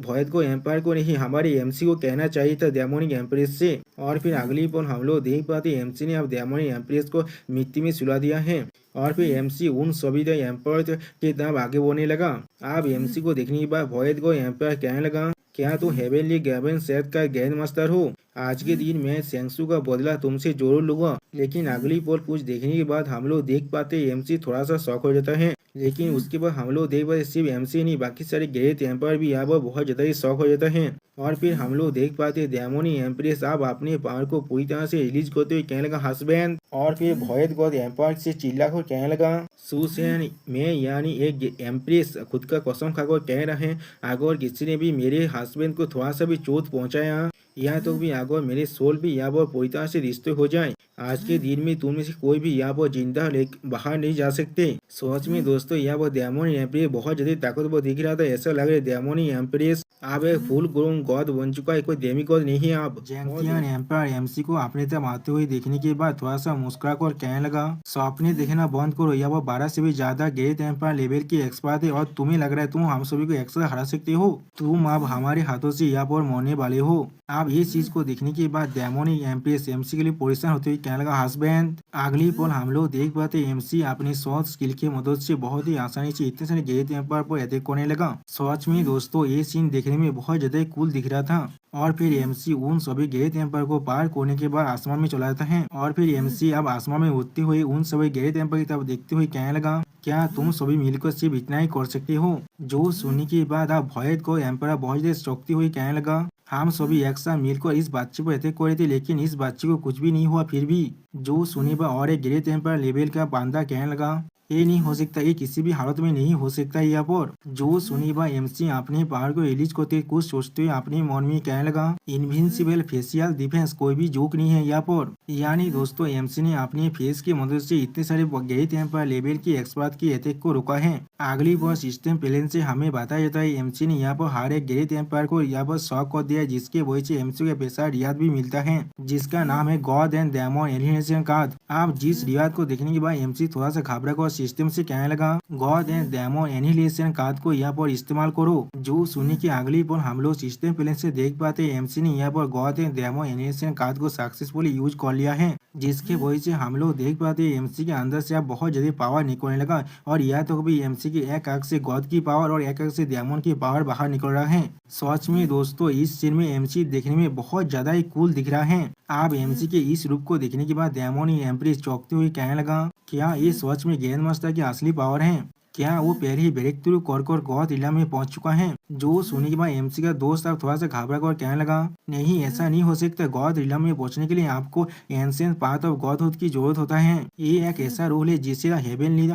Speaker 1: भोयत को एम्पायर को नहीं हमारे एमसी को कहना चाहिए था डायमंड एम्प्रेस से। और फिर अगली पर हम लोग देख पाते एमसी ने अब डायमंड एम्प्रेस को मिट्टी में सुला दिया है, और फिर एमसी उन सभी एम्पायर की तरफ आगे बढ़ने लगा। अब एमसी को देखने के बाद भोयत को एम्पायर कहने लगा क्या तुम हेवनली गैबन सेट का ग्रैंड मास्टर हो? आज के दिन मैं सेंसू का बदला तुमसे जरूर लूंगा। लेकिन अगली पल कुछ देखने के बाद हम लोग देख पाते एमसी थोड़ा सा शॉक हो जाता है, लेकिन उसके बाद हम लोग देख पाते सिर्फ एमसी नहीं बाकी सारे ग्रेट एम्पायर भी यहाँ पर बहुत ज्यादा ही शॉक हो जाता है। और फिर हम लोग देख पाते डायमंड एम्प्रेस अब अपने पावर को पूरी तरह से रिलीज करते हुए कहने लगा हस्बैंड। और फिर भोयत गॉड एम्पायर से चिल्लाकर कहने लगा सुसेन मैं यानी एक एम्प्रेस खुद का कसम खाकर कह रहे हैं अगर किसी ने भी मेरे हस्बैंड को थोड़ा सा भी चोट पहुंचाया यहाँ तो भी अगर मेरे सोल भी यहाँ पर पूरी तरह से रिश्ते हो जाए आज के दिन में तुम में से कोई भी यहाँ पर जिंदा बाहर नहीं जा सकते। सोच में दोस्तों यहाँ पर डायमंड एम्प्रेस बहुत ज्यादा ताकतवर दिख रहा था, ऐसा लग रहा है डायमंड एम्प्रेस अब एक फुल ग्रोन गॉड बन चुका है, कोई डेमी गॉड नहीं है। आप जैंगटियन एम्पायर एमसी को अपने तरफ आते हुए देखने के बाद थोड़ा सा मुस्कुरा कर कहने लगा सपने देखना बंद करो, यह वो 12 से भी ज्यादा ग्रेट एम्पायर लेवल की एक्सपर्ट है और तुम्हें लग रहा है तुम हम सभी को एक साथ हरा सकते हो, तुम अब हमारे हाथों से यहाँ पर मरने वाले हो। अब ये चीज को देखने के बाद डायमंड एम्प्रेस एमसी के लिए परेशान होते हुए कहने लगा हस्बैंड। अगली पल हम लोग देख पाते एमसी अपनी शॉर्ट स्किल की मदद से बहुत ही आसानी से इतने सारे ग्रेट एम्पायर पर अटैक करने लगा। सच में दोस्तों ये सीन देखने में बहुत ज्यादा कूल दिख रहा था। और फिर एमसी उन सभी ग्रेट एम्पायर को पार करने के बाद आसमान में चला जाता है, और फिर एमसी अब आसमान में उड़ते हुए उन सभी ग्रेट एम्पायर की तरफ देखते हुए कहने लगा क्या तुम सभी मिलकर सिर्फ इतना ही कर सकते हो? जो सुनने के बाद अब भोयत को एम्पायर बहुत ज्यादा चौंकते हुए कहने लगा हम सभी एक साथ मिलकर इस बच्चे पर अटैक कर रहे थे लेकिन इस बच्चे को कुछ भी नहीं हुआ। फिर भी जो सुनी पर और एक ग्रेट एम्पायर लेवल का बांदा कहने लगा ये नहीं हो सकता, ये किसी भी हालत में नहीं हो सकता। यहाँ पर जो सुनी बा एमसी अपने पावर को रिलीज करते कुछ सोचते हुए अपने मन में कहने लगा इनविंसिबल फेशियल डिफेंस कोई भी जोक नहीं है यहाँ पर। यानी दोस्तों एमसी ने अपने फेस की मदद से इतने सारे ग्रेट एम्पायर लेवल की एक्सपर्ट की अटैक को रोका है। अगली बार सिस्टम प्लेन से हमें बताया जाता है एमसी ने यहाँ पर हर एक ग्रेट एम्पायर को यहाँ पर शॉक कर दिया, जिसके वजह से एमसी के पैसा रियाद भी मिलता है जिसका नाम है God and diamond elimination card. आप जिस रियाद को देखने के बाद एमसी थोड़ा सा घबरा कर सिस्टम से कहने लगा God and diamond annihilation card को यहाँ पर इस्तेमाल करो। जो सुनी की अगली पर हम लोग सिस्टम प्लेन से देख पाते एमसी ने यहाँ पर God and diamond annihilation card को सक्सेसफुली यूज कर लिया है, जिसके वजह से हम लोग देख पाते एमसी के अंदर से अब बहुत ज्यादा पावर निकलने लगा और यहाँ तक भी एमसी की एक आंख से गॉड की पावर और एक आंख से डायमंड की पावर बाहर निकल रहा है। सच में दोस्तों इस सीन में एमसी देखने में बहुत ज्यादा ही कूल दिख रहा है। आप एमसी के इस रूप को देखने के बाद डायमंड एम्प्रेस चौंकते हुए कहने लगा क्या ये सच में ग्रैंड मास्टर की असली पावर है? क्या वो पहले ही ब्रेक थ्रू कर गॉड इलाम में पहुंच चुका है? जो सुनने के बाद एमसी का दोस्त अब थोड़ा सा घबरा कर कहने लगा नहीं ऐसा नहीं हो सकता, गॉड इलाम में पहुंचने के लिए आपको एंशिएंट पार्ट ऑफ गॉडहुड की जरूरत होता है। ये एक ऐसा रूल है जिसे हेवनली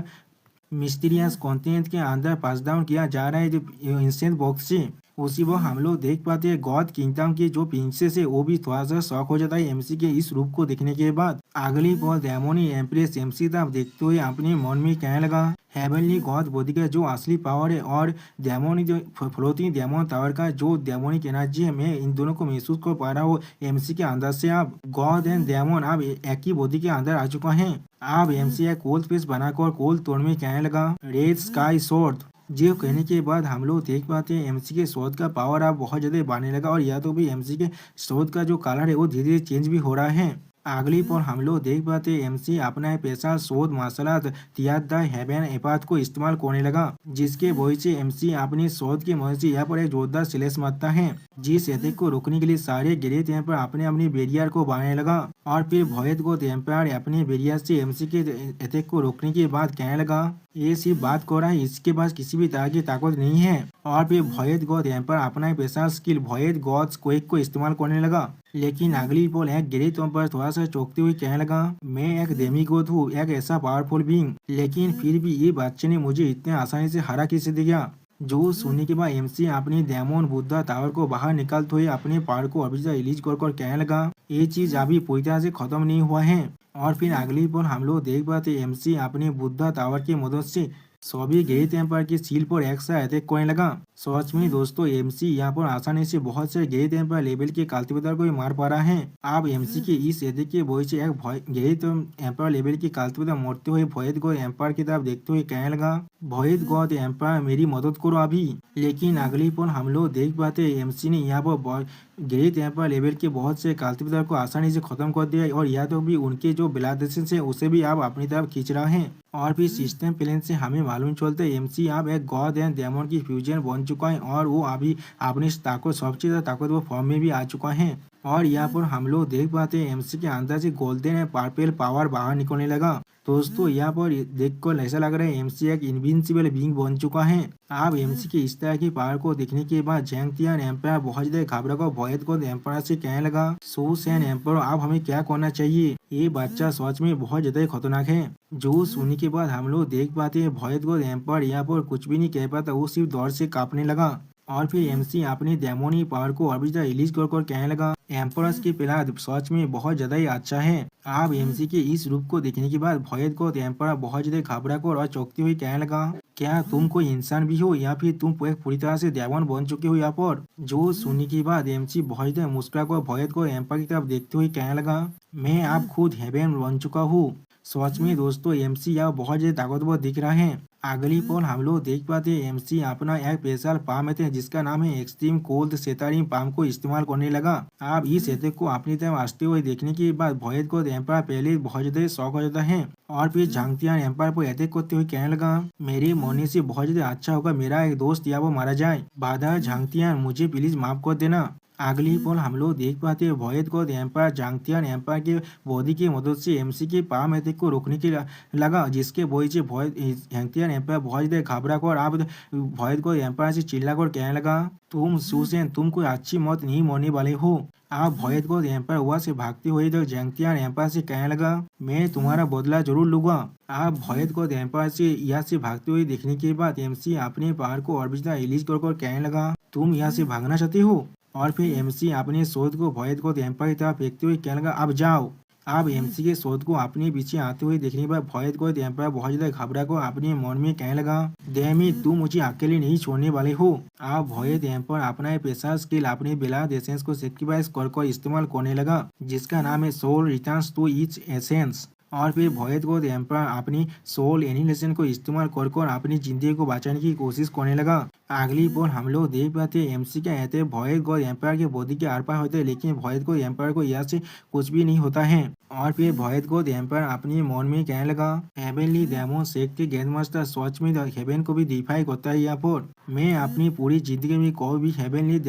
Speaker 1: मिस्टीरियस कॉन्टिनेंट के अंदर पास डाउन किया जा रहा है जो एंशिएंट बॉक्स से। उसी वक्त हम लोग देख पाते हैं गॉड किंगडम की जो प्रिंसेस है वो भी थोड़ा सा शॉक हो जाता है एमसी के इस रूप को देखने के बाद। अगली बार डायमंड एम्प्रेस एमसी तरफ देखते हुए अपने मन में कहने लगा हेवनली गॉड बॉडी का जो असली पावर है और डायमंड जो फ्लोटिंग डायमंड टावर का जो डायमंडिक एनर्जी है मैं इन दोनों को महसूस कर पा रहा हूँ एमसी के अंदर से। अब गॉड एंड डायमंड अब एक ही बॉडी के अंदर आ चुका है। अब एमसी एक कोल्ड फेस बनाकर कोल्ड तोड़ में कहने लगा रेड स्काई स्वॉर्ड। जो कहने के बाद हम लोग देख पाते हैं एमसी के स्वॉर्ड का पावर अब बहुत ज्यादा बढ़ने लगा और या तो भी एमसी के स्वॉर्ड का जो कलर है वो धीरे धीरे चेंज भी हो रहा है। अगली पर हम लोग देख पाते एमसी अपना पेशा शोध मार्शल तियादा हेवन एपात को इस्तेमाल करने लगा, जिसके वजह से एमसी अपनी शोध की मदद से यहाँ पर एक जोरदार स्लैश मारता है, जिस अटैक को रोकने के लिए सारे ग्रेट एम्पायर अपने अपनी बैरियर को बनाने लगा। और फिर भोयत गोद एम्पायर अपने बैरियर से एमसी के अटैक को रोकने के बाद कहने लगा ये सिर्फ बात कर रहा है, इसके पास किसी भी तरह की ताकत नहीं है। और फिर भोयत गोद एम्पायर अपना पेशा स्किल भोयत गॉड्स क्वेक को इस्तेमाल करने लगा। लेकिन अगली पोल एक ग्रेट पर थोड़ा सा चौंकते हुए कहने लगा मैं एक डेमीगॉड हूँ, एक ऐसा पावरफुल बीइंग, लेकिन फिर भी ये बच्चे ने मुझे इतने आसानी से हरा कैसे दिया। जो सुनने के बाद एमसी अपनी डेमोन बुद्धा टावर को बाहर निकालते हुए अपने पावर को अभी रिलीज कर कहने लगा ये चीज अभी पूरी तरह से खत्म नहीं हुआ है। और फिर अगली पर हम लोग देख पाते एमसी अपने बुद्धा टावर की मदद से सभी ग्रेट एम्पायर की सील पर एक साथ अटैक करने लगा। सच में दोस्तों एमसी यहाँ पर आसानी से बहुत से ग्रेट एम्पायर लेवल के कल्टिवेटर को भी मार पा रहा है। अब एमसी के इस अटैक के वजह से एक ग्रेट एम्पायर लेवल के कल्टिवेटर मरते हुए भोयत गॉड एम्पायर की तरफ देखते हुए कहने लगा भोयत गॉड एम्पायर मेरी मदद करो अभी। लेकिन अगली पर हम लोग देख पाते एमसी ने यहाँ पर ग्रेट एम्पायर लेवल के बहुत से कल्टिवेटर को आसानी से खत्म कर दिया और यहाँ तो भी उनके जो ब्लाडेशन है उसे भी आप अपनी तरफ खींच रहा है। और फिर सिस्टम प्लान से हमें मालूम चलता है एमसी अब एक गॉड एंड डेमन की फ्यूजन बन चुका है और वो अभी अपनी ताकत सबसे ज्यादा ताकतवर फॉर्म में भी आ चुका है। और यहाँ पर हम लोग देख पाते हैं एमसी के अंदर से गोल्डन एंड पर्पल पावर बाहर निकलने लगा। दोस्तों यहाँ पर देखकर ऐसा लग रहा है एमसी एक इनविंसिबल बीइंग बन चुका है। अब एमसी के इस तरह की पावर को देखने के बाद जैंगतियन एम्पायर बहुत ज्यादा घबरा कर भोयत गॉड एम्पायर से कहने लगा सोसेन एम्पायर अब हमें क्या करना चाहिए, ये बच्चा सच में बहुत ज्यादा खतरनाक है। जो सुनने के बाद हम लोग देख पाते हैं भोयत गॉड एम्पायर यहाँ पर कुछ भी नहीं कह पाता, वो सिर्फ दौड़ से कांपने लगा। और फिर एमसी अपनी डेमोनी पावर को अभी तक रिलीज कर कहने लगा एम्परस की प्लान सच में बहुत ज्यादा ही अच्छा है। अब एमसी के इस रूप को देखने के बाद भोयत गॉड एम्पायर बहुत ज्यादा घबरा कर और चौंकती हुई कहने लगा क्या तुम कोई इंसान भी हो या फिर तुम एक पूरी तरह से डेमन बन चुके हो यहाँ पर। जो सुनने के बाद एमसी बहुत ज्यादा मुस्कुरा कर भोयत गॉड एम्पायर की तरफ देखते हुए कहने लगा मैं अब खुद हेवन बन चुका हूँ। सच में दोस्तों एमसी यहाँ बहुत ज्यादा ताकतवर दिख रहा है। अगली पल हम लोग देख पाते हैं एमसी अपना एक स्पेशल पाम है जिसका नाम है एक्सट्रीम कोल्ड सेतारिंग पाम को इस्तेमाल करने लगा। अब इस अटैक को अपनी तरफ आते हुए देखने के बाद भोयत गॉड एम्पायर पहले बहुत ज्यादा शौक हो जाता है और फिर झांगतियान एम्पायर पर अटैक करते हुए कहने लगा मेरे मरने से बहुत ज्यादा अच्छा होगा मेरा एक दोस्त या वो मारा जाए, बाधा झांगतियान मुझे प्लीज माफ कर देना। अगली पल हम लोग देख पाते हैं भोयत गॉड एम्पायर झांगतियान एम्पायर के बॉडी की मदद से एमसी के पाम अटैक को रोकने के लगा, जिसके वजह से झांगतियान एम्पायर बहुत ज्यादा घबरा कर अब भोयत गॉड एम्पायर से चिल्ला कर कहने लगा तुम सुसेन तुम कोई अच्छी मौत नहीं मरने वाले हो। आप भोयत गॉड एम्पायर वहां से भागते हुए तो झांगतियान एम्पायर से कहने लगा मैं तुम्हारा बदला जरूर लूंगा। आप भोयत गॉड एम्पायर से यहाँ से भागते हुए देखने के बाद एमसी अपने पावर को और भी रिलीज कर कहने लगा तुम यहाँ से भागना चाहते हो। और फिर एमसी अपने शोध को भोयत गॉड एम्पायर की तरफ फेंकते हुए कहने लगा अब जाओ। अब एमसी के शोध को अपने पीछे आते हुए देखने पर भोयत गॉड एम्पायर बहुत ज्यादा घबरा को अपने मन में कहने लगा डेमी तुम मुझे अकेले नहीं छोड़ने वाले हो। अब भोयत एम्पायर अपना पेशा स्किल अपने बेलाद एसेंस को सेक्रीफाइस कर इस्तेमाल करने लगा, जिसका नाम है soul returns to each essence. और फिर भोयत गॉड एम्पायर अपनी सोल एनिलेशन को इस्तेमाल कर अपनी जिंदगी को बचाने की कोशिश करने लगा। अगली पर हम लोग देख पाते हैं एमसी के रहते भोयत गॉड एम्पायर के बॉडी के आर पार होते हैं, लेकिन भोयत गॉड एम्पायर को यहाँ से कुछ भी नहीं होता है। और फिर भोयत गॉड एम्पायर अपने मन में कहने लगा हेवनली डेमन सेक्ट के ग्रैंड मास्टर सच में हेवन को भी डिफाई करता है। यहाँ पर मैं अपनी पूरी जिंदगी में कोई भी हेवनली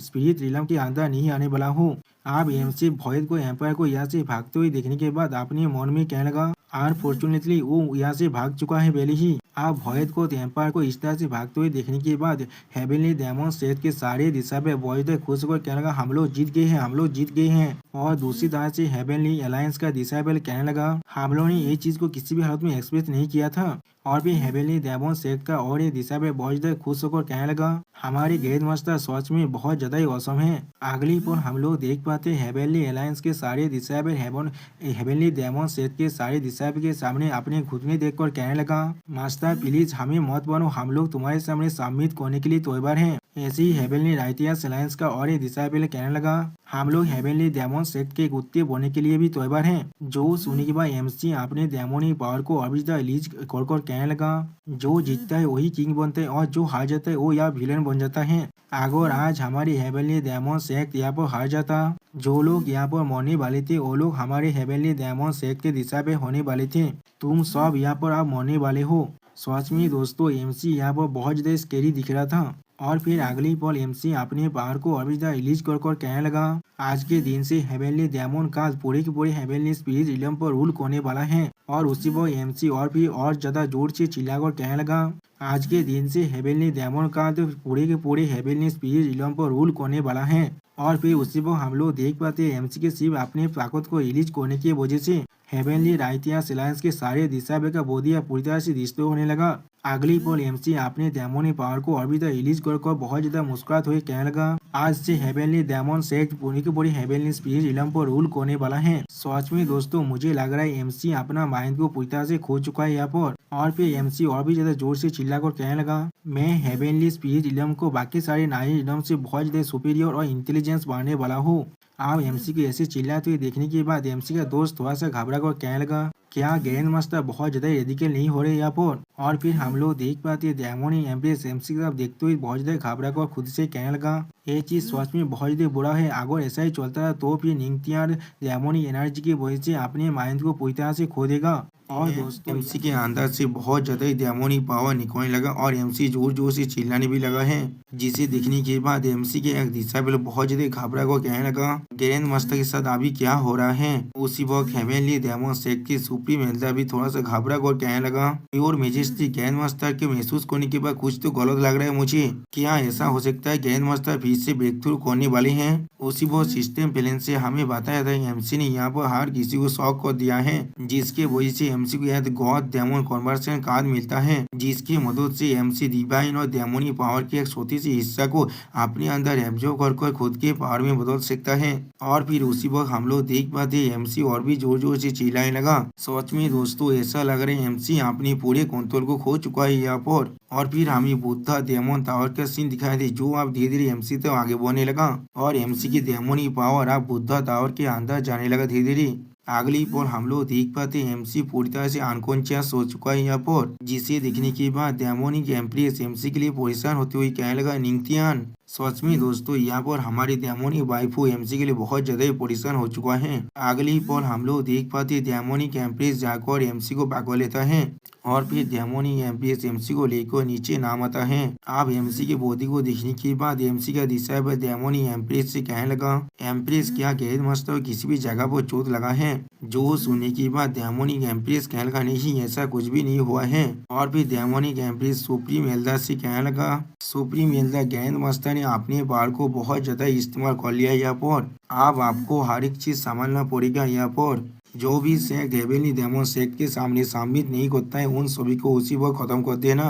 Speaker 1: स्पिरिट रिलम के अंदर नहीं आने वाला हूँ। अब एमसी भोयत गॉड एम्पायर को यहाँ से भागते हुए देखने के बाद अपने मन में कहने लगा अनफॉर्चुनेटली वो यहाँ से भाग चुका है पहले ही। अब भोयत गॉड एम्पायर को इस तरह से भागते हुए देखने के बाद हेवनली डेमन सेट के सारे दिशा पे बहुत खुश होकर कहने लगा हम लोग जीत गए हैं, हम लोग जीत गए हैं। और दूसरी तरह से हेवनली अलायंस का डिसाइबल कहने लगा हम लोगों ने ये चीज को किसी भी हालत में एक्सप्रेस नहीं किया था। और भी हेवनली डेमन सेट का और ये डिसाइबल बहुत ज्यादा खुश होकर कहने लगा हमारे ग्रैंड मास्टर सच में बहुत ज्यादा ही औसम है। अगली पर हम लोग देख पाते हेवनली अलायंस के सारे डिसाइबल हेवनली डेमन सेट के सारे डिसाइबल के सामने अपने घुटने देखकर कहने लगा मास्टर प्लीज हमें मत बनो, हम लोग तुम्हारे सामने सबमिट करने के लिए तैयार हैं। ऐसे ही हेवनली राइटियस अलायंस का और ये डिसाइबल कहने लगा हम लोग हेवनली डेमन सेट के कुत्ते बनने के लिए भी तैयार हैं। जो सुनने के बाद एमसी अपने डेमोनी पावर को और भी ज्यादा रिलीज कर कहने लगा, जो जीतता है वही किंग बनता है और जो हार जाता है वो या विलेन बन जाता है। अगर आज हमारी हेवनली डेमन सेट यहाँ पर हार जाता, जो लोग यहाँ पर मरने वाले थे वो लोग हमारे हेवनली डेमन सेट के दिशा पे होने वाले थे। तुम सब यहाँ पर आप मरने वाले हो। सच में दोस्तों एमसी यहाँ पर बहुत ज्यादा स्केरी दिख रहा था। और फिर अगले पल एमसी अपने पावर को अभी ज्यादा रिलीज कर कहने लगा, आज के दिन से हेवनली डेमन का पूरे के पूरे हेवनली स्पिरिट रिलम पर रूल करने वाला है। और उसी पर एमसी और भी और ज्यादा जोर से चिल्लाकर कहने लगा, आज के दिन से हेवनली डेमन का तो पूरे के पूरे हेवनली स्पिरिट रिलम पर रूल करने वाला है। और फिर उसी पर हम लोग देख पाते हैं एमसी के सिर्फ अपने ताकत को रिलीज करने की वजह से हेवनली राइटियास एलायंस के सारे दिशा का बोधिया पूरी तरह से डिस्ट्रॉय होने लगा। अगली पल एमसी अपने डेमोनी पावर को और भी रिलीज कर बहुत ज्यादा मुस्कुराते हुए कहने लगा, आज से हेवनली डेमन सेट पूरी की पूरी हेवनली स्पिरिट रिलम पर रूल करने वाला है। सच में दोस्तों मुझे लग रहा है एमसी अपना माइंड को पूरी तरह से खो चुका है यहाँ पर। और फिर एमसी और भी ज्यादा जोर से चिल्लाकर कहने लगा, मैं हेवनली स्पिरिट रिलम को बाकी सारे नाइन रिलम से बहुत ज्यादा सुपीरियर और इंटेलिजेंस बढ़ाने वाला हूँ। आप एमसी को ऐसे चिल्लाते हुए देखने के बाद एमसी का दोस्त थोड़ा सा घबरा कर कहने लगा, क्या ग्रैंड मास्टर बहुत ज्यादा रेडिकल नहीं हो रहे यहाँ पर। और फिर हम लोग देख पाते हैं डेमोनी एम्प्रेस एमसी की तरफ देखते हुए बहुत ज्यादा घबरा कर खुद से कहने लगा, ये चीज सच में बहुत ज्यादा बुरा है। अगर ऐसा ही चलता रहा तो फिर निंगतियार डेमोनी एनर्जी की वजह से अपने माइंड को पूरी तरह से खो देगा। और दोस्तों एमसी के अंदर से बहुत ज्यादा डेमोनी पावर निकलने लगा और एमसी जोर जोर से चिल्लाने भी लगा है, जिसे देखने के बाद एमसी के एक दिशा पे बहुत ज्यादा घबरा को कहने लगा, ग्रैंड मास्टर के साथ अभी क्या हो रहा है। उसी वक्त हेवनली डेमन सेट की सुप्रीम एल्डर भी थोड़ा सा घबरा कर कहने लगा, योर मेजेस्टी ग्रैंड मास्टर के महसूस करने के बाद कुछ तो गलत लग रहा है मुझे। क्या ऐसा हो सकता है ग्रैंड मास्टर फिर से ब्रेक थ्रू करने वाले हैं। उसी वो सिस्टम प्लान से हमें बताया था एमसी ने यहाँ पर हर किसी को शॉक कर दिया है, जिसके वजह से एमसी को यह गॉड डेमन कन्वर्सन कार्ड मिलता है, जिसकी मदद से एमसी डिवाइन और डेमोनी पावर के एक छोटी सी हिस्सा को अपने अंदर एब्जॉर्ब कर खुद के पावर में बदल सकता है। और फिर उसी वक्त हम लोग देख पाते एमसी और भी जोर जोर से चिल्लाने लगा। सच में दोस्तों ऐसा लग रहा है एमसी अपने पूरे कंट्रोल को खो चुका है यहाँ पर। और फिर हमें बुद्धा डेमन टावर का सीन दिखाई दे, जो अब धीरे धीरे एमसी तक आगे बढ़ने लगा और एमसी की डेमोनी पावर अब बुद्धा टावर के अंदर जाने लगा धीरे धीरे। अगली पल हम लोग देख पाते एमसी पूरी तरह से अनकॉन्शियस हो चुका है यहाँ पर, जिसे देखने के बाद डेमोनिक एम्प्रेस एमसी के लिए परेशान होते हुए कहने लगा, निंगतियान। सच में दोस्तों यहाँ पर हमारी डेमोनिक वाइफू एमसी के लिए बहुत ज्यादा परेशान हो चुका है। अगली पल हम लोग देख पाते डेमोनिक एम्प्रेस जाकर एमसी को पकड़ लेता है और फिर डेमोनिक एम्प्रेस एमसी को लेकर नीचे नाम आता है। अब एमसी के बॉडी को देखने के बाद एमसी का दिशा पर डेमोनिक एम्प्रेस से कहने लगा, एम्प्रेस क्या ग्रैंड मास्टर किसी भी जगह पर चोट लगा है। जो सुनने के बाद डेमोनिक एम्प्रेस कहने लगा, नहीं ऐसा कुछ भी नहीं हुआ है। और फिर डेमोनिक एम्प्रेस सुप्रीम एल्डर से कहने लगा, सुप्रीम एल्डर ग्रैंड मास्टर ने अपने बार को बहुत ज्यादा इस्तेमाल कर लिया यहाँ पर, अब आपको हर एक चीज संभालना पड़ेगा यहाँ पर। जो भी सेक्ट हेवनली डेमन सेक्ट के सामने साबित नहीं करता है उन सभी को उसी वक्त खत्म कर देना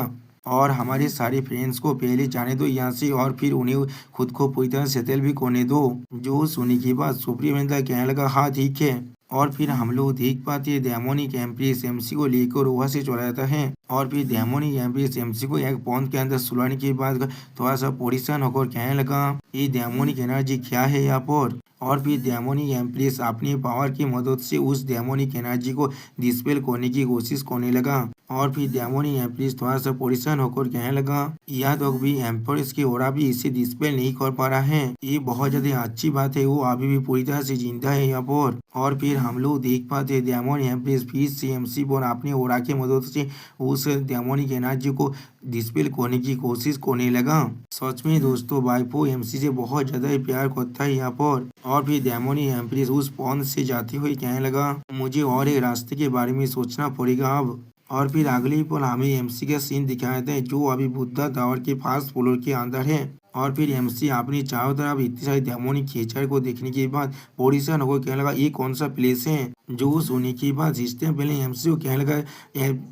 Speaker 1: और हमारे सारे फ्रेंड्स को पहले जाने दो यहाँ से और फिर उन्हें खुद को पूरी तरह सेटल भी करने दो। जो सुनने के बाद सुप्रीम एल्डर कहने लगा, हाँ ठीक है। और फिर हम लोग देख पाते हैं डेमोनिक एम्प्रेस एमसी को लेकर वहां से चला जाता है और फिर डेमोनिक एम्प्रेस एमसी को एक पॉन्ड के अंदर सुलाने के बाद थोड़ा सा परेशान होकर कहने लगा, ये डेमोनिक एनर्जी क्या है यहाँ पर। और फिर डेमोनिक एम्प्रेस अपनी पावर की मदद से उस डेमोनिक एनर्जी को डिस्पेल करने की कोशिश करने लगा। और फिर डेमोनिक एम्प्रेस थोड़ा सा परेशान होकर कहने लगा, यह तो भी एम्प्रेस की ओरा भी इसे डिस्पेल नहीं कर पा रहा है, ये बहुत ज्यादा अच्छी बात है, वो अभी भी पूरी तरह से जिंदा है यहाँ पर। और फिर हम लोग देख पाते डेमोनिक एम्प्रेस फिर से एमसी पर अपने ओरा की मदद से उस डेमोनिक एनर्जी को डिस्पेल करने की कोशिश करने लगा। सच में दोस्तों वाइफो एमसी से बहुत ज्यादा ही प्यार करता है यहाँ पर। और फिर डेमोनिक एम्प्रेस उस पॉन्ड से जाते हुए कहने लगा, मुझे और एक रास्ते के बारे में सोचना पड़ेगा अब। और फिर अगले पल हमें एमसी का सीन दिखाया था जो अभी बुद्धा टावर के फर्स्ट फ्लोर के अंदर है। और फिर एमसी अपनी चारों तरफ इतनी सारी डेमोनिक खेचर को देखने के बाद परेशान होकर कहने लगा, ये कौन सा प्लेस है। जो सुनने के बाद सिस्टम पहले एमसी को कहने लगा,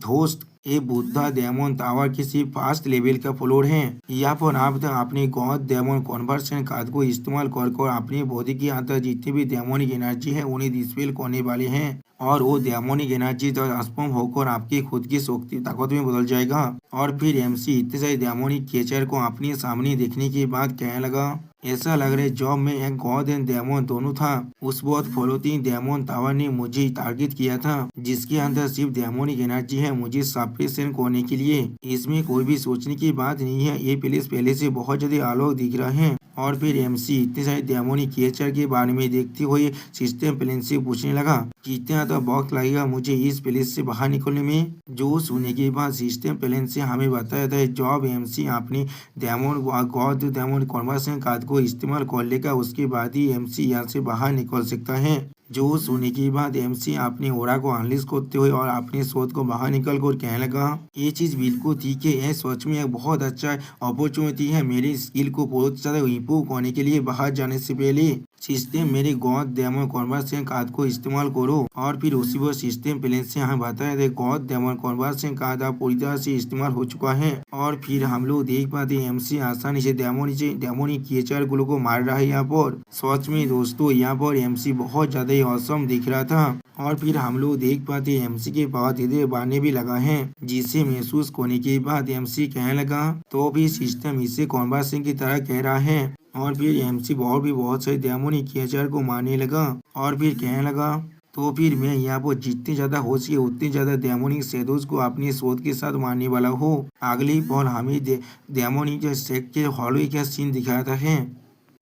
Speaker 1: दोस्त ये बुद्धा डेमन टावर के सिर्फ फर्स्ट लेवल का फ्लोर है, यहाँ पर आप अपने गॉड डेमन कन्वर्सन कार्ड को इस्तेमाल कर अपनी बॉडी के अंदर जितनी भी डेमोनिक एनर्जी है उन्हें डिस्पेल करने वाले हैं और वो डेमोनिक एनर्जी ट्रांसफॉर्म होकर आपकी खुद की शक्ति ताकत में बदल जाएगा। और फिर एमसी इतने सारे डेमोनिक क्रिएचर को अपने सामने देखने के बाद कहने लगा, ऐसा लग रहा है जब मैं एक गॉड एंड डेमन दोनों था, उस बहुत फ्लोटिंग डेमन टावर ने मुझे टारगेट किया था, जिसके अंदर सिर्फ डेमोनिक एनर्जी है मुझे सप्रेशन करने के लिए। इसमें कोई भी सोचने की बात नहीं है, ये प्लेस पहले से बहुत ज्यादा आलोक दिख रहा है। और फिर एमसी इतने सारे डेमोनिक क्रिएचर के बारे में देखते हुए सिस्टम प्लेन से पूछने लगा कितना तो वक्त लगेगा मुझे इस प्लेस से बाहर निकलने में। जो सुनने के बाद सिस्टम प्लेन से हमें बताया था जब एमसी अपने demon god demon conversion card को इस्तेमाल कर लेगा उसके बाद ही एमसी यहाँ से बाहर निकल सकता है। जो सुनने के बाद एमसी अपने ओरा को अनलिस्ट करते हुए और अपने शोध को बाहर निकल कर कहने लगा ये चीज बिल्कुल ठीक है, यह सच में एक बहुत अच्छा अपॉर्चुनिटी है मेरी स्किल को बहुत ज्यादा इम्प्रूव करने के लिए। बाहर जाने से पहले सिस्टम मेरे गॉड डेमन कन्वर्सन कार्ड को इस्तेमाल करो। और फिर उसी वो सिस्टम प्लेन से हमें बताया था गॉड डेमन कन्वर्सन कार्ड अब पूरी तरह से इस्तेमाल हो चुका है। और फिर हम लोग देख पाते एमसी आसानी से डेमोनिक क्रिएचर गुलो को मार रहा है यहाँ पर। सच में दोस्तों यहाँ पर एमसी बहुत ज्यादा औसम दिख रहा था। और फिर हम लोग देख पाते एमसी के पावर धीरे धीरे बढ़ने भी लगा है, जिसे महसूस करने के बाद एमसी कहने लगा तो भी सिस्टम इसे कन्वर्सन की तरह कह रहा है। और फिर एमसी बहुत सारे डेमोनिक क्रिएचर को मारने लगा और फिर कहने लगा तो फिर मैं यहाँ पर जितने ज्यादा हो सके उतने ज्यादा डेमोनिक शैडोज को अपने शोध के साथ मारने वाला हो। अगली पल हमें डेमोनिक सेक के हॉलो का सीन दिखाता है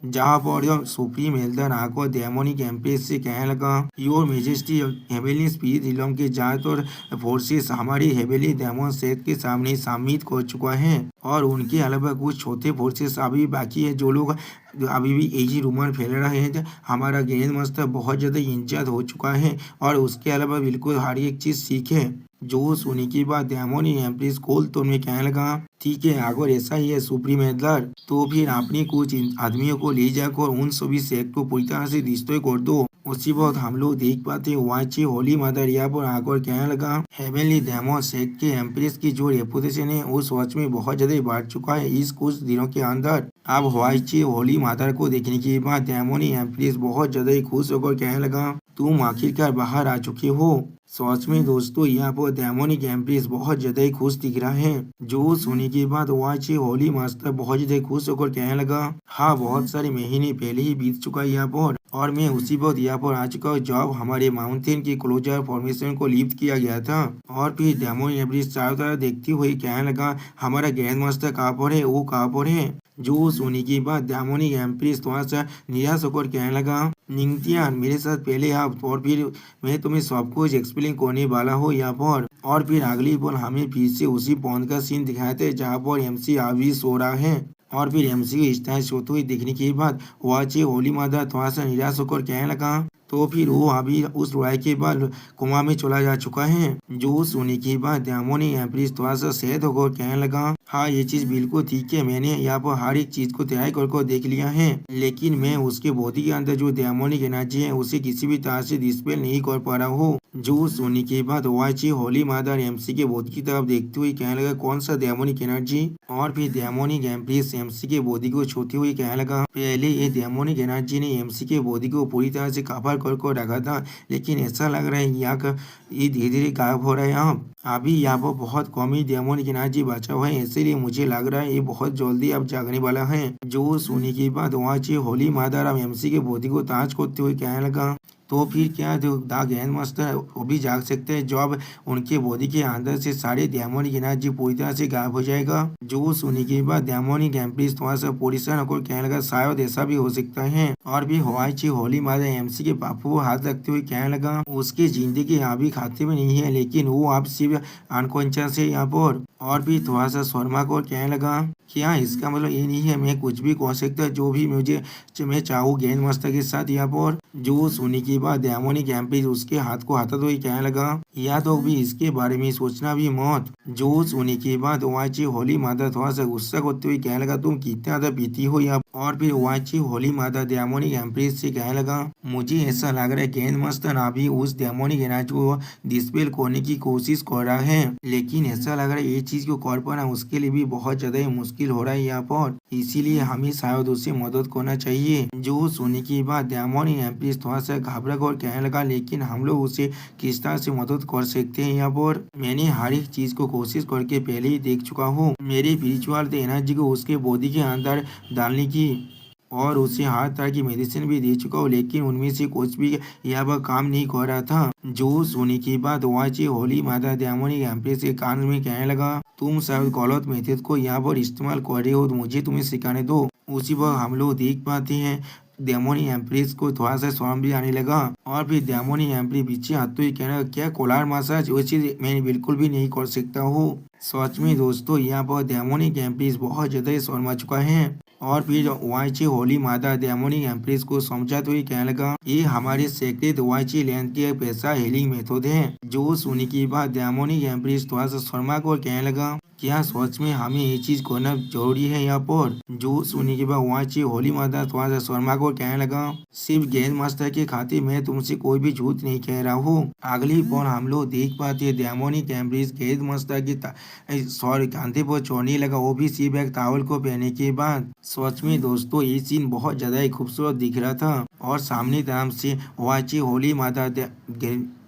Speaker 1: जहाँ पर सुप्रीम एल्डर आकर डेमोनिक एम्प्रेस से कहने लगा योर मेजेस्टी हेवेली स्पिरिट रिलम के ज्यादातर फोर्सेस हमारी हेवेली डेमन सेट के सामने सबमिट कर चुका है और उनके अलावा कुछ छोटे फोर्सेस अभी बाकी है जो लोग अभी भी यही रूमर फैल रहा है हमारा ग्रैंड मास्टर बहुत ज्यादा इंजर्ड हो चुका है और उसके अलावा बिल्कुल हर एक चीज सीखे। जो सुनने के बाद डेमोनिक एम्प्रेस कोल तो मैं कहने लगा ठीक है अगर ऐसा ही है सुप्रीम एल्डर तो फिर अपने कुछ आदमियों को ले जाकर उन सभी सेक्ट को पूरी तरह से डिस्ट्रॉय कर दो। उसी वक्त हम लोग देख पाते वाची होली मदर यहाँ पर आकर कहने लगा हेवनली डेमन सेक्ट के एम्प्रेस की जो रेपुटेशन है उस वॉच में बहुत ज्यादा बढ़ चुका है इस कुछ दिनों के अंदर। अब वाची होली मदर को देखने के बाद डेमोनिक एम्प्रेस बहुत ज्यादा खुश होकर कहने लगा तुम आखिरकार बाहर आ चुके हो। सच में दोस्तों यहाँ पर डेमोनिक एम्प्रेस बहुत ज्यादा खुश दिख रहा है। जो सुनने के बाद वाची होली मास्टर बहुत ज्यादा खुश होकर कहने लगा हाँ बहुत सारे महीने पहले ही बीत चुका है यहाँ पर और मैं उसी वक्त यहाँ पर आ चुका हूँ जब हमारे माउंटेन की क्लोजर फॉर्मेशन को लिफ्ट किया गया था। और फिर डेमोनिक एम्प्रेस चारों तरफ देखते हुए कहने लगा हमारा ग्रैंड मास्टर कहाँ पर है, वो कहाँ पर है। जो सुनने के बाद डेमोनिक एम्प्रेस थोड़ा सा निराश होकर कहने लगा निंगटियान मेरे साथ पहले आप और फिर मैं तुम्हें सब कुछ एक्सप्लेन करने वाला हूँ यहाँ पर। और फिर अगली पल हमें फिर से उसी पॉइंट का सीन दिखाया था जहाँ पर एमसी अभी सो रहा है। और फिर एमसी को इस तरह सोते हुए देखने के बाद वाची होली मदर थोड़ा सा निराश होकर कहने लगा तो फिर वो अभी उस लड़ाई के बाद कोमा में चला जा चुका है। जो सुनने के बाद डेमोनिक एम्प्रेस थोड़ा सा सैड होकर कहने लगा हाँ ये चीज बिल्कुल ठीक है, मैंने यहाँ पर हर एक चीज को तैयार करके देख लिया है लेकिन मैं उसके बॉडी के अंदर जो डेमोनिक एनर्जी है उसे किसी भी तरह से डिस्पेल नहीं कर पा रहा हूँ। जो सुनने के बाद वाची होली मदर एमसी के बॉडी की तरफ देखते हुए कहने लगा कौन सा डेमोनिक एनर्जी। और फिर डेमोनिक एम्प्रेस एमसी के बॉडी को छूते हुए कहने लगा पहले ये डेमोनिक एनर्जी ने एमसी के बॉडी को पूरी तरह से कवर कर रखा था लेकिन ऐसा लग रहा है यहाँ का ये धीरे धीरे गायब हो रहा है। अभी यहाँ पर बहुत कम ही डेमोनिक एनर्जी बचा हुआ है इसीलिए मुझे लग रहा है ये बहुत जल्दी अब जागने वाला है। जो सुनने के बाद वाची होली मदर अब एमसी के बॉडी को ताज करते हुए कहने लगा तो फिर क्या द ग्रैंड मास्टर वो भी जाग सकते हैं जब उनके बॉडी के अंदर से सारे डेमोनिक एनर्जी पूरी तरह से गायब हो जाएगा। जो सुनने के बाद डेमोनिक एम्प्रेस थोड़ा सा परेशान होकर कहने लगा शायद ऐसा भी हो सकता है। और भी वाची होली मदर एमसी के पापू को हाथ रखते हुए कहने लगा उसकी जिंदगी अभी खाते में नहीं है लेकिन वो आप सिर्फ अनकॉन्शियस है यहाँ पर। और भी थोड़ा सा शर्मा को कहने लगा क्या इसका मतलब ये नहीं है मैं कुछ भी कह सकता जो भी मुझे मैं चाहूँ ग्रैंड मास्टर के साथ यहाँ पर। जो सुनने के बाद डेमोनिक एम्प्रेस उसके हाथ को हटाते हुए कहने लगा या तो भी इसके बारे में सोचना भी मत। जो सुनने के बाद वाची होली मदर थोड़ा सा गुस्सा करते हुए कहने लगा तुम कितना ज्यादा पीती हो यहाँ। और फिर वाची होली मदर डेमोनिक एम्प्रेस से कहने लगा मुझे ऐसा लग रहा है ग्रैंड मास्टर अभी उस डेमोनिक एनर्जी को डिस्पेल करने की कोशिश कर रहा है लेकिन ऐसा लग रहा है ये चीज को कर पाना उसके लिए भी बहुत ज्यादा मुश्किल हो रहा है यहाँ पर, इसीलिए हमें शायद उसे मदद करना चाहिए। जो सुनने के बाद डेमोनिक एम्प्रेस थोड़ा सा घबरा कर कहने लगा लेकिन हम लोग उसे किस तरह से मदद कर सकते हैं यहाँ पर। मैंने हर एक चीज को कोशिश करके पहले ही देख चुका हूँ मेरे स्पिरिचुअल एनर्जी को उसके बॉडी के अंदर डालने की। और उसे हर तरह की मेडिसिन भी दे चुका हूँ, लेकिन उनमें से कुछ भी यहाँ पर काम नहीं कर रहा था। जो सुनने के बाद वाची होली माता दयामनी एम्प्रेस के कान में कहने लगा, तुम सब गलत मेथड को यहाँ पर इस्तेमाल कर रहे हो, तो मुझे तुम्हें सिखाने दो। उसी वक्त हम लोग देख पाते हैं डेमोनी एम्प्रेस को थोड़ा सा शर्म भी आने लगा और फिर डेमोनी एम्प्रेस पीछे आते हुए कहने लगा, क्या कोलार मसाज वो चीज मैं बिल्कुल भी नहीं कर सकता हूँ। सच में दोस्तों यहाँ पर डेमोनी एम्प्रेस बहुत ज्यादा शर्मा चुका है और फिर वाईची होली माता डेमोनी एम्प्रेस को समझाते हुए कहने लगा, ये हमारे सेक्रेट वाईची लैंड के पैसा हीलिंग मेथड है। जो सुनने के बाद डेमोनी एम्प्रेस थोड़ा सा शर्मा को कहने लगा, क्या सच में हमें ये चीज करना जरूरी है यहाँ पर। जो सुनने के बाद वाची होली माता थोड़ा सा शर्मा को कहने लगा, सिर्फ गेंद मास्टर के खातिर मैं तुमसे कोई भी झूठ नहीं कह रहा हूँ। अगली पल हम लोग देख पाते हैं डेमोनी एम्प्रेस गेंद मास्टर की सॉरी कांधे पर चढ़ने लगा, वो भी सिर्फ एक टावल को पहनने के बाद। सच में दोस्तों ये सीन बहुत ज्यादा ही खूबसूरत दिख रहा था और सामने तरफ से वाची होली माता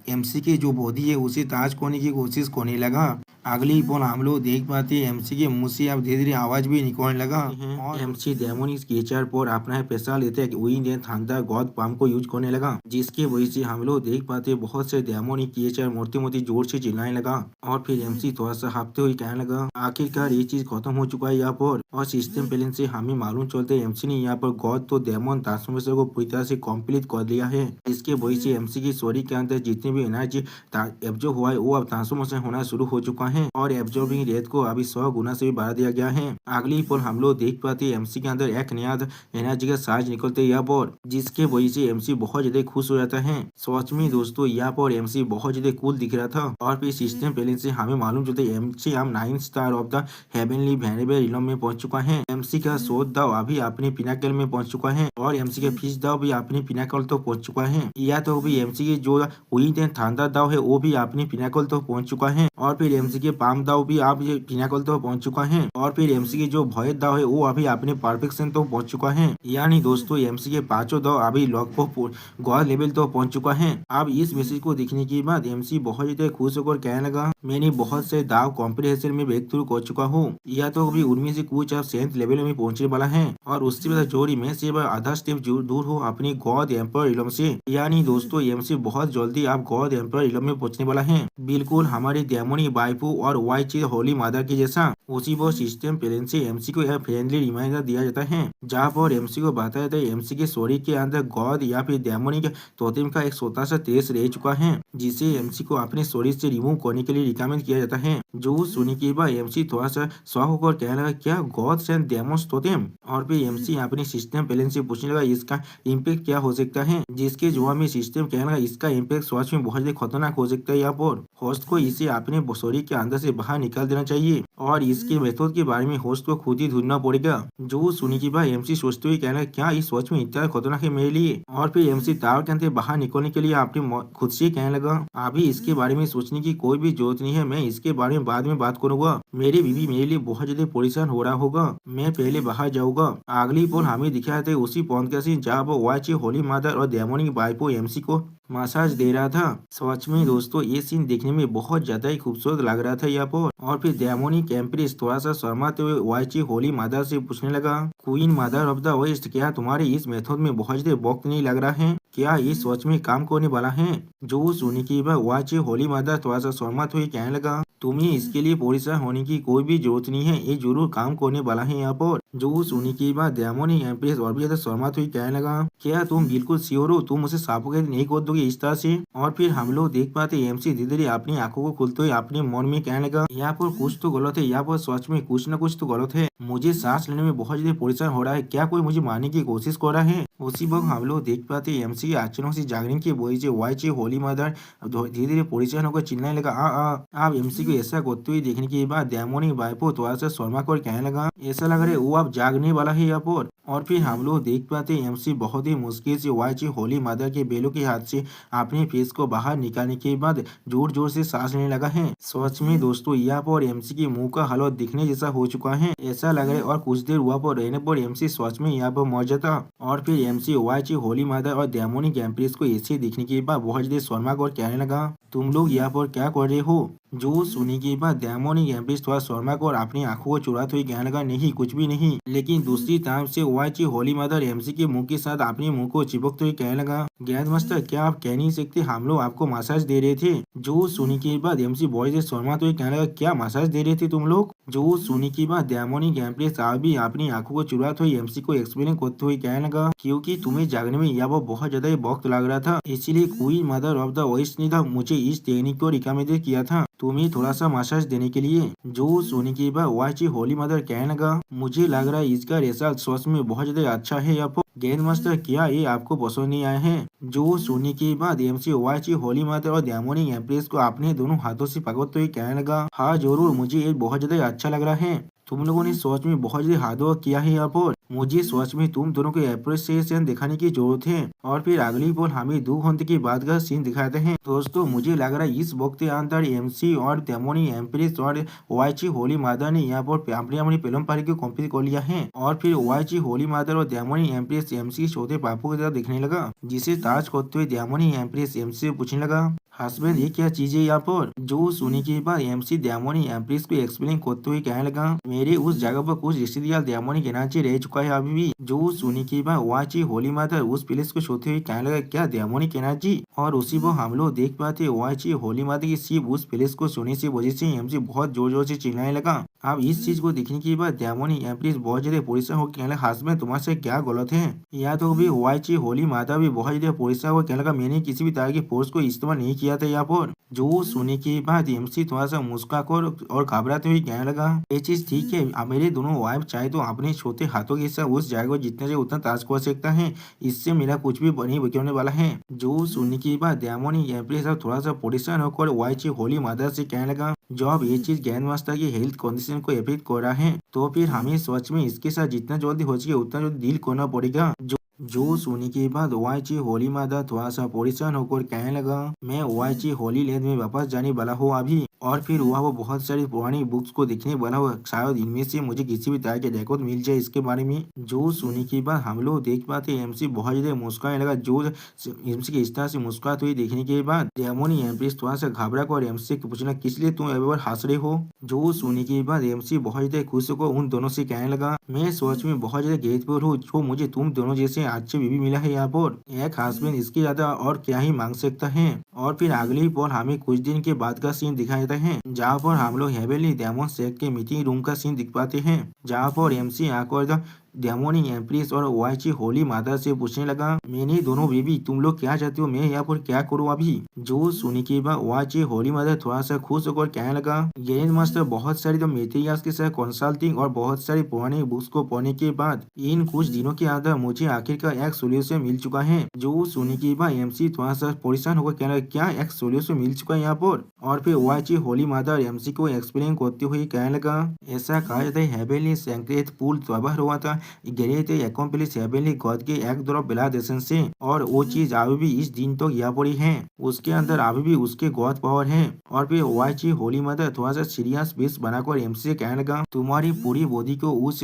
Speaker 1: एमसी की जो बॉडी है उसे ताज करने की कोशिश करने लगा। अगली पल हम लोग देख पाते हैं एमसी के मुंह से अब धीरे धीरे आवाज भी निकलने लगा और एमसी डेमोनी क्रिएचर पर अपना पैसा लेते wind and thunder God palm को यूज करने लगा, जिसके वजह से हम लोग देख पाते हैं बहुत से डेमोनी क्रिएचर मूर्ति मूर्ति जोर से चिल्लाने लगा और फिर एमसी थोड़ा सा हाफते हुए कहने लगा, आखिरकार ये चीज खत्म हो चुका है यहाँ पर और सिस्टम प्लान से हमें मालूम चलते है एमसी ने यहाँ पर गॉड तो डेमोन ट्रांसफॉर्मेशन को पूरी तरह से कम्प्लीट कर दिया है। इसके वजह से एमसी की शरीर के अंदर जितनी भी एनर्जी एब्जॉर्ब हुआ है वो अब ट्रांसफॉर्मेशन होना शुरू हो चुका है और एब्जॉर्बिंग रेट को अभी 100 गुना से भी बढ़ा दिया गया है। अगली पल हम लोग देख पाते हैं एमसी के अंदर एक नया एनर्जी का चार्ज निकलते यहाँ पर, जिसके वजह से एमसी बहुत ज्यादा खुश हो जाता है। सच में दोस्तों यहाँ पर एमसी बहुत ज्यादा कूल दिख रहा था और फिर सिस्टम प्लान से हमें मालूम चलता है एमसी हम 9 star of the heavenly variable realm में पहुंच चुका है। एमसी का शोध दाव अभी अपने पिनाकल में पहुंच चुका है और एमसी का फिश दाव भी अपने पिनाकल तो पहुंच चुका है। या तो भी एमसी की जो विंड एंड थंडर दाव है वो भी अपने पिनाकल तो पहुंच चुका है और फिर एमसी के पाम दाव भी आप ये पिनाकल तो पहुंच चुका है और फिर एमसी की जो भय दाव है वो अभी अपने परफेक्शन तो पहुंच चुका है। यानी दोस्तों एमसी के पांचों दाव अभी लगभग गॉड लेवल तो पहुंच चुका है। अब इस मैसेज को देखने के बाद एमसी बहुत ज्यादा खुश होकर कहने लगा, मैंने बहुत से दाव कॉम्प्रिहेंशन में ब्रेक थ्रू कर चुका हूँ, या तो अभी उनमें से कुछ अब 7th लेवल में पहुंचने वाला है और उससे ज्यादा जोड़ी में से आधा स्टेप दूर हो अपनी गॉड एम्पर इलम से। यानी दोस्तों एमसी बहुत जल्दी आप गॉड एम्पर इलम में पहुंचने वाला है, बिल्कुल हमारे डेमोनी बाइपू और वाईची होली माता के जैसा। उसी वो सिस्टम प्लान से एमसी को यह फ्रेंडली रिमाइंडर दिया जाता है जहाँ पर एमसी को बताया जाता है एमसी के शरीर के अंदर गॉड या फिर डेमोनी के तोतेम का एक छोटा सा तेज रह चुका है, जिसे एमसी को अपने शरीर से रिमूव करने के लिए रिकमेंड किया जाता है। जो सुनने के बाद एमसी थोड़ा सा शौक होकर कहने लगा, क्या गॉड्स एंड डेमोन्स तोतेम। और फिर एमसी अपने सिस्टम प्लान से पूछने लगा इसका इम्पैक्ट क्या हो सकता है, जिसके जवाब में सिस्टम कहने लगा इसका इम्पैक्ट सच में बहुत ज्यादा खतरनाक हो सकता है। यहाँ पर होस्ट को इसे अपने शरीर के अंदर से बाहर निकाल देना चाहिए और इसके मेथड के बारे में होस्ट को खुद ही ढूंढना पड़ेगा। जो सुनी की बात एमसी सोचते हुए कहना क्या इस सोच में इतना खतरनाक है मेरे लिए। और फिर एमसी टावर के अंदर बाहर निकलने के लिए अपने खुद से कहने लगा, अभी इसके बारे में सोचने की कोई भी जरूरत नहीं है, मैं इसके बारे में बाद में बात करूंगा। मेरी बीवी मेरे लिए बहुत ज्यादा परेशान हो रहा होगा, मैं पहले बाहर जाऊंगा। अगली पल हमें दिखाया था उसी पॉइंट का सीन जहाँ वो वाची होली मदर और डेमोनिक बाइपो एमसी को मसाज दे रहा था। सच में दोस्तों ये सीन देखने में बहुत ज्यादा ही खूबसूरत लग रहा था यहाँ पर। और फिर डेमोनिक एम्प्रेस थोड़ा सा शर्माते हुए वाईची होली मदर से पूछने लगा, queen mother of the west, क्या तुम्हारे इस मेथड में बहुत ज्यादा वक्त नहीं लग रहा है, क्या ये सच में काम करने वाला है। जो सुनने के बाद वाईची होली मदर थोड़ा सा शर्माते हुए कहने लगा, तुम्हें इसके लिए परेशान होने की कोई भी जरूरत नहीं है, ये जरूर काम करने वाला है यहाँ पर। जो सुनने के बाद डेमोनिक एम्प्रेस और भी ज्यादा शर्माते हुए कहने लगा, क्या तुम बिल्कुल श्योर हो, तुम उसे सफोकेट नहीं कर दोगे इस तरह से। और फिर हम लोग देख पाते एमसी धीरे धीरे अपनी आंखों को खुलते हुए अपने मन में कहने लगा, यहाँ पर कुछ तो गलत है, यहाँ पर सच में कुछ न कुछ तो गलत है, मुझे सांस लेने में बहुत ज्यादा परेशान हो रहा है, क्या कोई मुझे मारने की कोशिश कर रहा है। उसी वक्त हम लोग देख पाते एमसी के अचानक से जागने की वजह से वाईची होली मदर धीरे धीरे परेशान होकर चिल्लाने लगा, आप एमसी को ऐसा करते हुए देखने के बाद डेमोनिक बाइपो थोड़ा सा शर्मा कर कहने लगा, ऐसा लग रहा है वो अब जागने वाला है यहाँ पर। और फिर हम लोग देख पाते एमसी बहुत ही मुश्किल से वाईची होली मदर के बेलों के हाथ से अपने फेस को बाहर निकालने के बाद जोर जोर से सांस लेने लगा है। सच में दोस्तों यहाँ पर एमसी के मुंह का हालत दिखने जैसा हो चुका है, ऐसा लग रहा है और कुछ देर वहाँ पर रहने पर एमसी सच में यहाँ पर मर जाता। और फिर एमसी वाईची होली मदर और डेमोनिक एम्प्रेस को ऐसे देखने के बाद बहुत ज्यादा शर्मा और कहने लगा, तुम लोग यहाँ पर क्या कर रहे हो? जो सुनने के बाद डेमोनिक एम्प्रेस थोड़ा शर्मा को और अपनी आंखों को चुराते हुए कहने लगा, नहीं कुछ भी नहीं। लेकिन दूसरी तरफ से ओआईची होली मदर एमसी के मुंह के साथ अपने मुंह को चिपकते हुए कहने लगा, गैंड मास्टर क्या आप कह नहीं सकते, हम लोग आपको मसाज दे रहे थे। जो सुनने के बाद एमसी बॉय से शर्माते हुए कहने लगा, क्या मसाज दे रहे थे तुम लोग? जो सुनने के बाद डेमोनिक एम्प्रेस आप भी अपनी आंखों को चुराते हुए एमसी को एक्सप्लेन करते हुए कहने लगा, क्योंकि तुम्हें जागने में यह बहुत ज्यादा ही वक्त लग रहा था, इसलिए कोई मदर ऑफ द वेस्ट ने मुझे इस टेक्निक को रिकमेंड किया था तुम्हें थोड़ा सा मसाज देने के लिए। जो सुनने के बाद ओआईची होली मदर कहने लगा, मुझे लग रहा है इसका रिजल्ट सच में बहुत ज्यादा अच्छा है। अब गेंद मास्टर क्या ये आपको पसंद नहीं आए हैं? जो सुनने के बाद एमसी ओआईची होली मदर और डेमोनिक एम्प्रेस को अपने दोनों हाथों से पकड़ते हुए कहने लगा, हाँ जरूर, मुझे ये बहुत ज्यादा अच्छा लग रहा है। तुम लोगों ने सोच में बहुत ज्यादा हार्ड वर्क किया है यहाँ पर, मुझे सोच में तुम दोनों को एप्रिसिएशन दिखाने की जरूरत है। और फिर अगली बोल हमें 2 घंटे के बाद का सीन दिखाते हैं। दोस्तों मुझे लग रहा है इस वक्त के अंदर एमसी और डेमोनिक एम्प्रेस और ओआईची होली मदर ने यहाँ पर अपनी फिल्म पारी को कंप्लीट कर लिया है। और फिर ओआईची होली मदर और डेमोनिक एम्प्रेस एमसी छोटे पापू की तरह दिखने लगा, जिसे ताज करते हुए डेमोनिक एम्प्रेस एमसी से पूछने लगा, हस्बैंड ये क्या चीज है यहाँ पर? जो सुनने के बाद एमसी डेमोनिक एम्प्रेस को एक्सप्लेन करते हुए कहने लगा, मेरे उस जगह पर कुछ रिश्तेदार डेमोनिक एनर्जी रह चुका है अभी भी। जो सुनने के बाद ओआईची होली मदर उस प्लेस को छूते हुए कहने लगा, क्या डेमोनिक एनर्जी? और उसी पर हम लोग देख पाते ओआईची होली मदर की सिर्फ उस प्लेस को सुनने से वजह से एमसी बहुत जोर जोर से चिल्लाने लगा। अब इस चीज को देखने के बाद डेमोनिक एम्प्रेस बहुत ज्यादा परेशान होकर कहने लगा, हस्बैंड तुम्हारे क्या गलत है? या तो भी ओआईची होली मदर भी बहुत ज्यादा परेशान होकर कहने लगा, मैंने किसी भी तरह की फोर्स को इस्तेमाल नहीं किया था यहाँ पर। जो सुनने के बाद एमसी थोड़ा सा मुस्कुराकर और घबराते हुए कहने लगा, ये चीज ठीक है, अब मेरे दोनों वाइफ चाहे तो अपने छोटे हाथों के साथ उस जगह को जितना से उतना ताज कर सकता है, इससे मेरा कुछ भी नहीं बिगड़ने वाला है। जो सुनने के बाद डेमोनिक एम्प्रेस थोड़ा सा परेशान होकर ओआईची होली मदर से कहने लगा, जब ये चीज ग्रैंड मास्टर की हेल्थ कंडीशन को इफेक्ट कर रहा है तो फिर हमें सच में इसके साथ जितना जल्दी हो सके उतना जल्दी डील करना पड़ेगा। जो सुनने के बाद ओआईची होली मदर थोड़ा सा परेशान होकर कहने लगा, मैं ओआईची होली लैंड में वापस जाने वाला हूँ अभी, और फिर वहाँ वो बहुत सारी पुरानी बुक्स को देखने वाला हूँ, शायद इनमें से मुझे किसी भी तरह के रिकॉर्ड मिल जाए इसके बारे में। जो सुनने के बाद हम लोग देख पाते एमसी बहुत ज्यादा मुस्कुराने लगा। जो एमसी के इस तरह से मुस्कुराते हुए देखने के बाद डेमोनिक एम्प्रेस थोड़ा सा घबरा कर एमसी को पूछना, किस लिए तुम अभी हंस रहे हो? जो सुनने के बाद एमसी बहुत ज्यादा खुश होकर उन दोनों से कहने लगा, मैं सोच में बहुत ज्यादा ग्रेटफुल हूँ जो मुझे तुम दोनों जैसे अच्छी बीवी मिला है यहाँ पर। एक हस्बैंड इसके ज्यादा और क्या ही मांग सकता है। और फिर अगली पल हमें कुछ दिन के बाद का सीन दिखाया जाता है, जहाँ पर हम लोग हेवेली डेमन सेट के मीटिंग रूम का सीन दिख पाते हैं, जहाँ पर एमसी आकर डेमोनिक एम्प्रेस और ओआईची होली मदर से पूछने लगा, मैंने दोनों बेबी तुम लोग क्या चाहते हो, मैं यहाँ पर क्या करूँ अभी? जो सुनने के बाद ओआईची होली मदर थोड़ा सा खुश होकर कहने लगा, ग्रैंड मास्टर बहुत सारी तो मटेरियल्स के साथ कंसल्टिंग और बहुत सारी पुरानी बुक्स को पढ़ने के बाद इन कुछ दिनों के अंदर मुझे आखिरकार एक सोल्यूशन मिल चुका है। जो सुनने के बाद एमसी थोड़ा सा परेशान होकर कहने लगा, क्या एक सोल्यूशन मिल चुका है यहाँ पर? और फिर ओआईची होली मदर एमसी को एक्सप्लेन करते हुए कहने लगा, ऐसा कहा जाता है हेवेली सेक्रेट पूल तबाह हुआ था ग्रेट एकम्प्लिश हेवेली गॉड के एक तरफ बिलादेशन से, और वो चीज अभी भी इस दिन तक यहाँ पड़ी है, उसके अंदर अभी भी उसके गॉड पावर है। और फिर ओआईची होली मदर थोड़ा सा सीरियस बेस बनाकर एमसी से कहने लगा, तुम्हारी पूरी बॉडी को उस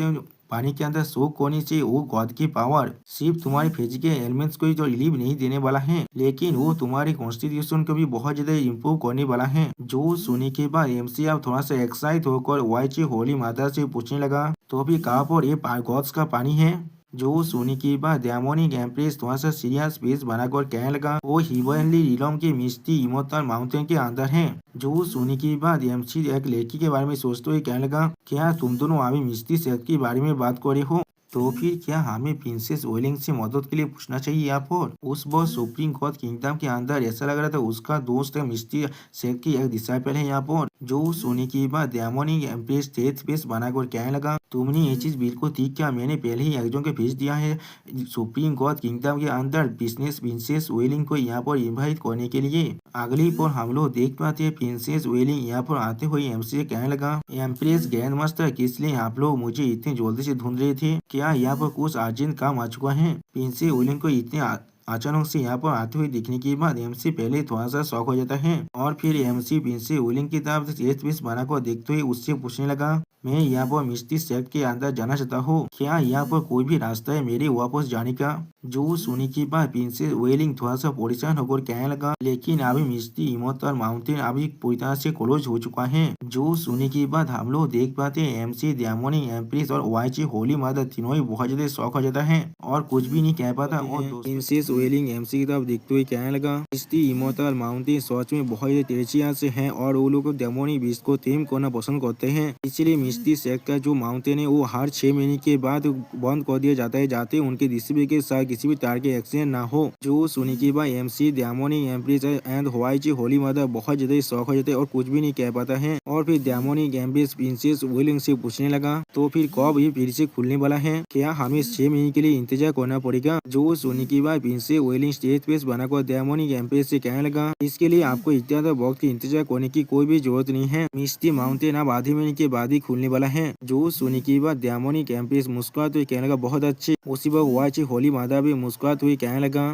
Speaker 1: पानी के अंदर सोख करने से वो गॉड की पावर सिर्फ तुम्हारे फिजिकल एलिमेंट्स को ही तो रिलीव नहीं देने वाला है, लेकिन वो तुम्हारी कॉन्स्टिट्यूशन को भी बहुत ज्यादा इम्प्रूव करने वाला है। जो सुनने के बाद एमसी अब थोड़ा सा एक्साइट होकर ओआईची होली मदर से पूछने लगा, तो अभी कहाँ पर ये गॉड्स का पानी है? जो सुनने के बाद डेमोनिक एम्प्रेस थोड़ा सा सीरियस फेस बनाकर कहने लगा, वो हिवेनली रिलम के मिस्टी इमोटल माउंटेन के अंदर है। जो सुनने के बाद एमसी एक लड़की के बारे में सोचते हुए कहने लगा, क्या तुम दोनों अभी मिस्टी सेट के बारे में बात कर रहे हो? तो फिर क्या हमें प्रिंसेस वेलिंग से मदद के लिए पूछना चाहिए यहाँ पर? उस बार सुप्रीम कोर्ट किंगडम के अंदर ऐसा लग रहा था उसका दोस्त मिस्टी सेट की एक डिसाइपल है यहाँ पर। जो सुनने के बाद डेमोनिक एम्प्रेस तेज फेस बनाकर कहने लगा, तुमने ये चीज बिल्कुल ठीक किया, मैंने पहले ही एक जन को भेज दिया है सुप्रीम कोर्ट किंगडम के अंदर बिजनेस प्रिंसेस वेलिंग को यहाँ पर इन्वाइट करने के लिए। अगली पर हम लोग देख पाते हैं प्रिंसेस वेलिंग यहाँ पर आते हुए एमसी से कहने लगा, एम्प्रेस ग्रैंड मास्टर किस लिए आप लोग मुझे इतनी जल्दी से ढूंढ रहे थे? क्या यहाँ पर कुछ अर्जेंट काम आ चुका है? प्रिंसेस वेलिंग को इतने अचानक से यहाँ पर आते हुए दिखने के बाद एमसी पहले थोड़ा सा शॉक हो जाता है और फिर एमसी प्रिंस वेलिंग की तरफ तेज पीस बनाकर देखते हुए उससे पूछने लगा, मैं यहाँ पर मिस्टी सेट के अंदर जाना चाहता हूँ, क्या यहाँ पर कोई भी रास्ता है मेरे वापस जाने का। जो सुनी के बाद प्रिंसेस वेलिंग थोड़ा सा परेशान होकर कहने लगा, लेकिन अभी मिस्टी इमोर्टल माउंटेन अभी पूरी तरह से क्लोज हो चुका है। जो सुनी के बाद हम लोग देख पाते हैं एमसी दियामोनी एम्प्रेस और वाईची होली मदर तीनों ही बहुत ज्यादा शौक हो जाता है और कुछ भी नहीं कह पाता। और प्रिंसेस वेलिंग एमसी की तरफ देखते हुए कहने लगा, मिस्टी इमोर्टल माउंटेन सच में बहुत ज्यादा तेजिया से है और वो लोग डेमोनी बीस्ट को टेम करना पसंद करते हैं, इसलिए मिस्टी सेट का जो माउंटेन है वो हर 6 महीने के बाद बंद कर दिया जाता है जाते उनके डिस्ट्रीब्यूटर के साथ किसी भी तरह के एक्सीडेंट ना हो। जो सुनी के बाद एमसी दियामोनी एम्प्रेस एंड हवाईची होली मदर बहुत ज्यादा शौक हो जाते हैं और कुछ भी नहीं कह पाता है। और फिर दियामोनी एम्प्रेस प्रिंसेस वेलिंग से पूछने लगा, तो फिर कब ये फिर से खुलने वाला है, क्या हमें 6 महीने के लिए इंतजार करना पड़ेगा। जो सुनी के बाद प्रिंसेस वेलिंग स्टेज पेस बनाकर दियामोनी एम्प्रेस से कहने लगा, इसके लिए आपको इतना वक्त इंतजार करने की कोई भी जरूरत नहीं है, मिस्टी माउंटेन अब आधे महीने के बाद ही खुलने वाला है। जो सुनी के बाद दियामोनी एम्प्रेस मुस्कुराते हुए कहने लगा, बहुत अच्छे। उसी वक्त वाईची होली मदर भी मुस्कुराते हुए कहने लगा,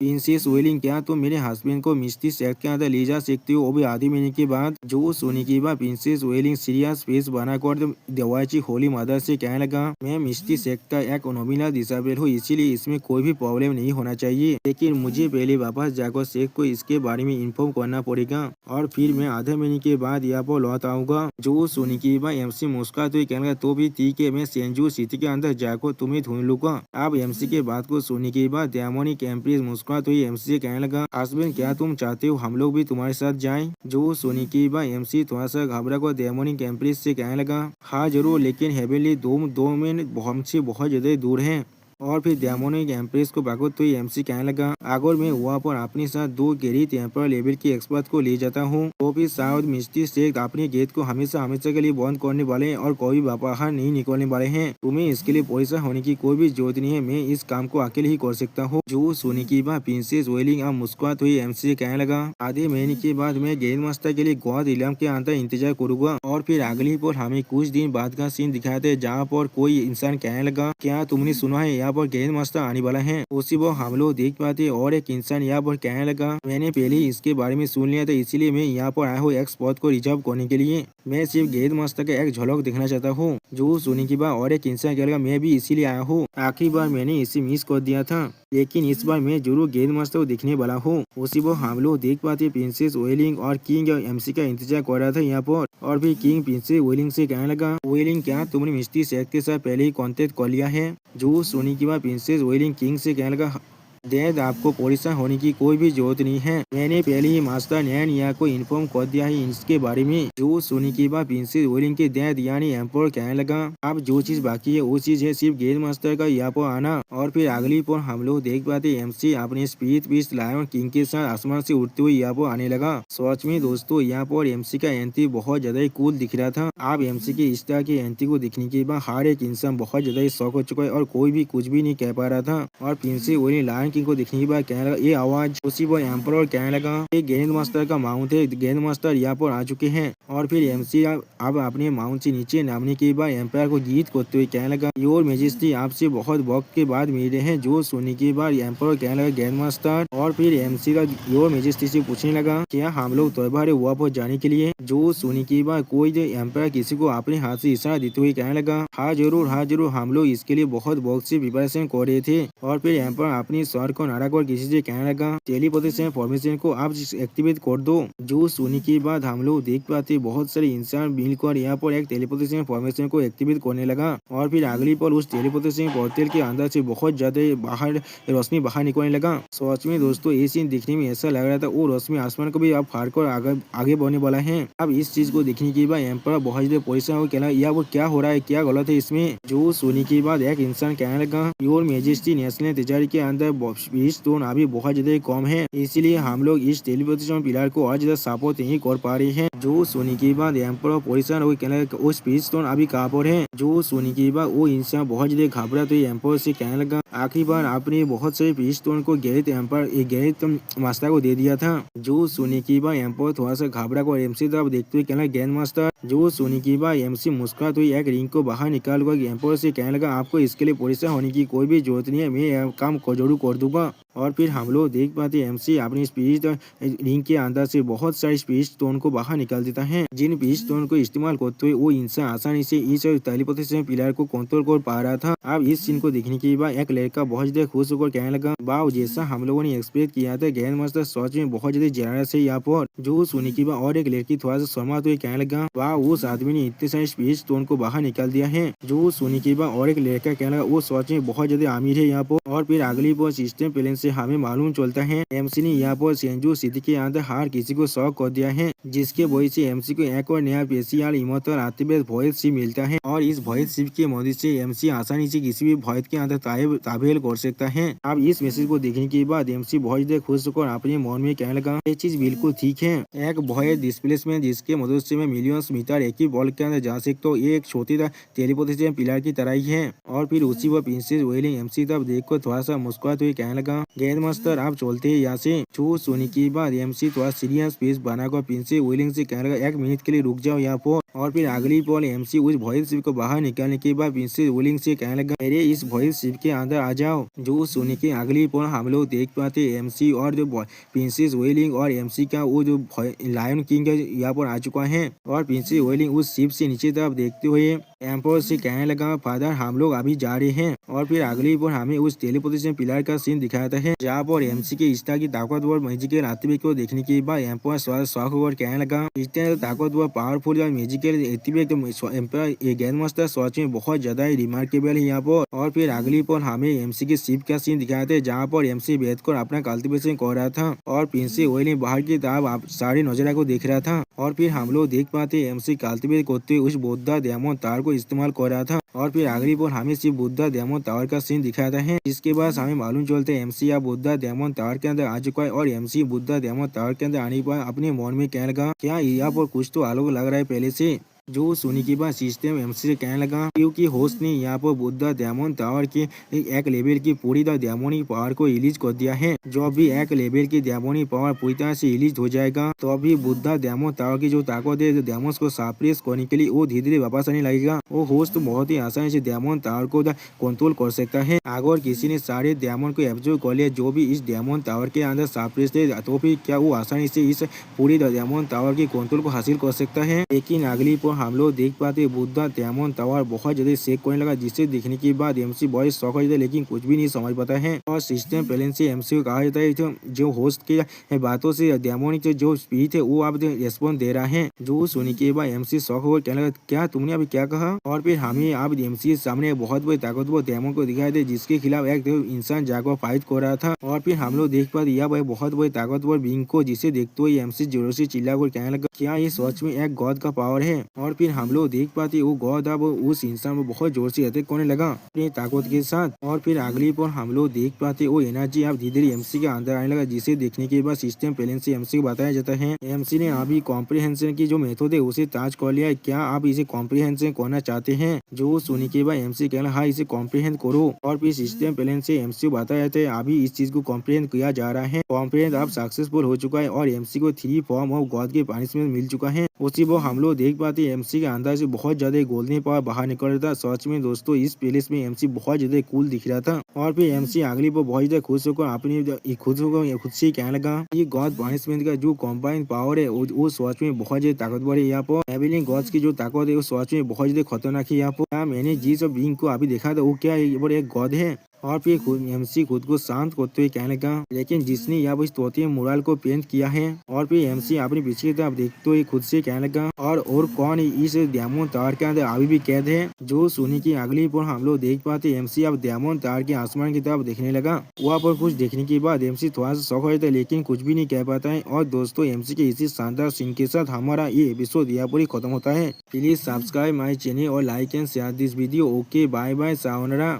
Speaker 1: प्रिंसेस वेलिंग क्या तुम मेरे हस्बैंड को मिस्टी सेट के अंदर ले जा सकते हो, वो भी आधी महीने के बाद। जो सुनी के बाद प्रिंसेस वेलिंग सीरियस फेस बनाकर वाईची होली मदर से कहने लगा, मैं मिस्टी सेट का एक नॉमिनल डिसेबल हूँ, इसीलिए इसमें कोई भी प्रॉब्लम नहीं होना चाहिए, लेकिन मुझे पहले वापस जाकर सेट को इसके बारे में इन्फॉर्म करना पड़ेगा और फिर मैं आधे महीने के बाद यहाँ पर लौट आऊंगा। जो सुनी के बाद एमसी मुस्कुराते हुए कहने लगा, तो भी ठीक है, मैं सेंजू सिटी के अंदर जाकर तुम्हें ढूंढ लूंगा। अब एमसी के बात को सुनने के बाद दियामोनी एम्प्रेस तो ये एमसी से कहने लगा, हस्बैंड क्या तुम चाहते हो हम लोग भी तुम्हारे साथ जाएं। जो सुनी के बाद एमसी थोड़ा सा घबरा कर दियामोनी एम्प्रेस से कहने लगा, हाँ जरूर, लेकिन हेवनली दो में हमसे बहुत ज्यादा दूर है। और फिर दियामोनी एम्प्रेस को भागो तो एमसी कहने लगा, अगर मैं वहाँ पर अपने साथ 2 गहरी टेम्पर लेवल के एक्सपर्ट को ले जाता हूँ तो फिर शायद मिस्टी सेट अपने गेट को हमेशा हमेशा के लिए बंद करने वाले हैं और कोई बाहर नहीं निकलने वाले हैं। तुम्हें इसके लिए परेशान होने की कोई भी जरूरत नहीं है, मैं इस काम को अकेले ही कर सकता हूँ। जो सुनी की बात प्रिंसेस वेलिंग अब मुस्कुराते हुए एमसी से कहने लगा, आधे महीने के बाद मैं गेंद मास्टर के लिए गौद इलाम के अंदर इंतजार करूंगा। और फिर अगली पर हमें कुछ दिन बाद का सीन दिखाया था जहाँ पर कोई इंसान कहने लगा, क्या तुमने सुना है यहाँ पर गेंद मास्टर आने वाला है। उसी वक्त हम लोग देख पाते और एक इंसान यहाँ पर कहने लगा, मैंने पहले ही इसके बारे में सुन लिया था, इसीलिए मैं यहाँ पर आया हूँ एक स्पॉट को रिजर्व करने के लिए, मैं सिर्फ गेंद मास्टर का एक झलक देखना चाहता हूँ। जो सुनी के बाद और एक इंसान कहेगा, मैं भी इसीलिए आया हूँ, आखिरी बार मैंने इसे मिस कर दिया था, लेकिन इस बार मैं जरूर गेंद मास्टर को देखने वाला हूँ। उसी वक्त हम लोग देख पाते प्रिंसेस वेलिंग और किंग एमसी का इंतजार कर रहा था यहाँ पर। और फिर किंग प्रिंसेस वेलिंग से कहने लगा, वेलिंग क्या तुमने मिस्टी सेट के साथ पहले ही कॉन्टेक्ट कर लिया है। जो सुनी के बाद प्रिंसेस वेलिंग किंग से कहने लगा, डैड आपको परेशान होने की कोई भी जरूरत नहीं है, मैंने पहले ही मास्टर नैनिया को इन्फॉर्म कर दिया है इसके बारे में। जो सुनी के बाद प्रिंसेस वेलिंग के डैड यानी एम्पर कहने लगा, अब जो चीज बाकी है वो चीज है सिर्फ गेंद मास्टर का यहाँ पर आना। और फिर अगली पर हम लोग देख पाते एमसी अपने स्पीड पीस लायन किंग के साथ आसमान से उड़ते हुए यहाँ पर आने लगा। सच में दोस्तों यहाँ पर एमसी का एंट्री बहुत ज्यादा ही कूल दिख रहा था। अब एमसी के इस तरह की एंट्री को देखने के बाद हर एक इंसान बहुत ज्यादा ही शौक हो चुका है और कोई भी कुछ भी नहीं कह पा रहा था। और प्रिंसेस वेलिंग लायन किंग को देखने के बाद कहने लगा, ये आवाज। उसी पर एम्पर कहने लगा, ये गेंद मास्टर का माउंट है, गेंद मास्टर यहाँ पर आ चुके हैं। और फिर एमसी अब अपने माउंट से नीचे नामने के बाद एम्पायर को गीत करते हुए कहने लगा, योर मेजेस्टी आपसे बहुत वक्त के बाद मिले हैं। जो सुनने के बाद एम्पर कहने लगा, गेंद मास्टर। और फिर एमसी का योर मेजेस्टी से पूछने लगा, क्या हम लोग त्योहार हुआ पर जाने के लिए। जो सुनने के बाद कोई एम्पायर किसी को अपने हाथ से इशारा देते हुए कहने लगा, हाँ जरूर हम लोग इसके लिए बहुत वक्त से प्रिपरेशन कर रहे थे। और फिर एम्पायर अपनी सर को नारा कर किसी से कहने लगा, टेलीपोर्टेशन फॉर्मेशन को आप एक्टिवेट कर दो। जो सुनने के बाद हम लोग देख पाते बहुत सारे इंसान मिलकर यहाँ पर एक टेलीपोर्टेशन फॉर्मेशन को एक्टिवेट करने लगा। और फिर अगली पर उस टेलीपोर्टेशन पोर्टल के अंदर से बहुत ज्यादा बाहर रोशनी बाहर निकलने लगा। सच में दोस्तों ये सीन दिखने में ऐसा लग रहा था वो रोशनी आसमान को भी अब फाड़ कर आगे बढ़ने वाला है। अब इस चीज को देखने के बाद एम्पर बहुत ज्यादा परेशान हो कहना, या वो क्या हो रहा है, क्या गलत है इसमें। जो सुनने के बाद एक इंसान कहने लगा, योर मेजेस्टी नेशनल तिजारी के अंदर स्टोन अभी बहुत ज्यादा कम है, इसलिए हम लोग इस टेलीपोर्टेशन पिलर को और ज्यादा सपोर्ट नहीं कर पा रहे हैं। जो सुनने के बाद एम्पर परेशान हो कहने लगा, वो स्पीड स्टोन अभी कहाँ पर है। जो सुनने के बाद वो इंसान बहुत ज्यादा घबरा तो एम्पर से कहने लगा, आखिरी बार आपने बहुत सारे स्पीड स्टोन को गैरित मास्टर को दे दिया था। जो सुनने के बाद एम्पर थोड़ा सा घबरा कर एमसी तरफ देखते हुए कहना, गेंद मास्टर। जो सुनने के बाद एमसी मुस्कुराते हुए एक रिंग को बाहर निकाल कर एम्पर से कहने लगा, आपको इसके लिए परेशान होने की कोई भी जरूरत नहीं है, मैं यह काम जरूर कर दूंगा। और फिर हम लोग देख पाते एमसी अपनी स्पीच रिंग के अंदर से बहुत सारे स्पीच स्टोन को बाहर निकाल देता है, जिन स्पीच स्टोन को इस्तेमाल करते हुए वो इंसान आसानी से इस टेलीपोर्टेशन पिलर को कंट्रोल कर पा रहा था। अब इस सीन को देखने के बाद एक लड़का बहुत ज्यादा खुश होकर कहने लगा, वाह, जैसा हम लोगों ने एक्सपेक्ट किया था ग्रैंड मास्टर सच में बहुत ज्यादा जेनरस है यहाँ पर। जो सुनने के बाद और एक लड़की थोड़ा सा शर्मा तो कहने लगा, वाह, उस आदमी ने इतने सारे स्पीच स्टोन को बाहर निकाल दिया है। जो सुनने के बाद और एक लड़का कहने लगा, वो सच में बहुत ज्यादा अमीर है यहाँ पर। और फिर अगली बार सिस्टम प्लान से हमें मालूम चलता है एमसी ने यहाँ पर सेंजू सिटी के अंदर हर किसी को शॉक कर दिया है, जिसके वजह से एमसी को एक और नया पेशियाल इमोटल आतिबेद वॉयस शिप मिलता है और इस वॉयस शिप की मदद से एमसी आसानी से किसी भी भय के अंदर ताबेल कर सकता है। अब इस मैसेज को देखने के बाद एमसी बहुत ज्यादा खुश होकर अपने मन में कहने लगा, ये चीज बिल्कुल ठीक है, एक भय डिस्प्लेसमेंट जिसके मदद से मैं मिलियंस मीटर एक ही बॉल के अंदर जा सकता हूँ, ये एक छोटी टेलीपोर्टेशन पिलर की तरह ही है। और फिर उसी वह प्रिंसेस वेलिंग एमसी तब देखकर थोड़ा सा मुस्कुराते हुए कहने लगा, ग्रैंड मास्टर आप चलते हैं यहाँ से। जो सुनने के बाद एमसी थोड़ा सीरियस फेस बनाकर प्रिंसेस वेलिंग से कहने लगा, एक मिनट के लिए रुक जाओ यहाँ पर। और फिर अगली पल एमसी उस वॉयस शिप को बाहर निकालने के बाद प्रिंसेस वेलिंग से कहने लगा, मेरे इस वॉयस शिप के अंदर आ जाओ। जो सुनने के अगली पल हम लोग देख पाते एमसी और जो प्रिंसेस वेलिंग और एमसी का वो जो लायन किंग यहाँ पर आ चुका है। और प्रिंसेस वेलिंग उस शिप से नीचे तरफ देखते हुए एम्पर से कहने लगा, फादर हम लोग अभी जा रहे हैं। और फिर अगली बार हमें उस टेलीपोर्टेशन पिलर का सीन दिखाता है जहाँ पर एमसी के इस्टा की ताकतवर मैजिकल आतिबेद को देखने के बाद एम्पर शौक होकर कहने लगा, इतना ताकतवर पावरफुल और मैजिकल आतिबेद एम्पर ग्रैंड मास्टर सच में बहुत ज्यादा रिमार्केबल है यहाँ पर। और फिर अगली पर हमें एमसी के शिप का सीन दिखाते हैं जहाँ पर एमसी बैठकर अपना कल्टिवेशन कर रहा था और प्रिंसेस वेलिंग बाहर की तरफ सारे नजारा को देख रहा था। और फिर हम लोग देख पाते एमसी कल्टिवेट करते हुए उस बुद्धा डायमंड टावर को इस्तेमाल कर रहा था। और फिर अगली बार हमें सिर्फ बुद्धा डायमंड टावर का सीन दिखाता है, जिसके बाद हमें मालूम चलता है एमसी या बुद्धा डायमंड टावर के अंदर आ चुका है। और एमसी बुद्धा डायमंड टावर के अंदर आने के बाद अपने मन में कहने लगा, क्या यहाँ पर कुछ तो अलग लग रहा है पहले से। जो सुनी के बाद सिस्टम एमसी से कहने लगा, क्योंकि होस्ट ने यहाँ पर बुद्धा डायमंड टावर के एक लेवल की पूरी तरह डायमंडिक पावर को रिलीज कर दिया है। जो भी एक लेवल की डायमंडिक पावर पूरी तरह से रिलीज हो जाएगा तो अभी बुद्धा डायमंड टावर की जो ताकत है डायमंड्स को सप्रेस करने के लिए वो धीरे धीरे वापस आने लगेगा। वो होस्ट बहुत ही आसानी से डायमंड टावर को कंट्रोल कर सकता है। अगर किसी ने सारे डायमंड को एब्जॉर्ब कर लिया जो भी इस डायमंड टावर के अंदर सप्रेस थे, तो फिर क्या वो आसानी से इस पूरी डायमंड टावर की कंट्रोल को हासिल कर सकता है। लेकिन अगली पर हम लोग देख पाते बुद्धा डायमंड टावर बहुत ज्यादा शेक करने लगा, जिसे देखने के बाद एमसी बहुत शौक हो जाता है, लेकिन कुछ भी नहीं समझ पाता है। और सिस्टम प्लान से एमसी को कहा जाता है जो होस्ट के बातों से डायमंड जो स्पीच है वो अब रेस्पॉन्स दे रहा है। जो सुनने के बाद एमसी शौक होकर कहने लगा, क्या तुमने अभी क्या कहा। और फिर हमें अब एमसी सामने बहुत बड़ी ताकतवर डायमंड को दिखाई दे, जिसके खिलाफ एक इंसान जाकर फाइट कर रहा था। और फिर हम लोग देख पाते यह बहुत बड़ी ताकतवर बींग को, जिसे देखते हुए एमसी जोरों से चिल्लाकर कहने लगा, क्या ये सच में एक गॉड का पावर है। और फिर हम लोग देख पाते वो गॉड अब उस इंसान को बहुत जोर से अटैक करने लगा अपनी ताकत के साथ। और फिर अगली पर हम लोग देख पाते वो एनर्जी अब धीरे धीरे एमसी के अंदर आने लगा, जिसे देखने के बाद सिस्टम प्लान से एमसी को बताया जाता है एमसी ने अभी कॉम्प्रिहेंशन की जो मेथड है उसे ताज कर लिया है, क्या आप इसे कॉम्प्रिहेंशन करना चाहते हैं। जो सुनने के बाद एमसी कहना, हाँ इसे कॉम्प्रिहेंड करो। और फिर सिस्टम प्लान से एमसी को बताया जाता है अभी इस चीज को कॉम्प्रिहेंड किया जा रहा है। कॉम्प्रिहेंड अब सक्सेसफुल हो चुका है और एमसी को 3 फॉर्म ऑफ गॉड की पनिशमेंट मिल चुका है। उसी वो हम लोग देख पाते एमसी के अंदर से बहुत ज्यादा गोल्डन पावर बाहर निकल रहा था। सच में दोस्तों इस प्लेस में एमसी बहुत ज्यादा कूल दिख रहा था। और फिर एमसी अगली पर बहुत ज्यादा खुश होकर अपनी खुद से कहने लगा, ये गॉड पनिशमेंट का जो कॉम्बाइन पावर है वो सच में बहुत ज्यादा ताकतवर है। यहाँ पर एविलिंग गॉड्स की जो ताकत है वो सच में बहुत ज्यादा खतरनाक है। यहाँ पर मैंने जिस बीइंग को अभी देखा था वो क्या एक गॉड है। और फिर एमसी खुद को शांत करते हुए कहने लगा, लेकिन जिसने यहाँ इस तोते मुराल को पेंट किया है। और फिर एमसी अपनी पीछे की तरफ देखते हुए खुद से कहने लगा, और कौन इस डायमंड टावर के अंदर अभी भी कैद है। जो सुनी की अगली पर हम लोग देख पाते एमसी अब डायमंड टावर के आसमान की तरफ देखने लगा। वहाँ पर कुछ देखने के बाद एमसी थोड़ा सा शौक हो जाता है, लेकिन कुछ भी नहीं कह पाता है। और दोस्तों एमसी के इसी शानदार सीन के साथ हमारा ये एपिसोड यहाँ पर ही खत्म होता है। प्लीज सब्सक्राइब माई चैनल और like and share this video. Okay, bye bye, sayonara.